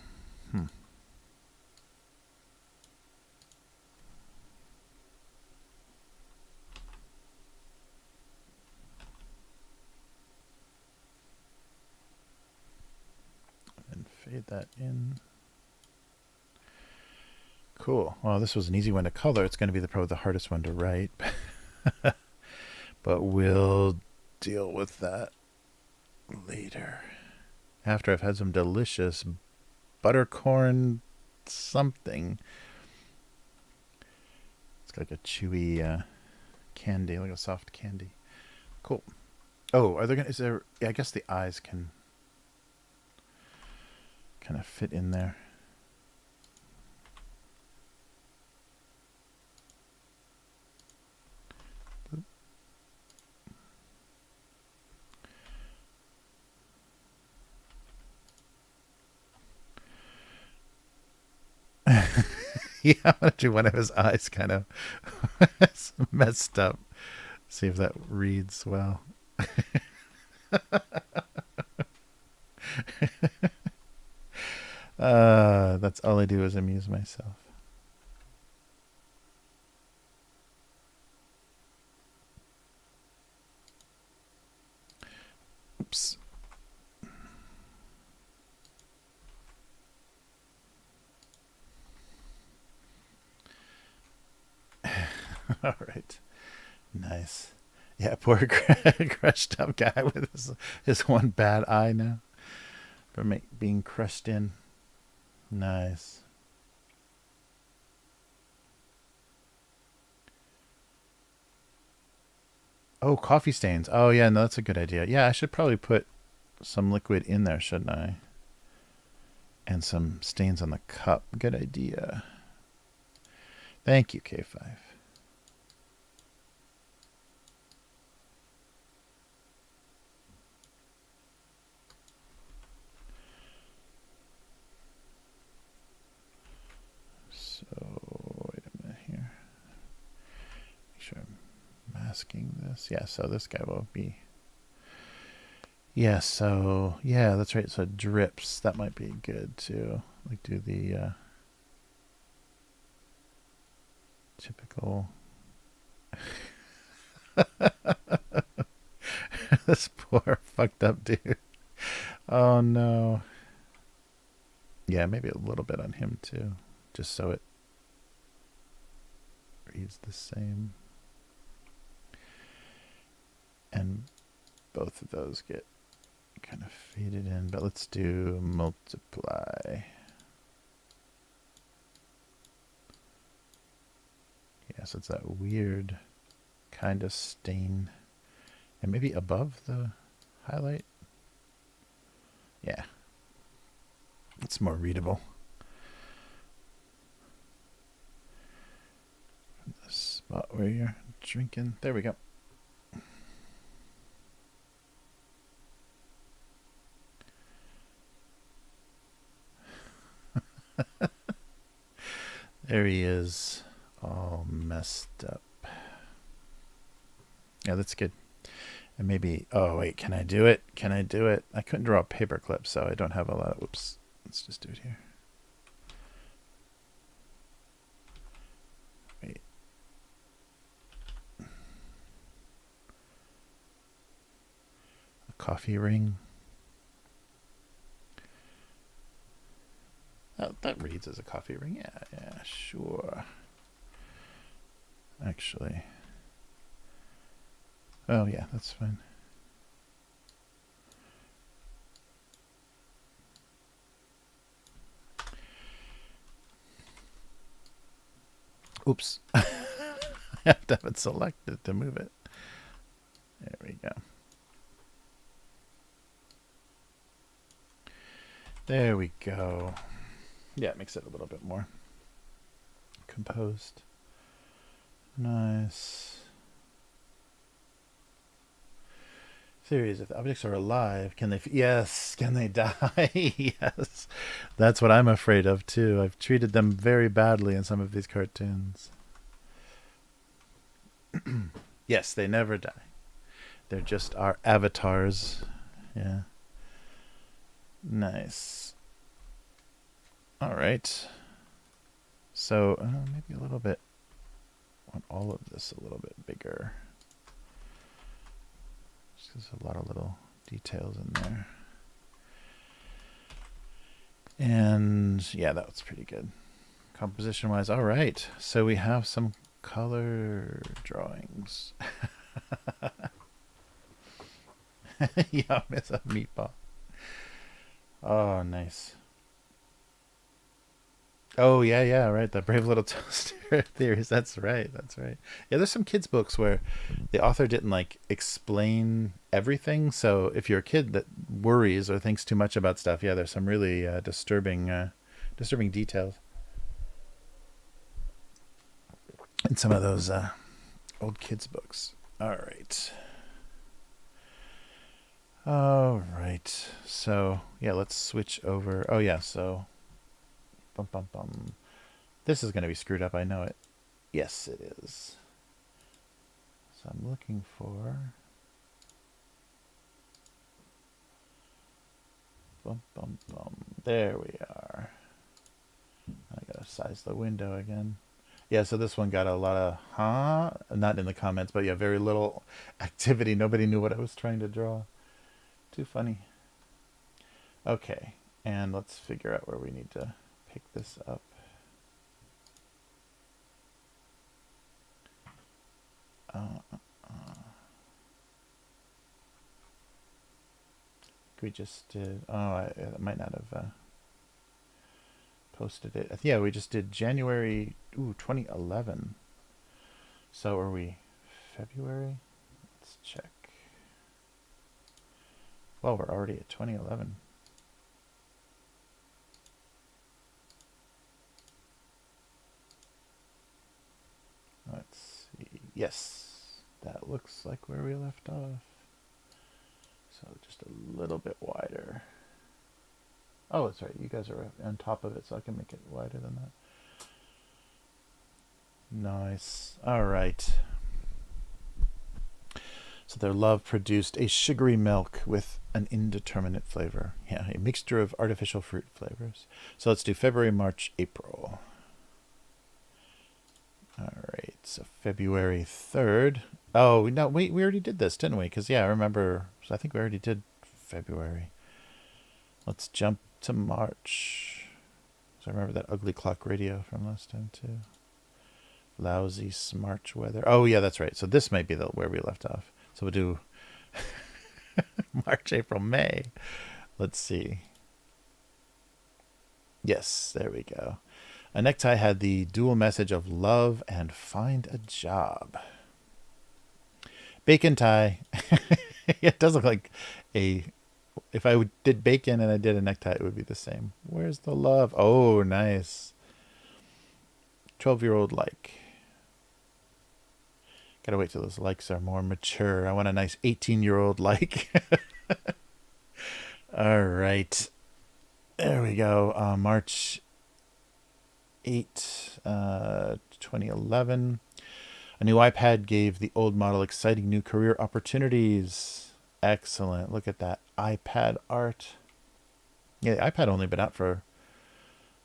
And fade that in. Cool. Well, this was an easy one to color. It's going to be probably the hardest one to write. But we'll deal with that later. After I've had some delicious buttercorn something. It's like a chewy candy, like a soft candy. Cool. Oh, are there gonna? Is there? Yeah, I guess the eyes can kind of fit in there. Yeah, I'm gonna do one of his eyes kind of messed up. See if that reads well. That's all I do is amuse myself. Oops. All right. Nice. Yeah, poor crushed up guy with his one bad eye now from being crushed in. Nice. Oh, coffee stains. Oh, yeah, no, that's a good idea. Yeah, I should probably put some liquid in there, shouldn't I? And some stains on the cup. Good idea. Thank you, K5. So, wait a minute here. Make sure I'm masking this. Yeah, so this guy will be... Yeah, so... Yeah, that's right. So it drips. That might be good, too. Like, do the... typical... This poor fucked up dude. Oh, no. Yeah, maybe a little bit on him, too. Just so it reads the same. And both of those get kind of faded in. But let's do multiply. Yeah, so it's that weird kind of stain. And maybe above the highlight. Yeah. It's more readable. From the spot where you're drinking. There we go. There he is, all messed up. Yeah, that's good. And maybe, oh wait, can I do it? Can I do it? I couldn't draw a paper clip, so I don't have a lot of, oops. Let's just do it here. Wait. A coffee ring. Oh, that reads as a coffee ring. Yeah, sure. Actually. Oh, yeah, that's fine. Oops. I have to have it selected to move it. There we go. There we go. Yeah, it makes it a little bit more composed. Nice. Series, if the objects are alive, can they... Yes, can they die? Yes. That's what I'm afraid of, too. I've treated them very badly in some of these cartoons. Yes, they never die. They're just our avatars. Yeah. Nice. All right. So maybe a little bit. I want all of this a little bit bigger. Just 'cause there's a lot of little details in there. And yeah, that was pretty good. Composition wise, all right. So we have some color drawings. Yum is a meatball. Oh, nice. Oh yeah, yeah, right. The Brave Little Toaster theories. That's right. That's right. Yeah, there's some kids books where the author didn't like explain everything. So if you're a kid that worries or thinks too much about stuff, yeah, there's some really disturbing details in some of those old kids books. All right. All right. So yeah, let's switch over. Oh yeah. So bum bum bum. This is gonna be screwed up. I know it. Yes, it is. So I'm looking for. Bum bum bum. There we are. I gotta size the window again. Yeah, so this one got a lot of not in the comments, but yeah, very little activity. Nobody knew what I was trying to draw. Too funny. Okay, and let's figure out where we need to pick this up. We just did. Oh, I might not have posted it. Yeah, we just did January 2011. So are we February? Let's check. Well, we're already at 2011. Let's see. Yes, that looks like where we left off. So just a little bit wider. Oh, that's right. You guys are on top of it, so I can make it wider than that. Nice. All right. So their love produced a sugary milk with an indeterminate flavor. Yeah, a mixture of artificial fruit flavors. So let's do February, March, April. All right. So February 3rd. Oh, no, we already did this, didn't we? Because, yeah, I remember. So I think we already did February. Let's jump to March. So I remember that ugly clock radio from last time, too. Lousy March weather. Oh, yeah, that's right. So this might be where we left off. So we'll do March, April, May. Let's see. Yes, there we go. A necktie had the dual message of love and find a job. Bacon tie. It does look like a. If I did bacon and I did a necktie, it would be the same. Where's the love? Oh, nice. 12-year-old like. Gotta wait till those likes are more mature. I want a nice 18-year-old like. All right. There we go. March 8, 2011. A new iPad gave the old model exciting new career opportunities. Excellent. Look at that iPad art. Yeah, the iPad only been out for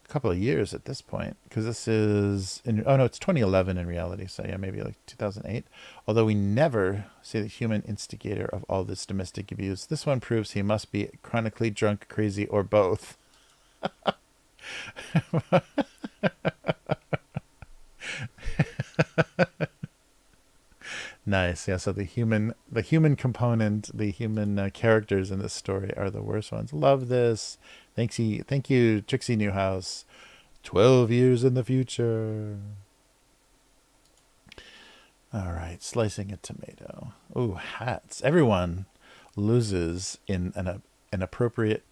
a couple of years at this point, because this is it's 2011 in reality. So yeah, maybe like 2008. Although we never see the human instigator of all this domestic abuse. This one proves he must be chronically drunk, crazy, or both. Nice. Yeah. So the human component, the human characters in this story are the worst ones. Love this. Thank you, Trixie Newhouse. 12 years in the future. All right. Slicing a tomato. Ooh, hats. Everyone loses in an appropriate.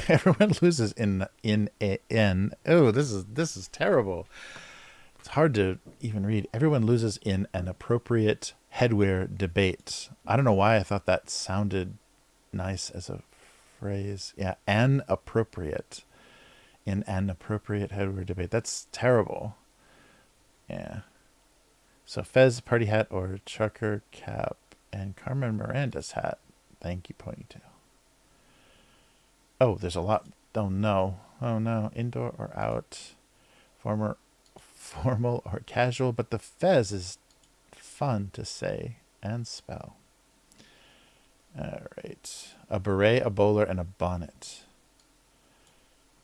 Everyone loses in Oh, this is terrible. It's hard to even read. Everyone loses in an appropriate headwear debate. I don't know why I thought that sounded nice as a phrase. Yeah, in an appropriate headwear debate. That's terrible. Yeah. So Fez party hat or trucker cap and Carmen Miranda's hat. Thank you, ponytail. Oh, there's a lot. Oh no. Indoor or out. Formal or casual, but the Fez is fun to say and spell. All right. A beret, a bowler, and a bonnet.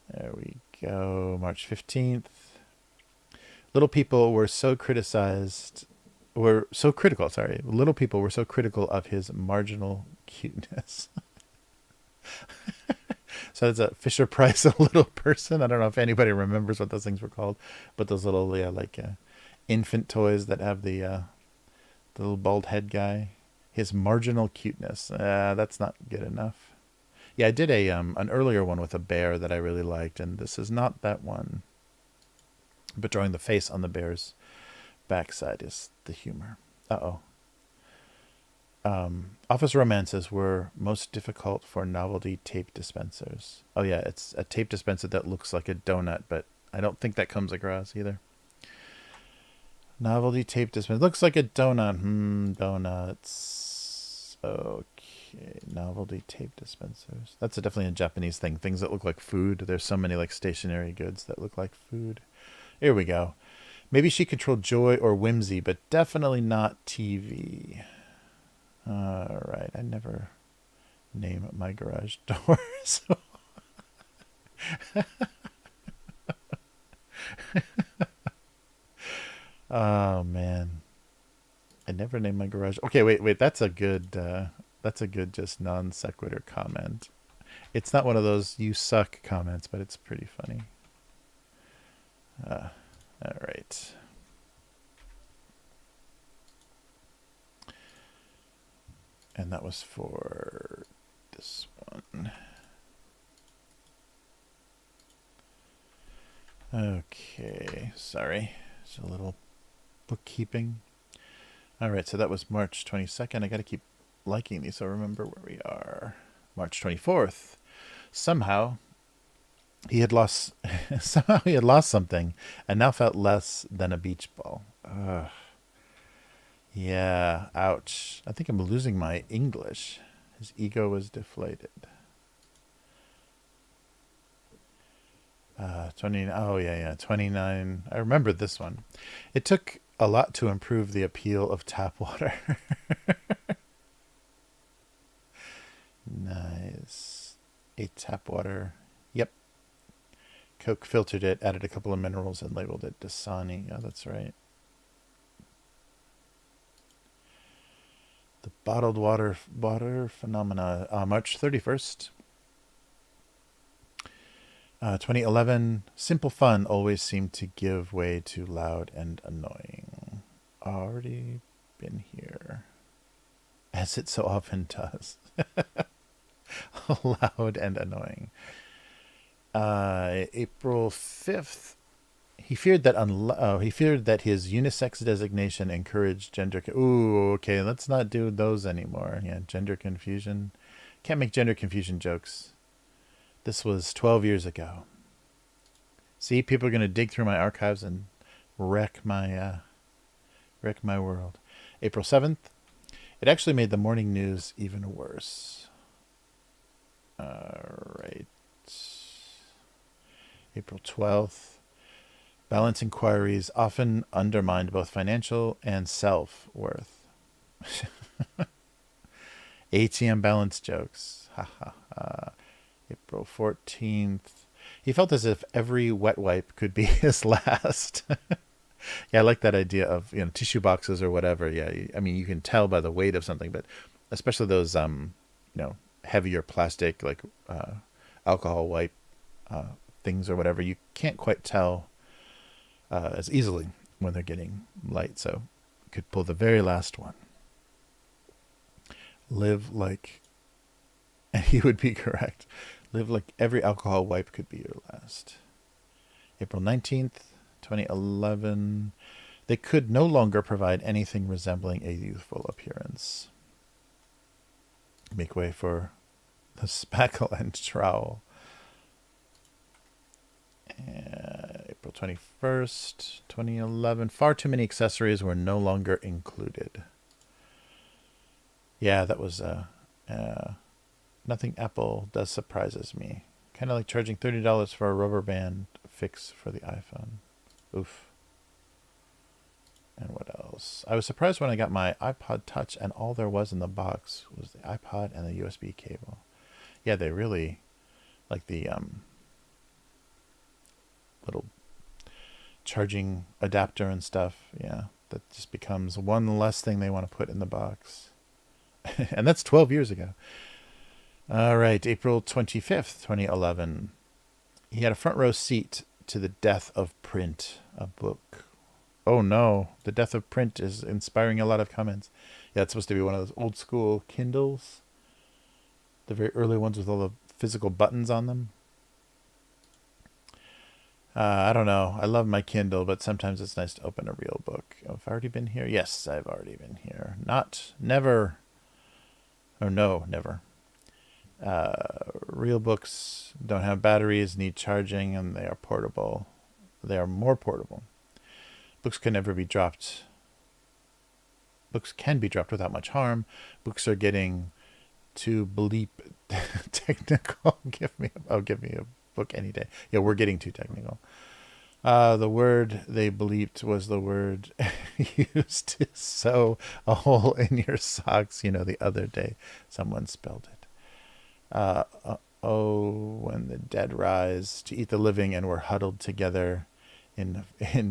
There we go. March 15th. Little people were so critical, Little people were so critical of his marginal cuteness. So it's a Fisher Price, a little person. I don't know if anybody remembers what those things were called, but those little, infant toys that have the little bald head guy. His marginal cuteness. That's not good enough. Yeah, I did an earlier one with a bear that I really liked, and this is not that one. But drawing the face on the bear's backside is the humor. Uh-oh. Office romances were most difficult for novelty tape dispensers. Oh yeah, it's a tape dispenser that looks like a donut, but I don't think that comes across either. Novelty tape dispenser. Looks like a donut. Donuts. Okay. Novelty tape dispensers. That's definitely a Japanese thing. Things that look like food. There's so many like stationary goods that look like food. Here we go. Maybe she controlled joy or whimsy, but definitely not TV. All right. I never name my garage door. So oh man, I never named my garage. Okay, wait. That's a good just non sequitur comment. It's not one of those "you suck" comments, but it's pretty funny. All right. And that was for this one. Okay, sorry. It's a little bookkeeping. All right, so that was March 22nd. I got to keep liking these so I remember where we are. March 24th. Somehow he had lost something and now felt less than a beach ball. Ugh. Yeah, ouch. I think I'm losing my English. His ego was deflated. 29. I remember this one. It took a lot to improve the appeal of tap water. Nice. Ate tap water. Yep. Coke filtered it, added a couple of minerals, and labeled it Dasani. Oh, that's right. The bottled water phenomena. March 31st. 2011. Simple fun always seemed to give way to loud and annoying. Already been here. As it so often does. Loud and annoying. April 5th. He feared that his unisex designation encouraged gender. Ooh, okay, let's not do those anymore. Yeah, gender confusion. Can't make gender confusion jokes. This was 12 years ago. See, people are going to dig through my archives and wreck my world. April 7th. It actually made the morning news even worse. All right. April 12th. Balance inquiries often undermined both financial and self-worth. ATM balance jokes. Ha ha ha. April 14th. He felt as if every wet wipe could be his last. Yeah, I like that idea of, tissue boxes or whatever. Yeah, I mean, you can tell by the weight of something, but especially those, heavier plastic, like alcohol wipe things or whatever, you can't quite tell as easily when they're getting light. So you could pull the very last one. Live like, and he would be correct. Live like every alcohol wipe could be your last. April 19th, 2011. They could no longer provide anything resembling a youthful appearance. Make way for the spackle and trowel. April 21st, 2011. Far too many accessories were no longer included. Yeah, that was nothing Apple does surprises me. Kind of like charging $30 for a rubber band fix for the iPhone. Oof. And what else? I was surprised when I got my iPod Touch and all there was in the box was the iPod and the USB cable. Yeah, they really like the little charging adapter and stuff. Yeah, that just becomes one less thing they want to put in the box. And that's 12 years ago. All right, April 25th, 2011. He had a front row seat to the death of print, a book. Oh no, the death of print is inspiring a lot of comments. Yeah, it's supposed to be one of those old school Kindles, the very early ones with all the physical buttons on them. I don't know. I love my Kindle, but sometimes it's nice to open a real book. Oh, have I already been here? Yes, I've already been here. Never. Oh, no, never. Real books don't have batteries, need charging, and they are portable. They are more portable. Books can never be dropped. Books can be dropped without much harm. Books are getting too bleep technical. Give me a book any day. Yeah, we're getting too technical. The word they bleeped was the word used to sew a hole in your socks. The other day someone spelled it. Oh, when the dead rise to eat the living and were huddled together in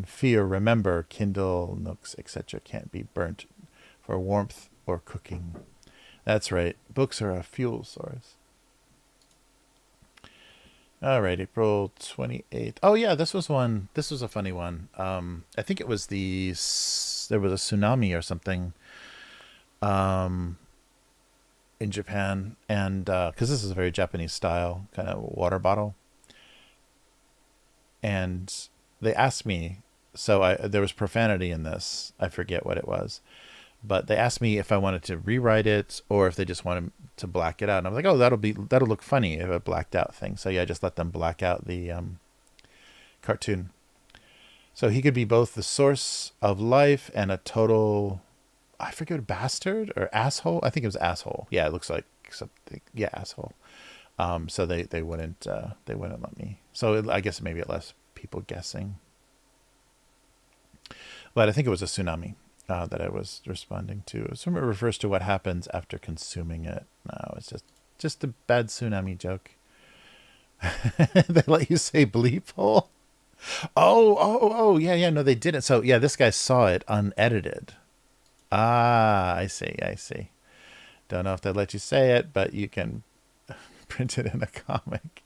fear. Remember, Kindle, nooks, etc. can't be burnt for warmth or cooking. That's right. Books are a fuel source. All right, April 28th. Oh, yeah, this was a funny one. I think it was there was a tsunami or something in Japan. And because this is a very Japanese style kind of water bottle. And they asked me, so there was profanity in this. I forget what it was. But they asked me if I wanted to rewrite it or if they just wanted to black it out. And I was like, oh, that'll look funny if a blacked out thing. So yeah, I just let them black out the cartoon. So he could be both the source of life and a total, I forget, bastard or asshole. I think it was asshole. Yeah, it looks like something. Yeah, asshole. So they wouldn't let me. So I guess maybe it left people guessing. But I think it was a tsunami that I was responding to. So it refers to what happens after consuming it. No, it's just a bad tsunami joke. They let you say bleep hole. Oh, yeah. No, they didn't. So yeah, this guy saw it unedited. Ah, I see. Don't know if they let you say it, but you can print it in a comic.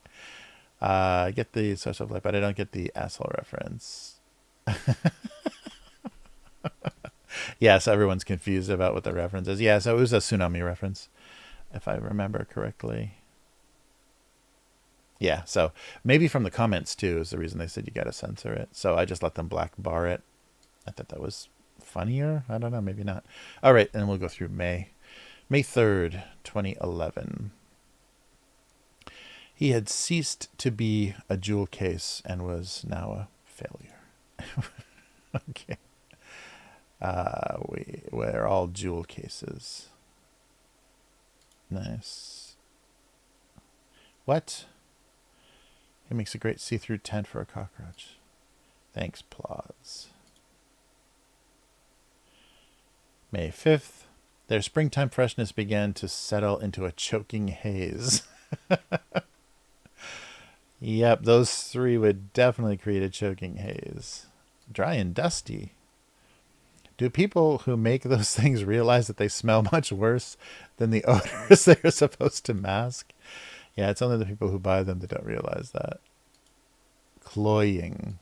I get the source of life, but I don't get the asshole reference. Yeah, so everyone's confused about what the reference is. Yeah, so it was a tsunami reference, if I remember correctly. Yeah, so maybe from the comments, too, is the reason they said you got to censor it. So I just let them black bar it. I thought that was funnier. I don't know, maybe not. All right, and we'll go through May. May 3rd, 2011. He had ceased to be a jewel case and was now a failure. Okay. We're all jewel cases. Nice. What? It makes a great see-through tent for a cockroach. Thanks, Plods. May 5th. Their springtime freshness began to settle into a choking haze. Yep, those three would definitely create a choking haze. Dry and dusty. Do people who make those things realize that they smell much worse than the odors they're supposed to mask? Yeah, it's only the people who buy them that don't realize that. Cloying.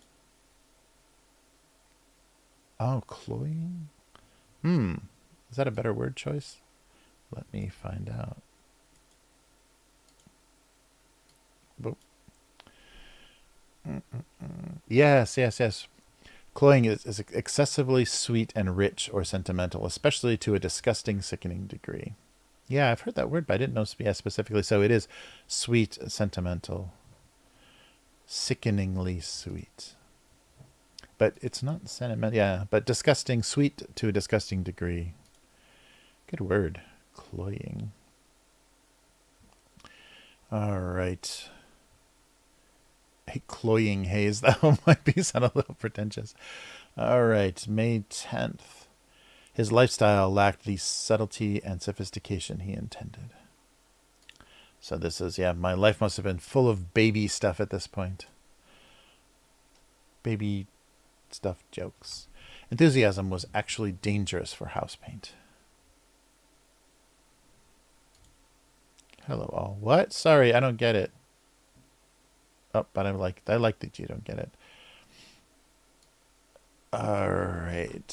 Oh, cloying? Is that a better word choice? Let me find out. Boop. Yes. Cloying is excessively sweet and rich or sentimental, especially to a disgusting, sickening degree. Yeah, I've heard that word, but I didn't know specifically. So it is sweet, sentimental, sickeningly sweet. But it's not sentimental. Yeah, but disgusting, sweet to a disgusting degree. Good word. Cloying. All right. A cloying haze. That one might sound a little pretentious. All right. May 10th. His lifestyle lacked the subtlety and sophistication he intended. So this is, my life must have been full of baby stuff at this point. Baby stuff jokes. Enthusiasm was actually dangerous for house paint. Hello all. What? Sorry, I don't get it. Oh, but I like that you don't get it. All right.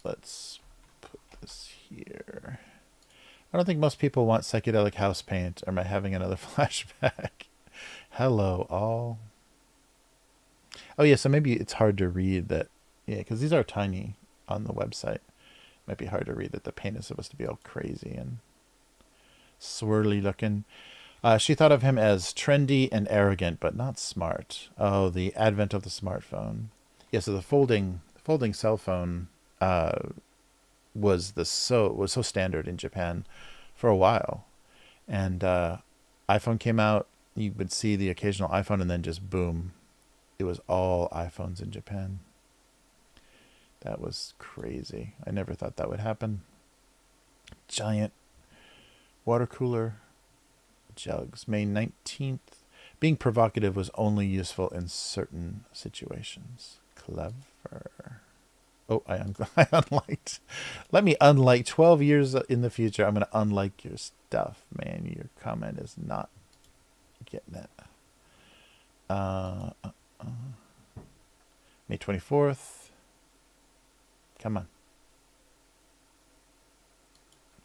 Let's put this here. I don't think most people want psychedelic house paint. Or am I having another flashback? Hello all. Oh yeah, so maybe it's hard to read that. Yeah, because these are tiny on the website. Might be hard to read that the paint is supposed to be all crazy and swirly looking. She thought of him as trendy and arrogant, but not smart. Oh, the advent of the smartphone. Yeah, so the folding cell phone was so standard in Japan for a while, and iPhone came out. You would see the occasional iPhone, and then just boom, it was all iPhones in Japan. That was crazy. I never thought that would happen. Giant water cooler jugs. May 19th. Being provocative was only useful in certain situations. Clever. Oh, I unliked. Let me unlike 12 years in the future. I'm going to unlike your stuff. Man, your comment is not getting it. May 24th. Come on.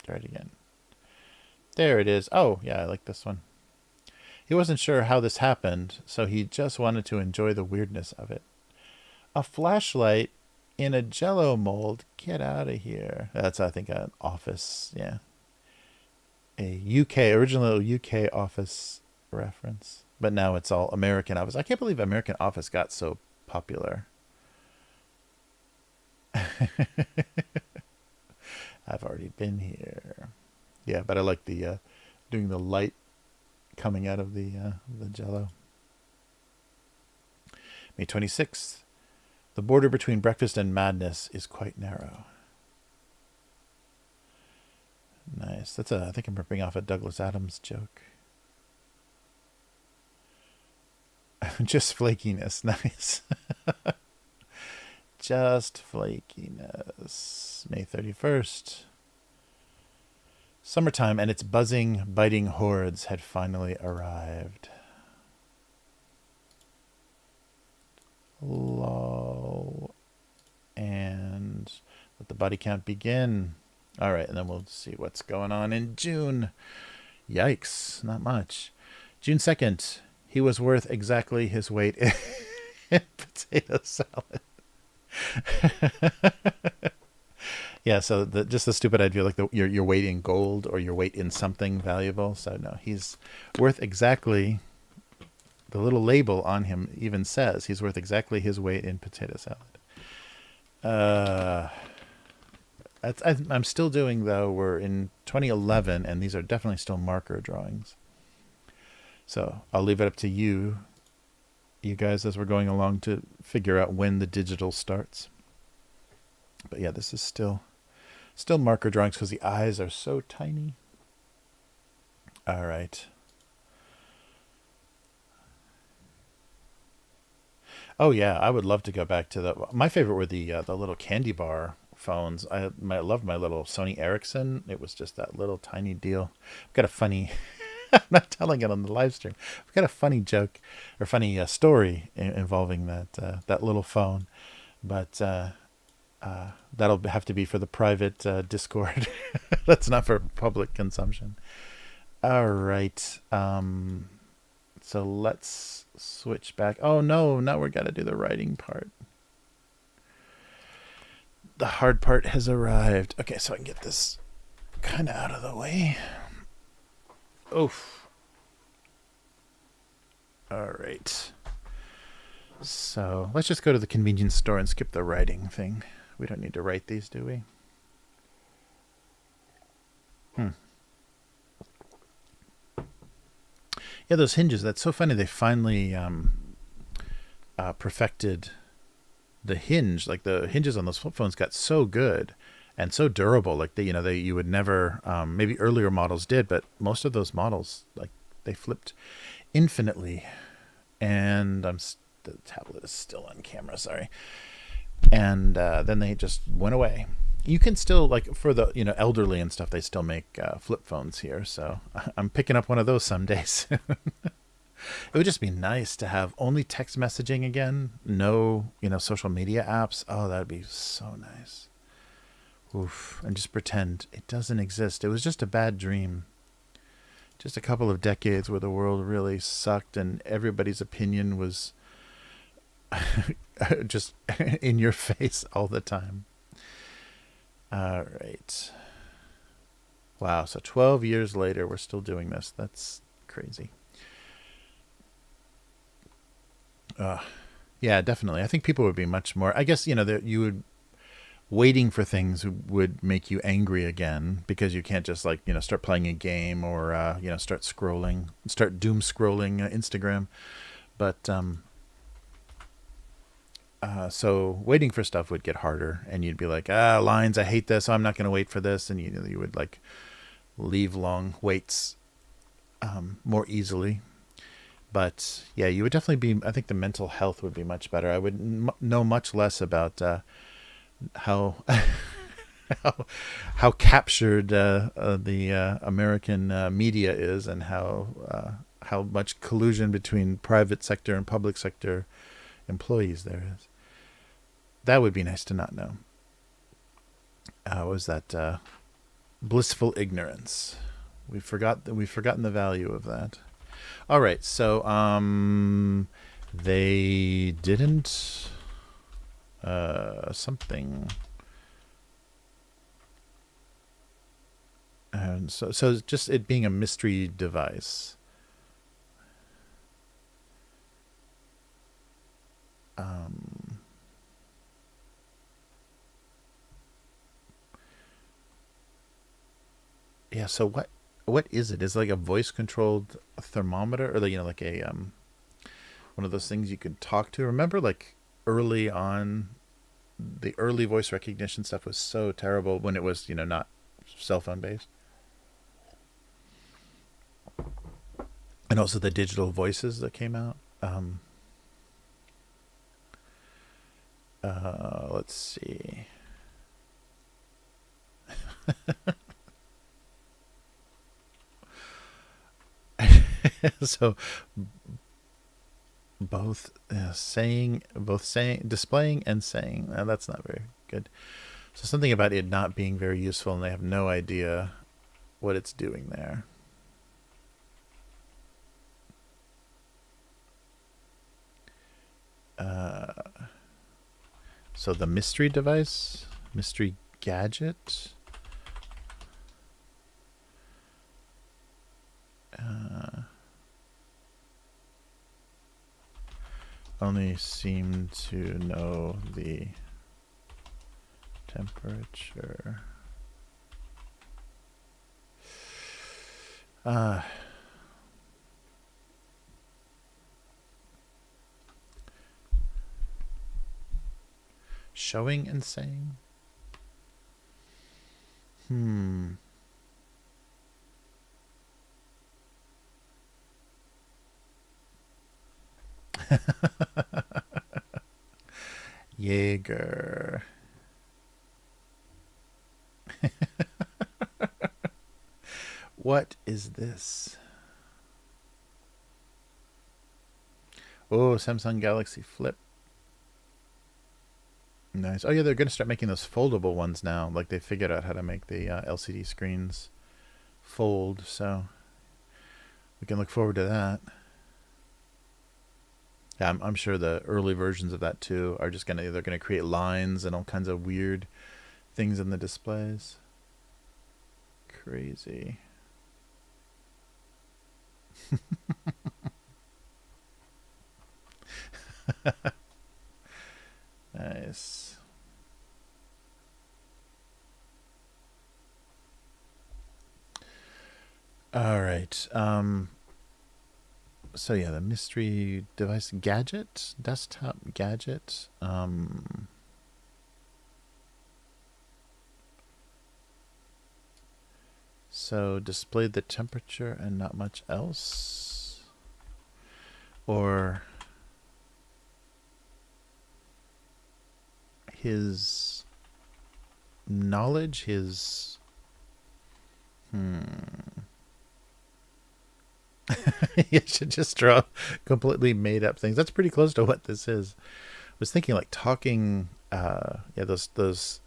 Try it again. There it is. Oh, yeah, I like this one. He wasn't sure how this happened, so he just wanted to enjoy the weirdness of it. A flashlight in a Jell-O mold. Get out of here. That's, I think, an Office. Yeah. Original UK Office reference. But now it's all American Office. I can't believe American Office got so popular. I've already been here. Yeah, but I like the doing the light coming out of the Jell-O. May 26th. The border between breakfast and madness is quite narrow. Nice. I think I'm ripping off a Douglas Adams joke. Just flakiness. Nice. Just flakiness. May 31st. Summertime and its buzzing, biting hordes had finally arrived. Lol. And let the body count begin. All right, and then we'll see what's going on in June. Yikes, not much. June 2nd, he was worth exactly his weight in potato salad. Yeah, so just the stupid idea, like your weight in gold or your weight in something valuable. So no, he's worth exactly. The little label on him even says he's worth exactly his weight in potato salad. I'm still doing, though. We're in 2011, and these are definitely still marker drawings. So I'll leave it up to you guys, as we're going along, to figure out when the digital starts. But yeah, this is still marker drawings because the eyes are so tiny. All right. Oh yeah, I would love to go back to my favorite were the little candy bar phones. I loved my little Sony Ericsson. It was just that little tiny deal. I've got a funny. I'm not telling it on the live stream. I've got a funny joke or funny story involving that little phone, but that'll have to be for the private Discord. That's not for public consumption. All right. So let's switch back. Oh no, now we're gotta do the writing part. The hard part has arrived. Okay, so I can get this kind of out of the way. Oof. All right. So let's just go to the convenience store and skip the writing thing. We don't need to write these, do we? Yeah, those hinges. That's so funny. They finally perfected the hinge. Like the hinges on those flip phones got so good and so durable. Like you would never. Maybe earlier models did, but most of those models, like, they flipped infinitely. And the tablet is still on camera. Sorry. And then they just went away. You can still, like, for the elderly and stuff, they still make flip phones here. So I'm picking up one of those someday soon. It would just be nice to have only text messaging again, no social media apps. Oh, that'd be so nice. Oof, and just pretend it doesn't exist. It was just a bad dream. Just a couple of decades where the world really sucked and everybody's opinion was just in your face all the time. All right. Wow, so 12 years later, we're still doing this. That's crazy. Yeah, definitely. I think people would be much more. I guess you would waiting for things would make you angry again because you can't just start playing a game or start doom scrolling Instagram. But so waiting for stuff would get harder, and you'd be like, lines, I hate this, so I'm not going to wait for this, and you would like leave long waits more easily. But yeah, you would definitely be. I think the mental health would be much better. I would know much less about how how captured the American media is, and how much collusion between private sector and public sector employees there is. That would be nice to not know. Was that blissful ignorance? We've forgotten the value of that. All right, so they didn't something. And so just it being a mystery device. Yeah. So what is it? Is it like a voice controlled thermometer, or like a one of those things you could talk to? Remember, like early on, the early voice recognition stuff was so terrible when it was not cell phone based. And also the digital voices that came out. Let's see. So displaying and saying. That's not very good. So something about it not being very useful, and they have no idea what it's doing there. So the mystery device, mystery gadget. Only seem to know the temperature. Showing and saying. Jaeger. What is this? Oh, Samsung Galaxy Flip. Nice. Oh yeah, they're going to start making those foldable ones now. Like they figured out how to make the LCD screens fold, so we can look forward to that. Yeah, I'm sure the early versions of that too are just they're gonna create lines and all kinds of weird things in the displays. Crazy. Nice. All right. So yeah, the mystery device gadget, desktop gadget. So display the temperature and not much else. Or knowledge, his you should just draw completely made up things. That's pretty close to what this is. I was thinking like talking those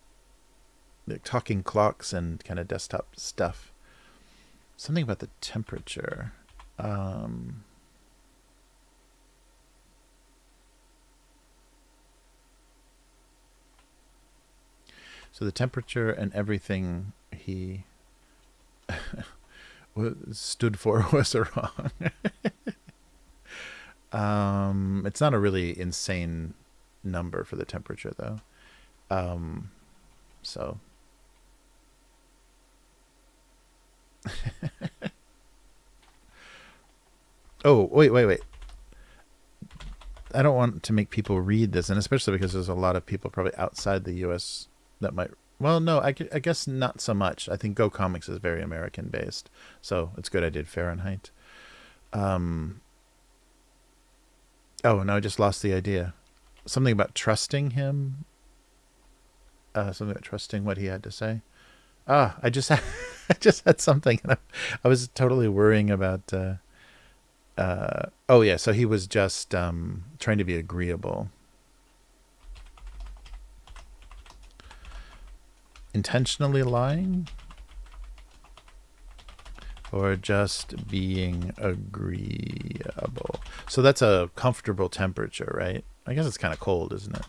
like talking clocks and kind of desktop stuff. Something about the temperature. So the temperature and everything he stood for was wrong. It's not a really insane number for the temperature, though. So. Oh, wait. I don't want to make people read this, and especially because there's a lot of people probably outside the U.S. that might. Well, no, I guess not so much. I think Go Comics is very American based, so it's good I did Fahrenheit. Oh no, I just lost the idea. Something about trusting him. Something about trusting what he had to say. I just had, I just had something. I was totally worrying about. Oh yeah, so he was just trying to be agreeable. Intentionally lying? Or just being agreeable? So that's a comfortable temperature, right? I guess it's kind of cold, isn't it?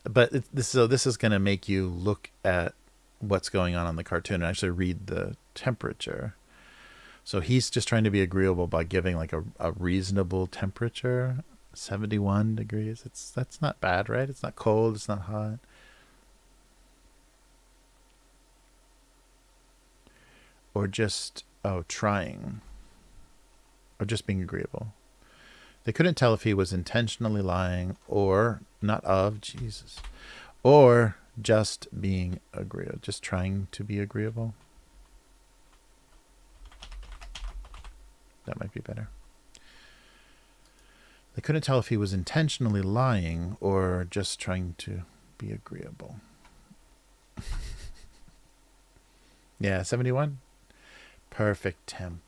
But this is going to make you look at what's going on the cartoon and actually read the temperature. So he's just trying to be agreeable by giving like a reasonable temperature. 71 degrees. That's not bad, right? It's not cold, it's not hot. Or just trying. Or just being agreeable. They couldn't tell if he was intentionally lying or not Jesus. Or just being agreeable. Just trying to be agreeable. That might be better. They couldn't tell if he was intentionally lying or just trying to be agreeable. Yeah, 71. Perfect temp.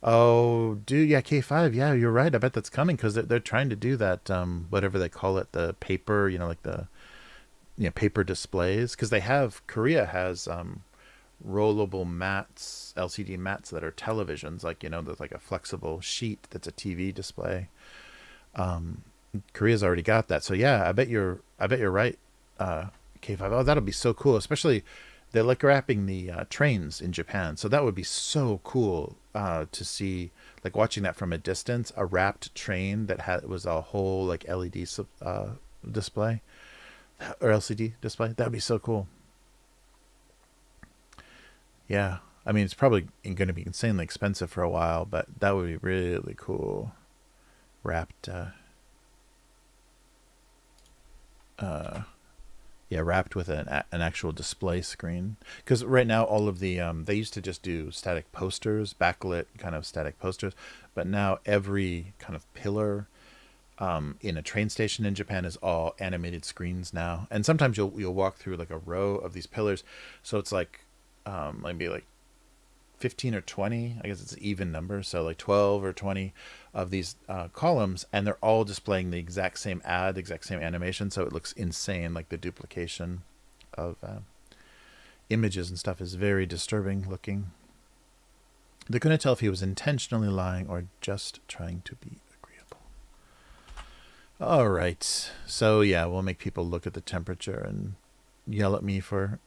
Oh, dude, yeah, K5. Yeah, you're right. I bet that's coming because they're trying to do that, whatever they call it, the paper, like the paper displays. Because Korea has rollable mats, LCD mats that are televisions, like there's like a flexible sheet that's a TV display. Korea's already got that, so yeah, I bet you're right. K5. Oh, that'll be so cool, especially they're like wrapping the trains in Japan, so that would be so cool to see, like watching that from a distance, a wrapped train that was a whole like LED display or LCD display. That would be so cool. Yeah, I mean it's probably going to be insanely expensive for a while, but that would be really cool. Wrapped. Wrapped with an actual display screen. Because right now all of the they used to just do static posters, backlit kind of static posters, but now every kind of pillar in a train station in Japan is all animated screens now. And sometimes you'll walk through like a row of these pillars, so it's like maybe like 15 or 20, I guess it's an even number, so like 12 or 20 of these columns, and they're all displaying the exact same ad, the exact same animation, so it looks insane. Like the duplication of images and stuff is very disturbing looking. They're going to tell if he was intentionally lying or just trying to be agreeable. All right, so yeah, we'll make people look at the temperature and yell at me for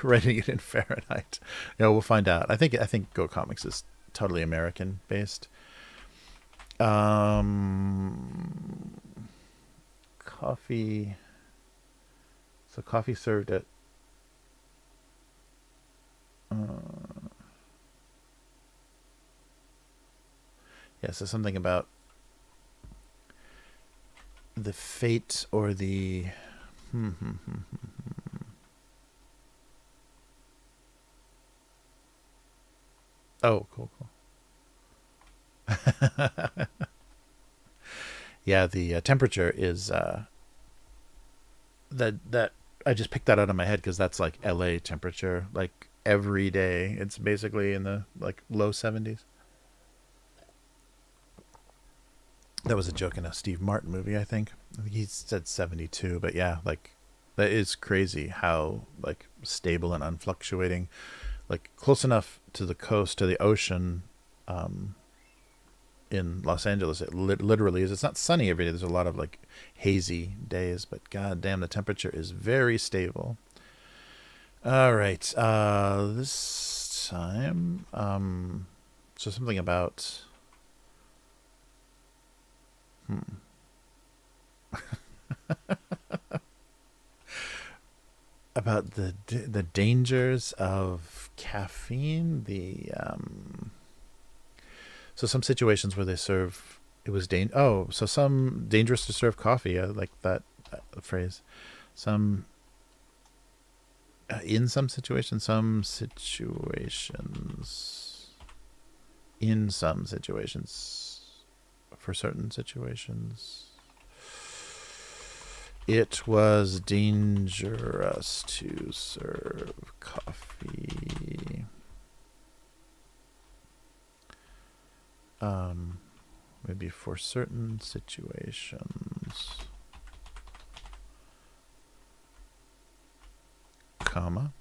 writing it in Fahrenheit. We'll find out. I think Go Comics is totally American based. Coffee. So coffee served at. Yeah, so something about the fate or the. Oh, cool, cool. Yeah, the temperature is that I just picked that out of my head because that's like LA temperature. Like every day, it's basically in the like low 70s. That was a joke in a Steve Martin movie, I think. He said 72, but yeah, like that is crazy how like stable and unfluctuating, like close enough to the coast, to the ocean, um, in Los Angeles. It literally is. It's not sunny every day. There's a lot of like hazy days, but god damn, the temperature is very stable. All right. This time, so something about, hmm, about the dangers of caffeine. So some situations where they serve, it was so some dangerous to serve coffee. I like that phrase. Some in some situations, in some situations, for certain situations, it was dangerous to serve coffee. Maybe for certain situations, comma.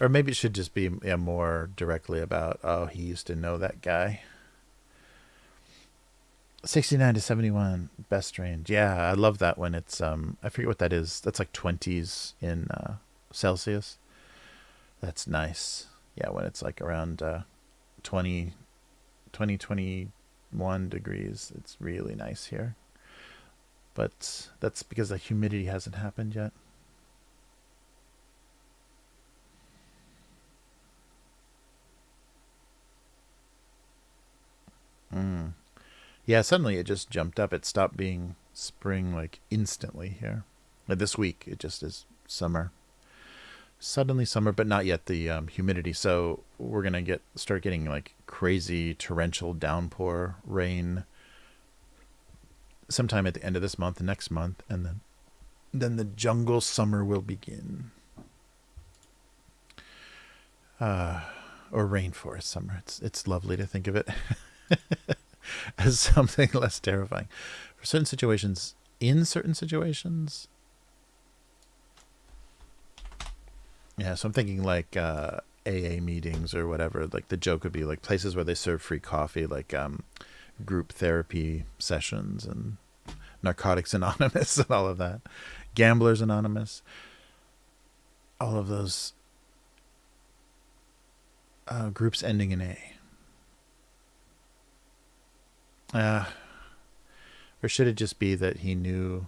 Or maybe it should just be more directly about, oh, he used to know that guy. 69 to 71, best range. Yeah, I love that when it's, I forget what that is. That's like 20s in Celsius. That's nice. Yeah, when it's like around 20, 21 degrees, it's really nice here. But that's because the humidity hasn't happened yet. Mm. Yeah, suddenly it just jumped up. It stopped being spring like instantly here. Like this week, it just is summer. Suddenly summer, but not yet the humidity. So we're gonna start getting like crazy torrential downpour rain sometime at the end of this month, next month, and then the jungle summer will begin. Uh, or rainforest summer. It's lovely to think of it as something less terrifying. For certain situations, in certain situations, yeah. So I'm thinking like AA meetings or whatever. Like the joke would be like places where they serve free coffee, like group therapy sessions and Narcotics Anonymous and all of that, Gamblers Anonymous, all of those groups ending in A. Or should it just be that he knew,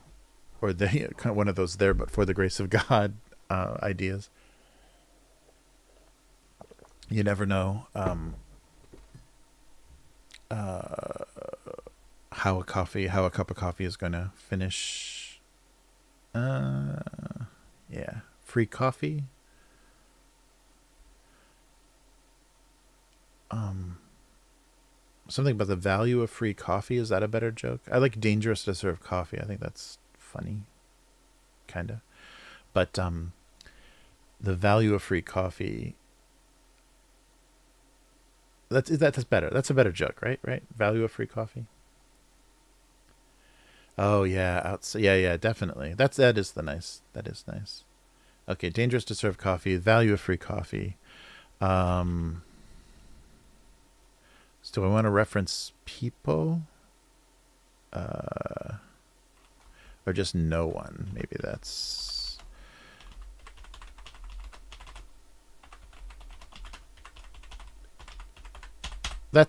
or kind of one of those there but for the grace of God ideas? You never know how a cup of coffee is going to finish. Yeah, free coffee. Something about the value of free coffee. Is that a better joke? I like dangerous to serve coffee. I think that's funny, kind of. But the value of free coffee. That's better. That's a better joke, right? Right. Value of free coffee. Oh yeah, yeah, definitely. That is the nice. That is nice. Okay, dangerous to serve coffee. Value of free coffee. Um, so do I want to reference people, or just no one? Maybe that's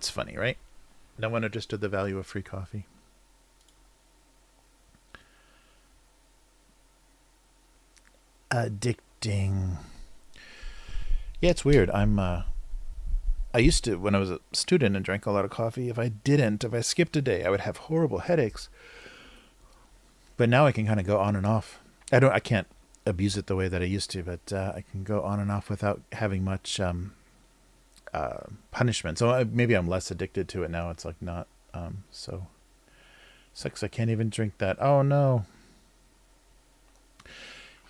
funny, right? No one understood the value of free coffee. Addicting. Yeah, it's weird. I used to, when I was a student and drank a lot of coffee, if I skipped a day, I would have horrible headaches. But now I can kind of go on and off. I can't abuse it the way that I used to, but I can go on and off without having much punishment. So maybe I'm less addicted to it now. It's like not so sucks. I can't even drink that. Oh no.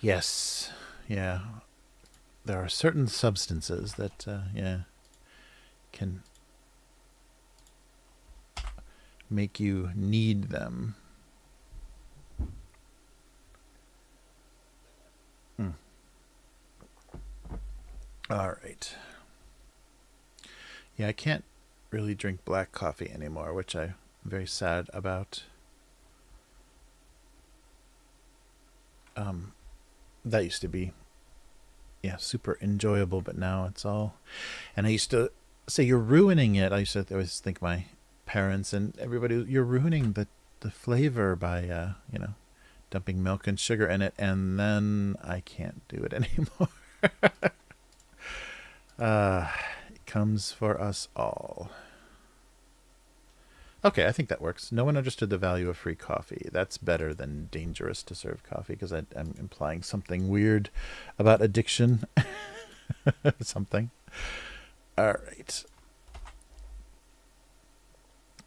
Yes, yeah. There are certain substances that can make you need them. All right. Yeah, I can't really drink black coffee anymore, which I'm very sad about. That used to be, super enjoyable, but now it's all. And I used to say, "You're ruining it." I used to always think my parents and everybody, "You're ruining the flavor by dumping milk and sugar in it," and then I can't do it anymore. It comes for us all. Okay, I think that works. No one understood the value of free coffee. That's better than dangerous to serve coffee, because I'm implying something weird about addiction. Something. All right.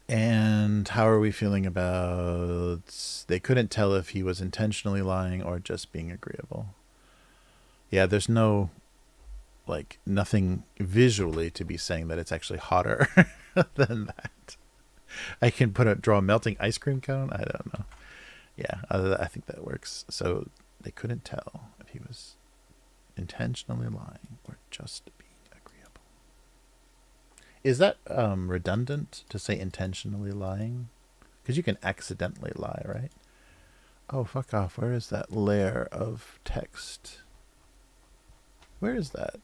And how are we feeling about... They couldn't tell if he was intentionally lying or just being agreeable. Yeah, there's no... nothing visually to be saying that it's actually hotter than that. I can draw a melting ice cream cone. I don't know. Yeah, I think that works. So they couldn't tell if he was intentionally lying or just being agreeable. Is that redundant to say intentionally lying? Because you can accidentally lie, right? Oh, fuck off. Where is that layer of text? Where is that?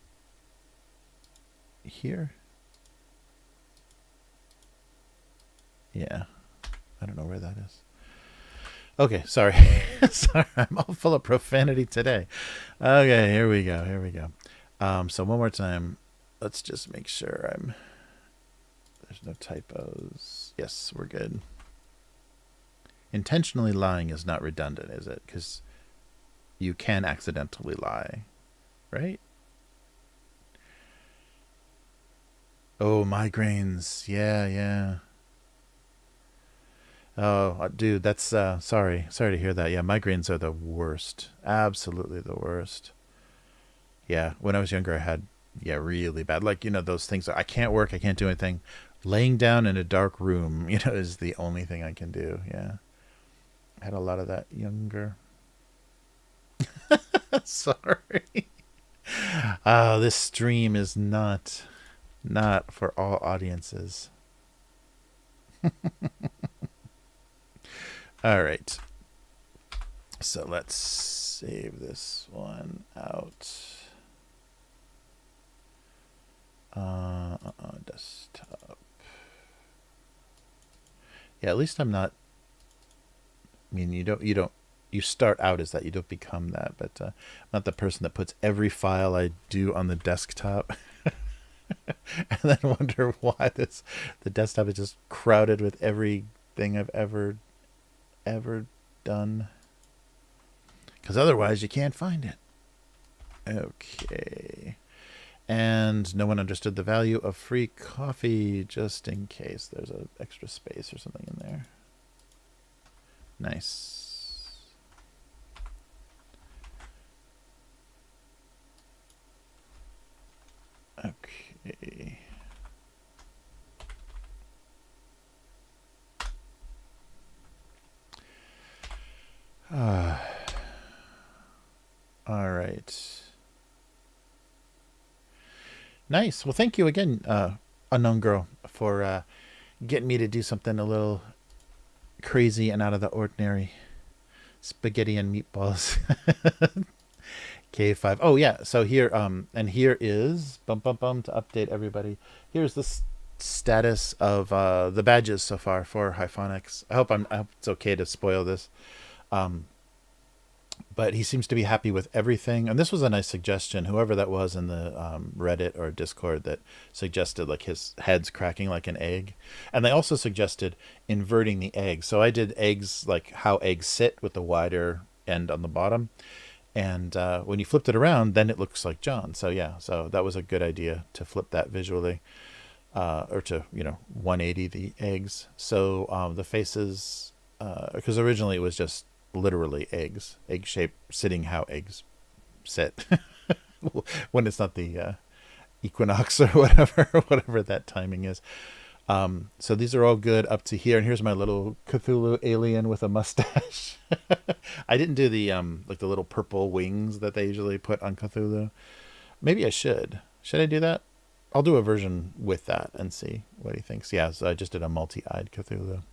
Here? Yeah. I don't know where that is. Okay, sorry. Sorry, I'm all full of profanity today. Okay, here we go. So one more time. Let's just make sure there's no typos. Yes, we're good. Intentionally lying is not redundant, is it? Because you can accidentally lie, right? Oh, migraines. Yeah. Oh, dude, that's sorry to hear that. Yeah, migraines are the worst. Absolutely the worst. Yeah, when I was younger, I had really bad. Those things. I can't work. I can't do anything. Laying down in a dark room, is the only thing I can do. Yeah, I had a lot of that younger. Sorry. Oh, this stream is not for all audiences. All right. So let's save this one out. Desktop. Yeah, at least I'm not. I mean, you start out as that. You don't become that. But I'm not the person that puts every file I do on the desktop. And then wonder why the desktop is just crowded with everything I've ever done, because otherwise you can't find it. Okay. And no one understood the value of free coffee, just in case there's an extra space or something in there. Nice. Okay. All right. Nice. Well, thank you again, Unknown Girl, for getting me to do something a little crazy and out of the ordinary. Spaghetti and meatballs. K5. Oh, yeah. So here, and here is, to update everybody. Here's the status of the badges so far for Hyphonics. I hope it's okay to spoil this. But he seems to be happy with everything. And this was a nice suggestion. Whoever that was in the Reddit or Discord that suggested his head's cracking like an egg. And they also suggested inverting the egg. So I did eggs, like how eggs sit with the wider end on the bottom. And when you flipped it around, then it looks like John. So yeah, so that was a good idea to flip that visually, or to 180 the eggs. So the faces, because originally it was just literally eggs, egg shaped, sitting how eggs sit when it's not the equinox or whatever that timing is. So these are all good up to here, and here's my little Cthulhu alien with a mustache. I didn't do the like the little purple wings that they usually put on Cthulhu. Maybe I should. Should I do that? I'll do a version with that and see what he thinks. Yeah, so I just did a multi-eyed Cthulhu.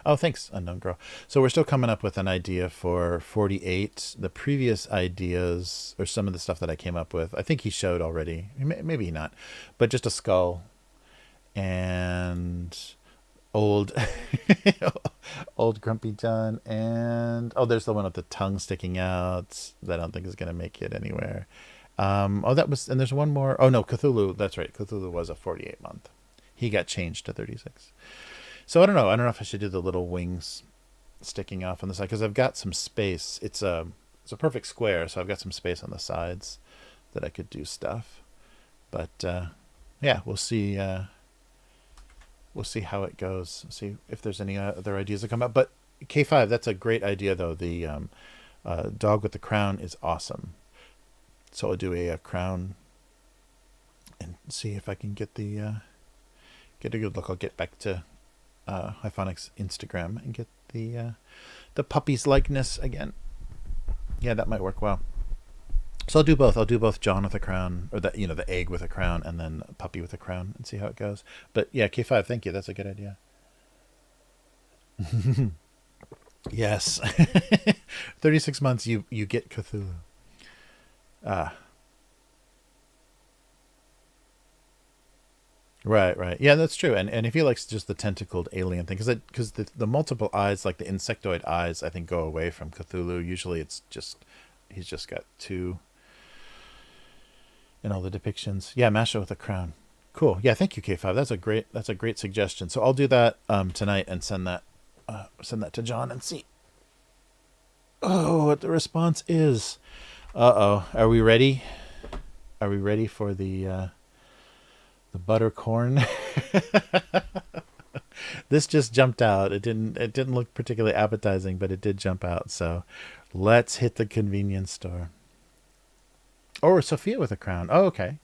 Oh, thanks, Unknown Girl. So we're still coming up with an idea for 48. The previous ideas, or some of the stuff that I came up with, I think he showed already. Maybe not. But just a skull and old old Grumpy John. And, oh, there's the one with the tongue sticking out that I don't think is going to make it anywhere. Oh, that was, and there's one more. Oh, no, Cthulhu. That's right. Cthulhu was a 48 month. He got changed to 36. So I don't know. I don't know if I should do the little wings sticking off on the side, because I've got some space. It's a perfect square, so I've got some space on the sides that I could do stuff. But yeah, we'll see. We'll see how it goes. See if there's any other ideas that come up. But K5, that's a great idea, though. The dog with the crown is awesome. So I'll do a crown and see if I can get get a good look. I'll get back to Hyphonics Instagram and get the puppy's likeness again. Yeah, that might work well. So I'll do both. I'll do both John with a crown, or the egg with a crown, and then a puppy with a crown, and see how it goes. But yeah, K5, thank you. That's a good idea. Yes. 36 months, you get Cthulhu. Right. Yeah, that's true. And if he likes just the tentacled alien thing, because the multiple eyes, like the insectoid eyes, I think go away from Cthulhu. Usually it's just, he's just got two in all the depictions. Yeah, Masha with a crown. Cool. Yeah, thank you, K5. That's a great suggestion. So I'll do that tonight and send that to John and see what the response is. Are we ready? Are we ready for the buttercorn? This just jumped out. It didn't look particularly appetizing, but it did jump out. So let's hit the convenience store. Or Sophia with a crown. Oh, okay.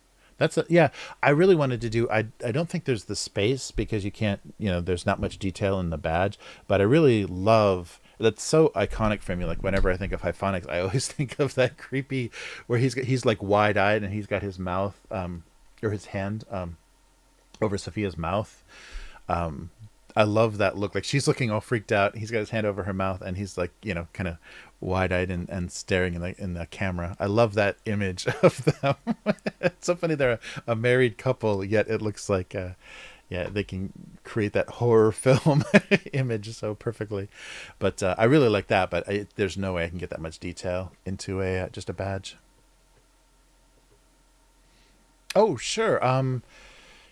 Yeah, I really wanted to do, I don't think there's the space, because you can't, there's not much detail in the badge, but I really love, that's so iconic for me. Like whenever I think of Hyphonics, I always think of that creepy, where he's like wide-eyed and he's got his mouth, or his hand over Sophia's mouth. I love that look. Like she's looking all freaked out. He's got his hand over her mouth, and he's like, kind of wide-eyed and staring in the camera. I love that image of them. It's so funny. They're a married couple, yet it looks like, they can create that horror film image so perfectly. But I really like that. But there's no way I can get that much detail into just a badge. Oh, sure.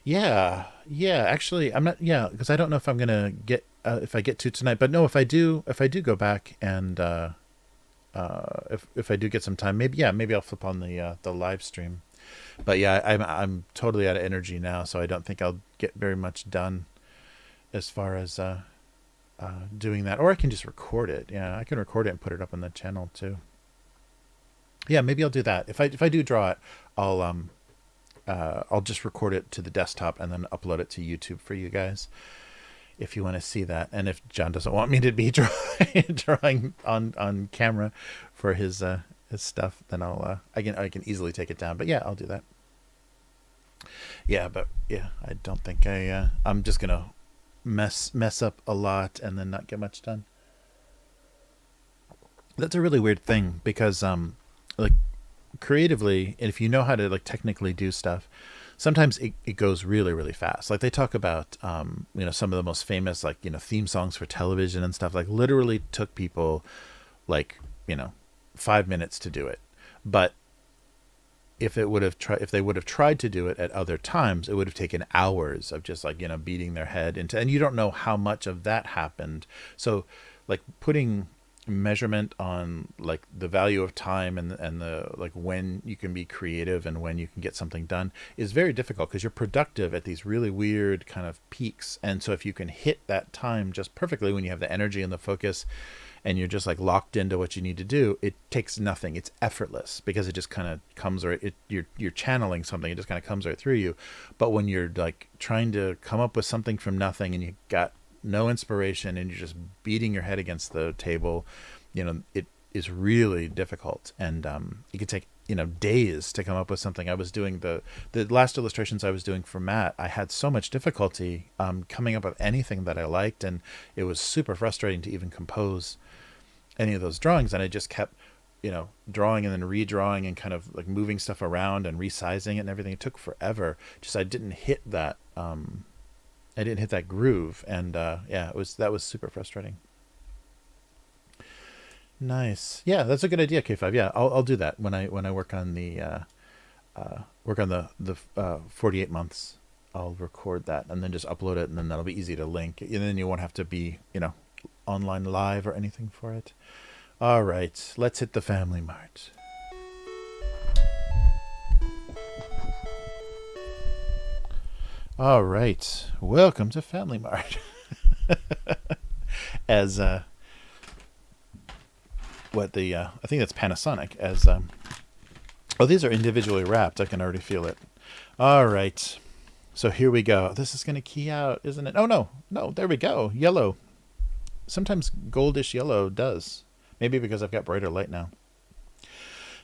Yeah. Actually, I'm not. Yeah, because I don't know if I'm gonna get if I get to tonight. But no, if I do go back and if I do get some time, maybe I'll flip on the live stream. But yeah, I'm totally out of energy now, so I don't think I'll get very much done as far as doing that. Or I can just record it. Yeah, I can record it and put it up on the channel too. Yeah, maybe I'll do that. If I do draw it, I'll just record it to the desktop and then upload it to YouTube for you guys, if you want to see that. And if John doesn't want me to be drawing on camera for his stuff, then I can easily take it down. But yeah, I'll do that. Yeah, but yeah, I don't think I'm just gonna mess up a lot and then not get much done. That's a really weird thing, because like creatively, and if you know how to like technically do stuff, sometimes it goes really, really fast. Like they talk about some of the most famous theme songs for television and stuff, like literally took people like 5 minutes to do it. But if they would have tried to do it at other times, it would have taken hours of just beating their head into, and you don't know how much of that happened. So like putting measurement on like the value of time and the like when you can be creative and when you can get something done is very difficult, because you're productive at these really weird kind of peaks. And so if you can hit that time just perfectly when you have the energy and the focus and you're just like locked into what you need to do, it takes nothing. It's effortless because it just kind of comes, or you're channeling something. It just kind of comes right through you. But when you're like trying to come up with something from nothing and you got no inspiration and you're just beating your head against the table, it is really difficult. And it could take days to come up with something. I was doing the last illustrations I was doing for Matt, I had so much difficulty coming up with anything that I liked, and it was super frustrating to even compose any of those drawings. And I just kept drawing and then redrawing and kind of like moving stuff around and resizing it and everything. It took forever. Just I didn't hit that groove, and that was super frustrating. Nice. Yeah, that's a good idea, K5. Yeah, I'll do that when I work on the 48 months. I'll record that and then just upload it, and then that'll be easy to link. And then you won't have to be online live or anything for it. All right, let's hit the Family Mart. All right, welcome to Family Mart. As I think that's Panasonic. As these are individually wrapped. I can already feel it. All right, so here we go. This is gonna key out, isn't it? Oh no, there we go. Yellow. Sometimes goldish yellow does. Maybe because I've got brighter light now.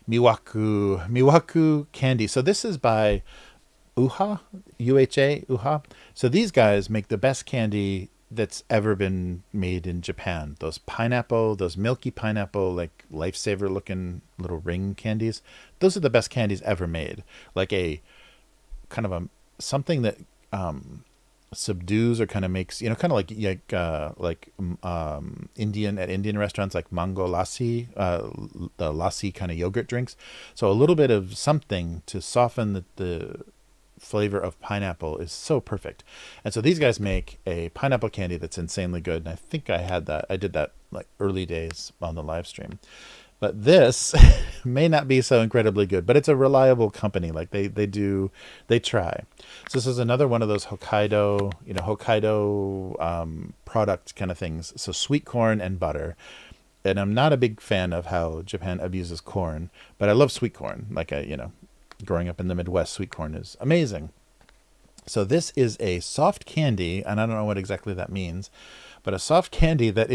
Miwaku candy. So this is by UHA, UHA, UHA. So these guys make the best candy that's ever been made in Japan. Those milky pineapple, like lifesaver looking little ring candies. Those are the best candies ever made. Like a kind of something that subdues or kind of makes, kind of like Indian restaurants, like mango lassi, the lassi kind of yogurt drinks. So a little bit of something to soften the flavor of pineapple is so perfect. And so these guys make a pineapple candy that's insanely good. And I think I did that like early days on the live stream. But this may not be so incredibly good, but it's a reliable company. Like they try. So this is another one of those Hokkaido product kind of things. So sweet corn and butter. And I'm not a big fan of how Japan abuses corn, but I love sweet corn. Like growing up in the Midwest, sweet corn is amazing. So this is a soft candy, and I don't know what exactly that means, but a soft candy that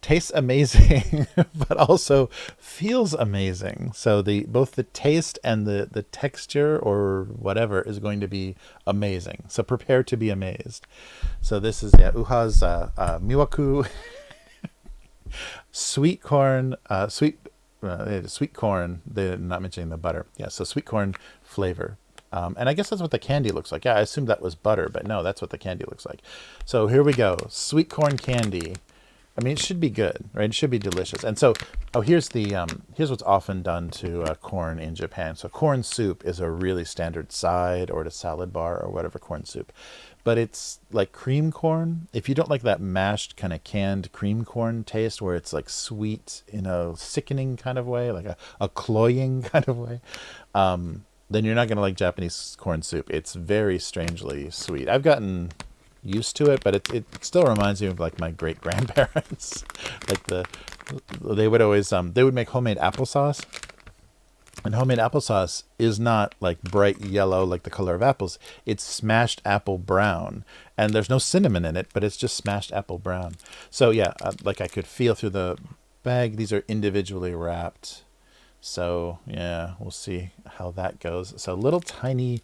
tastes amazing, but also feels amazing. So both the taste and the texture or whatever is going to be amazing. So prepare to be amazed. So this is UHA's Miwaku sweet corn, sweet corn. They're not mentioning the butter. Yeah, so sweet corn flavor. And I guess that's what the candy looks like. Yeah, I assumed that was butter, but no, that's what the candy looks like. So here we go. Sweet corn candy. I mean, it should be good, right? It should be delicious. And so, here's what's often done to corn in Japan. So corn soup is a really standard side or at a salad bar or whatever corn soup. But it's like cream corn. If you don't like that mashed kind of canned cream corn taste where it's like sweet in a sickening kind of way, like a cloying kind of way, then you're not going to like Japanese corn soup. It's very strangely sweet. I've gotten used to it, but it still reminds me of like my great grandparents. Like they would make homemade applesauce, and homemade applesauce is not like bright yellow like the color of apples. It's smashed apple brown, and there's no cinnamon in it, but it's just smashed apple brown. So yeah, like I could feel through the bag. These are individually wrapped. So yeah, we'll see how that goes. So little tiny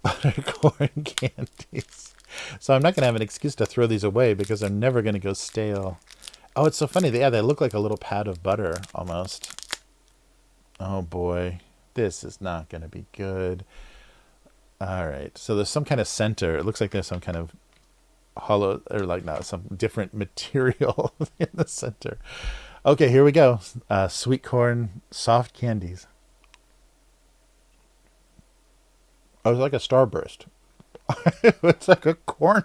buttercorn candies. So I'm not going to have an excuse to throw these away because they're never going to go stale. Oh, it's so funny. They look like a little pad of butter almost. Oh boy, this is not going to be good. All right, so there's some kind of center. It looks like there's some kind of hollow, or like not some different material in the center. Okay, here we go. Sweet corn soft candies. Oh, it's like a Starburst. It's like a corn.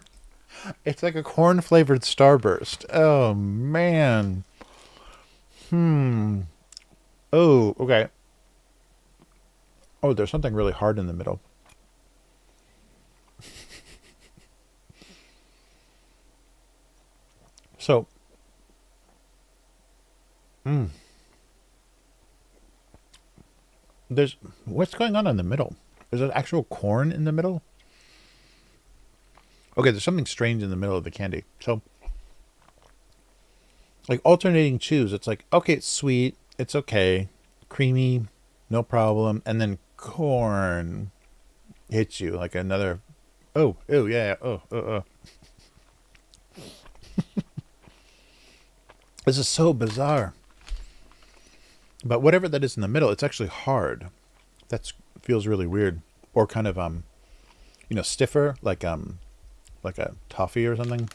It's like a corn flavored Starburst. Oh man. Oh, okay. Oh, there's something really hard in the middle. So, there's what's going on in the middle? Is there actual corn in the middle? Okay, there's something strange in the middle of the candy. So, like alternating chews, it's like, okay, it's sweet, it's okay, creamy, no problem, and then corn hits you like another. Oh, oh yeah, oh. This is so bizarre. But whatever that is in the middle, it's actually hard. That feels really weird, or kind of stiffer, like a toffee or something.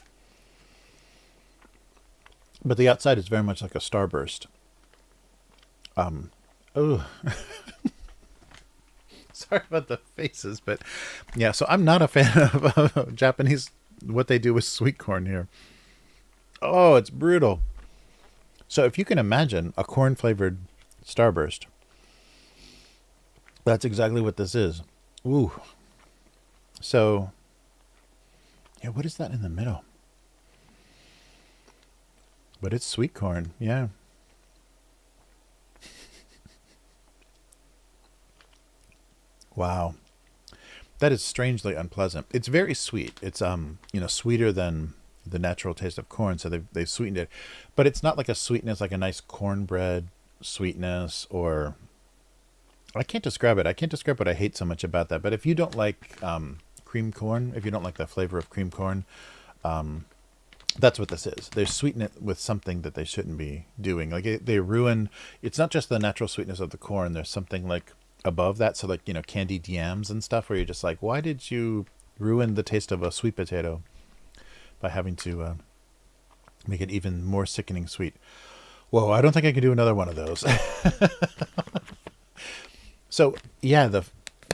But the outside is very much like a starburst. Oh, sorry about the faces, but yeah. So I'm not a fan of Japanese what they do with sweet corn here. Oh, it's brutal. So if you can imagine a corn flavored starburst, that's exactly what this is. Ooh. So yeah, what is that in the middle? But it's sweet corn, yeah. Wow. That is strangely unpleasant. It's very sweet. It's sweeter than the natural taste of corn, so they've sweetened it. But it's not like a sweetness like a nice cornbread sweetness, or I can't describe it. I can't describe what I hate so much about that. But if you don't like cream corn, if you don't like the flavor of cream corn, that's what this is. They sweeten it with something that they shouldn't be doing. Like they ruin. It's not just the natural sweetness of the corn. There's something like above that. So like candied yams and stuff, where you're just like, why did you ruin the taste of a sweet potato by having to make it even more sickening sweet? Whoa, I don't think I can do another one of those. So yeah,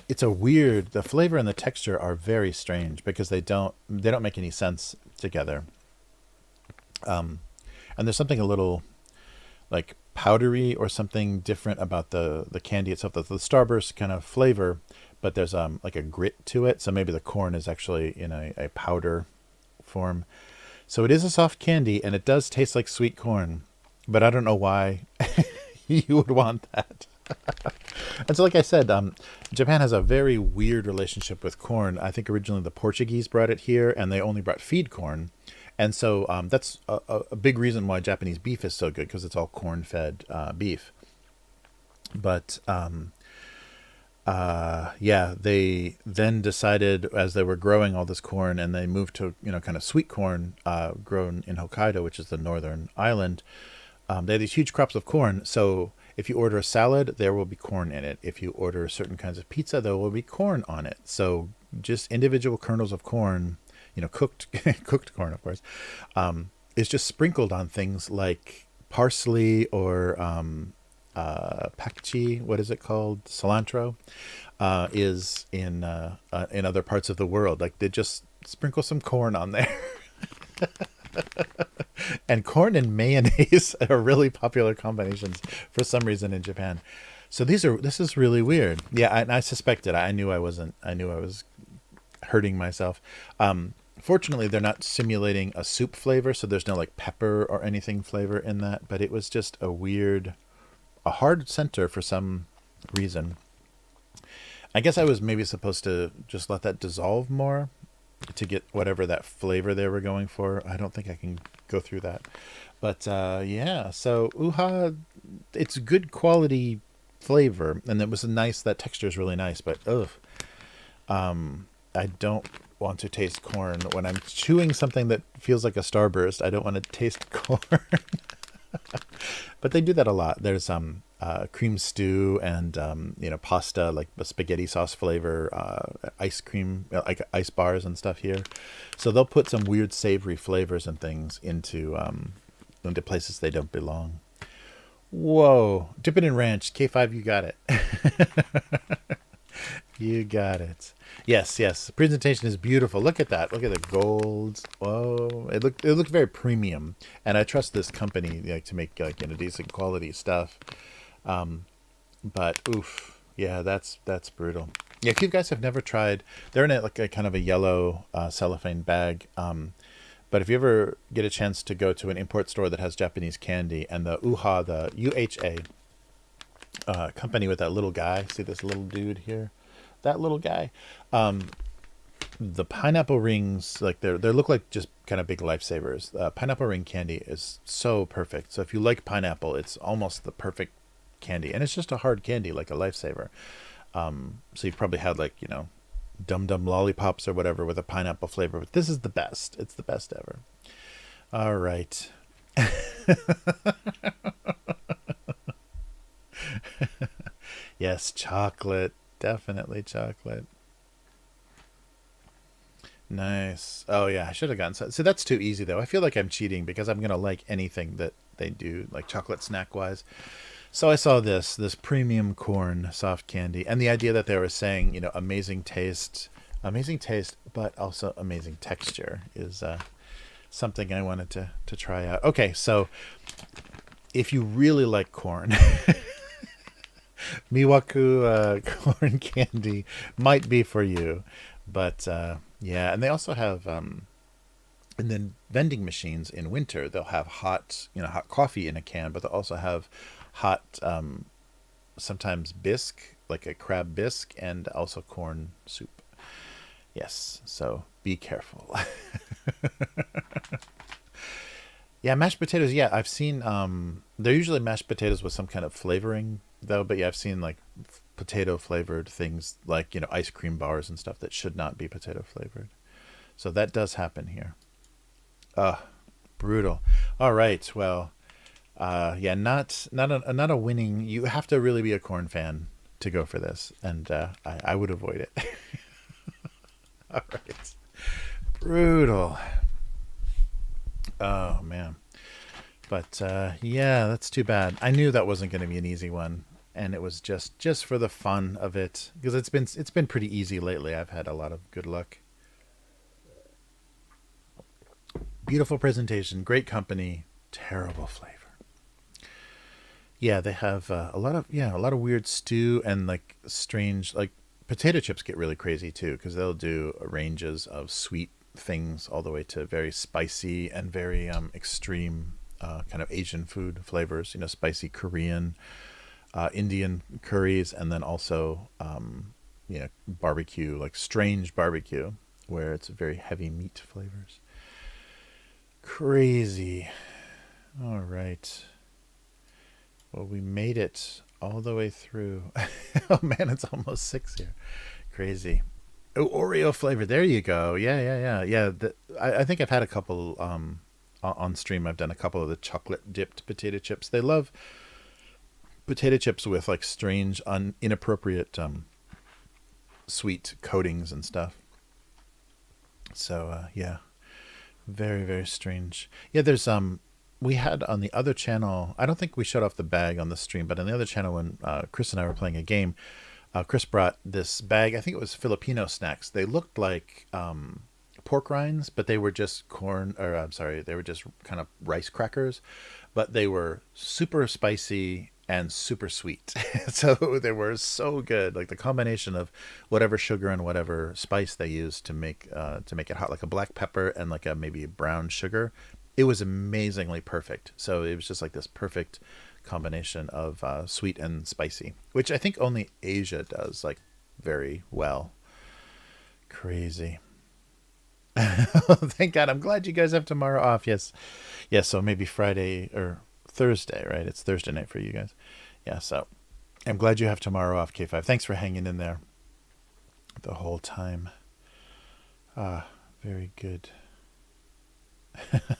it's a weird. The flavor and the texture are very strange because they don't make any sense together. And there's something a little like powdery or something different about the candy itself. The Starburst kind of flavor, but there's like a grit to it. So maybe the corn is actually in a powder form. So it is a soft candy, and it does taste like sweet corn, but I don't know why you would want that. And so, like I said, Japan has a very weird relationship with corn. I think originally the Portuguese brought it here, and they only brought feed corn. And so that's a big reason why Japanese beef is so good, because it's all corn-fed beef. But yeah, they then decided, as they were growing all this corn, and they moved to kind of sweet corn grown in Hokkaido, which is the northern island. They had these huge crops of corn. So if you order a salad, there will be corn in it. If you order certain kinds of pizza, there will be corn on it. So just individual kernels of corn, cooked cooked corn, of course, is just sprinkled on things like parsley or pakchi. What is it called? Cilantro is in other parts of the world. Like they just sprinkle some corn on there. And corn and mayonnaise are really popular combinations for some reason in Japan. So this is really weird. Yeah, I suspected. I knew I was hurting myself. Fortunately, they're not simulating a soup flavor, so there's no like pepper or anything flavor in that. But it was just a hard center for some reason. I guess I was maybe supposed to just let that dissolve more to get whatever that flavor they were going for. I don't think I can go through that. But yeah, so uha, it's good quality flavor, and it was nice. That texture is really nice, but I don't want to taste corn when I'm chewing something that feels like a Starburst. I don't want to taste corn. But they do that a lot. There's cream stew and pasta, like the spaghetti sauce flavor, ice cream, like ice bars and stuff here. So they'll put some weird savory flavors and things into places they don't belong. Whoa, dip it in ranch. K5, you got it. You got it. Yes, yes. The presentation is beautiful. Look at that. Look at the gold. Whoa. It looked very premium. And I trust this company like to make like decent quality stuff. But oof. Yeah, that's brutal. Yeah, if you guys have never tried, they're in like a kind of a yellow cellophane bag. But if you ever get a chance to go to an import store that has Japanese candy, and the UHA company with that little guy, see this little dude here, that little guy, the pineapple rings, like they look like just kind of big lifesavers. Pineapple ring candy is so perfect. So if you like pineapple, it's almost the perfect candy, and it's just a hard candy, like a lifesaver. So you've probably had like Dum Dum lollipops or whatever with a pineapple flavor, but this is the best. It's the best ever. All right. Yes, chocolate. Definitely chocolate. Nice. Oh yeah, I should have gotten so that's too easy though. I feel like I'm cheating because I'm gonna like anything that they do, like chocolate snack wise. So I saw this premium corn soft candy, and the idea that they were saying, amazing taste, but also amazing texture is something I wanted to try out. Okay, so if you really like corn, Miwaku corn candy might be for you, but yeah, and they also have and then vending machines in winter. They'll have hot coffee in a can, but they'll also have hot sometimes bisque, like a crab bisque, and also corn soup. Yes, so be careful. Yeah, mashed potatoes. Yeah, I've seen. They're usually mashed potatoes with some kind of flavoring, though. But yeah, I've seen like potato flavored things, like ice cream bars and stuff that should not be potato flavored. So that does happen here. Brutal. All right. Well, yeah, not a winning. You have to really be a corn fan to go for this, and I would avoid it. All right. Brutal. Oh man. But yeah, that's too bad. I knew that wasn't going to be an easy one, and it was just for the fun of it, because it's been pretty easy lately. I've had a lot of good luck. Beautiful presentation, great company, terrible flavor. Yeah, they have a lot of weird stew, and like strange, like potato chips get really crazy too, because they'll do ranges of sweet things all the way to very spicy and very extreme kind of Asian food flavors. Spicy Korean, Indian curries, and then also barbecue, like strange barbecue, where it's very heavy meat flavors. Crazy. All right. Well, we made it all the way through. Oh man, it's almost 6 here. Crazy. Oh, Oreo flavor. There you go. Yeah, yeah, yeah, yeah. I think I've had a couple on stream. I've done a couple of the chocolate dipped potato chips. They love potato chips with like strange, inappropriate sweet coatings and stuff. So yeah, very very strange. Yeah, there's we had on the other channel. I don't think we shut off the bag on the stream, but on the other channel when Chris and I were playing a game, Chris brought this bag. I think it was Filipino snacks. They looked like pork rinds, but they were just corn, or I'm sorry, they were just kind of rice crackers, but they were super spicy and super sweet. So they were so good. Like the combination of whatever sugar and whatever spice they used to make it hot, like a black pepper and like a maybe brown sugar. It was amazingly perfect. So it was just like this perfect combination of sweet and spicy, which I think only Asia does like very well. Crazy. Thank God. I'm glad you guys have tomorrow off. Yes. Yes. So maybe Friday or Thursday, right? It's Thursday night for you guys. Yeah. So I'm glad you have tomorrow off, K5. Thanks for hanging in there the whole time. Very good.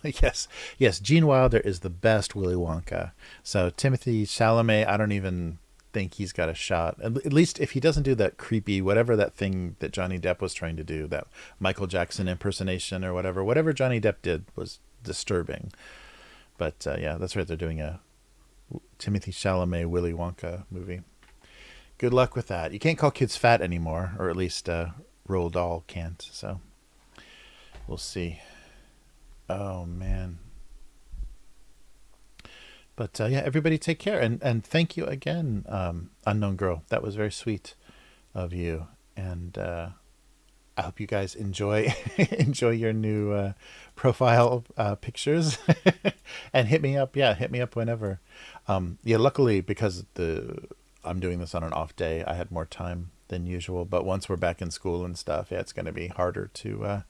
Yes. Yes. Gene Wilder is the best Willy Wonka. So Timothy Chalamet, I don't even think he's got a shot. At least if he doesn't do that creepy, whatever that thing that Johnny Depp was trying to do, that Michael Jackson impersonation or whatever Johnny Depp did was disturbing. But yeah, that's right. They're doing a Timothy Chalamet Willy Wonka movie. good luck with that. You can't call kids fat anymore, or at least Roald Dahl can't. So we'll see. Oh man. But yeah, everybody take care, and thank you again, Unknown Girl. That was very sweet of you, and I hope you guys enjoy enjoy your new profile pictures, and hit me up. Yeah, hit me up whenever. Yeah, luckily because I'm doing this on an off day, I had more time than usual. But once we're back in school and stuff, yeah, it's going to be harder to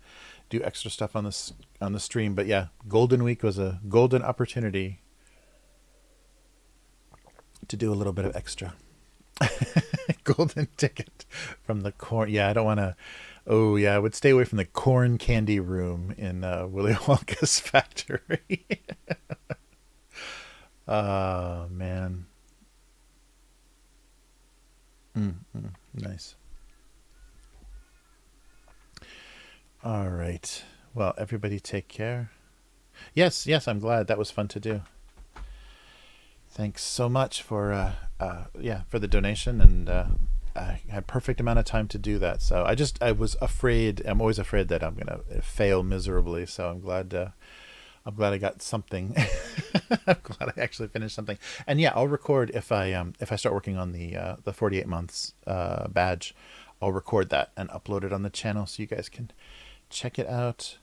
do extra stuff on the stream. But yeah, Golden Week was a golden opportunity to do a little bit of extra. Golden ticket from the corn. Yeah, I don't want to. Oh yeah, I would stay away from the corn candy room in Willy Wonka's factory. Oh man. Nice. All right. Well, everybody take care. Yes, I'm glad. That was fun to do. Thanks so much for for the donation, and I had perfect amount of time to do that. So I was afraid. I'm always afraid that I'm gonna fail miserably. So I'm glad I got something. I'm glad I actually finished something. And yeah, I'll record if I start working on the 48 months badge. I'll record that and upload it on the channel so you guys can check it out.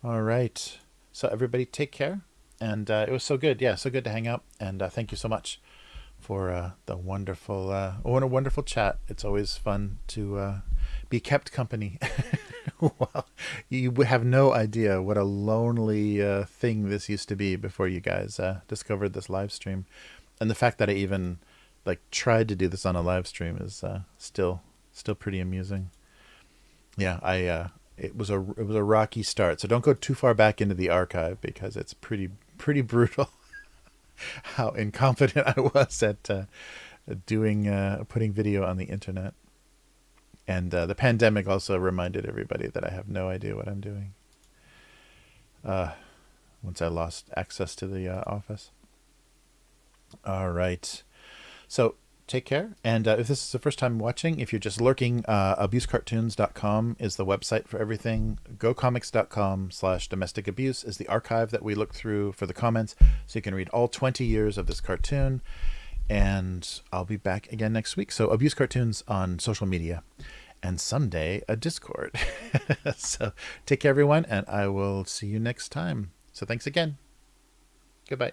All right. So everybody take care. And it was so good. Yeah, so good to hang out. And thank you so much for the wonderful, what a wonderful chat. It's always fun to be kept company. Well, you have no idea what a lonely thing this used to be before you guys discovered this live stream. And the fact that I even tried to do this on a live stream is still pretty amusing. Yeah, it was a rocky start. So don't go too far back into the archive because it's pretty brutal how incompetent I was at putting video on the internet. And the pandemic also reminded everybody that I have no idea what I'm doing. Once I lost access to the office. All right. So take care. And if this is the first time watching, if you're just lurking, abusecartoons.com is the website for everything. gocomics.com/domestic abuse is the archive that we look through for the comments. So you can read all 20 years of this cartoon. And I'll be back again next week. So Abuse Cartoons on social media, and someday a Discord. So take care, everyone, and I will see you next time. So thanks again. Goodbye.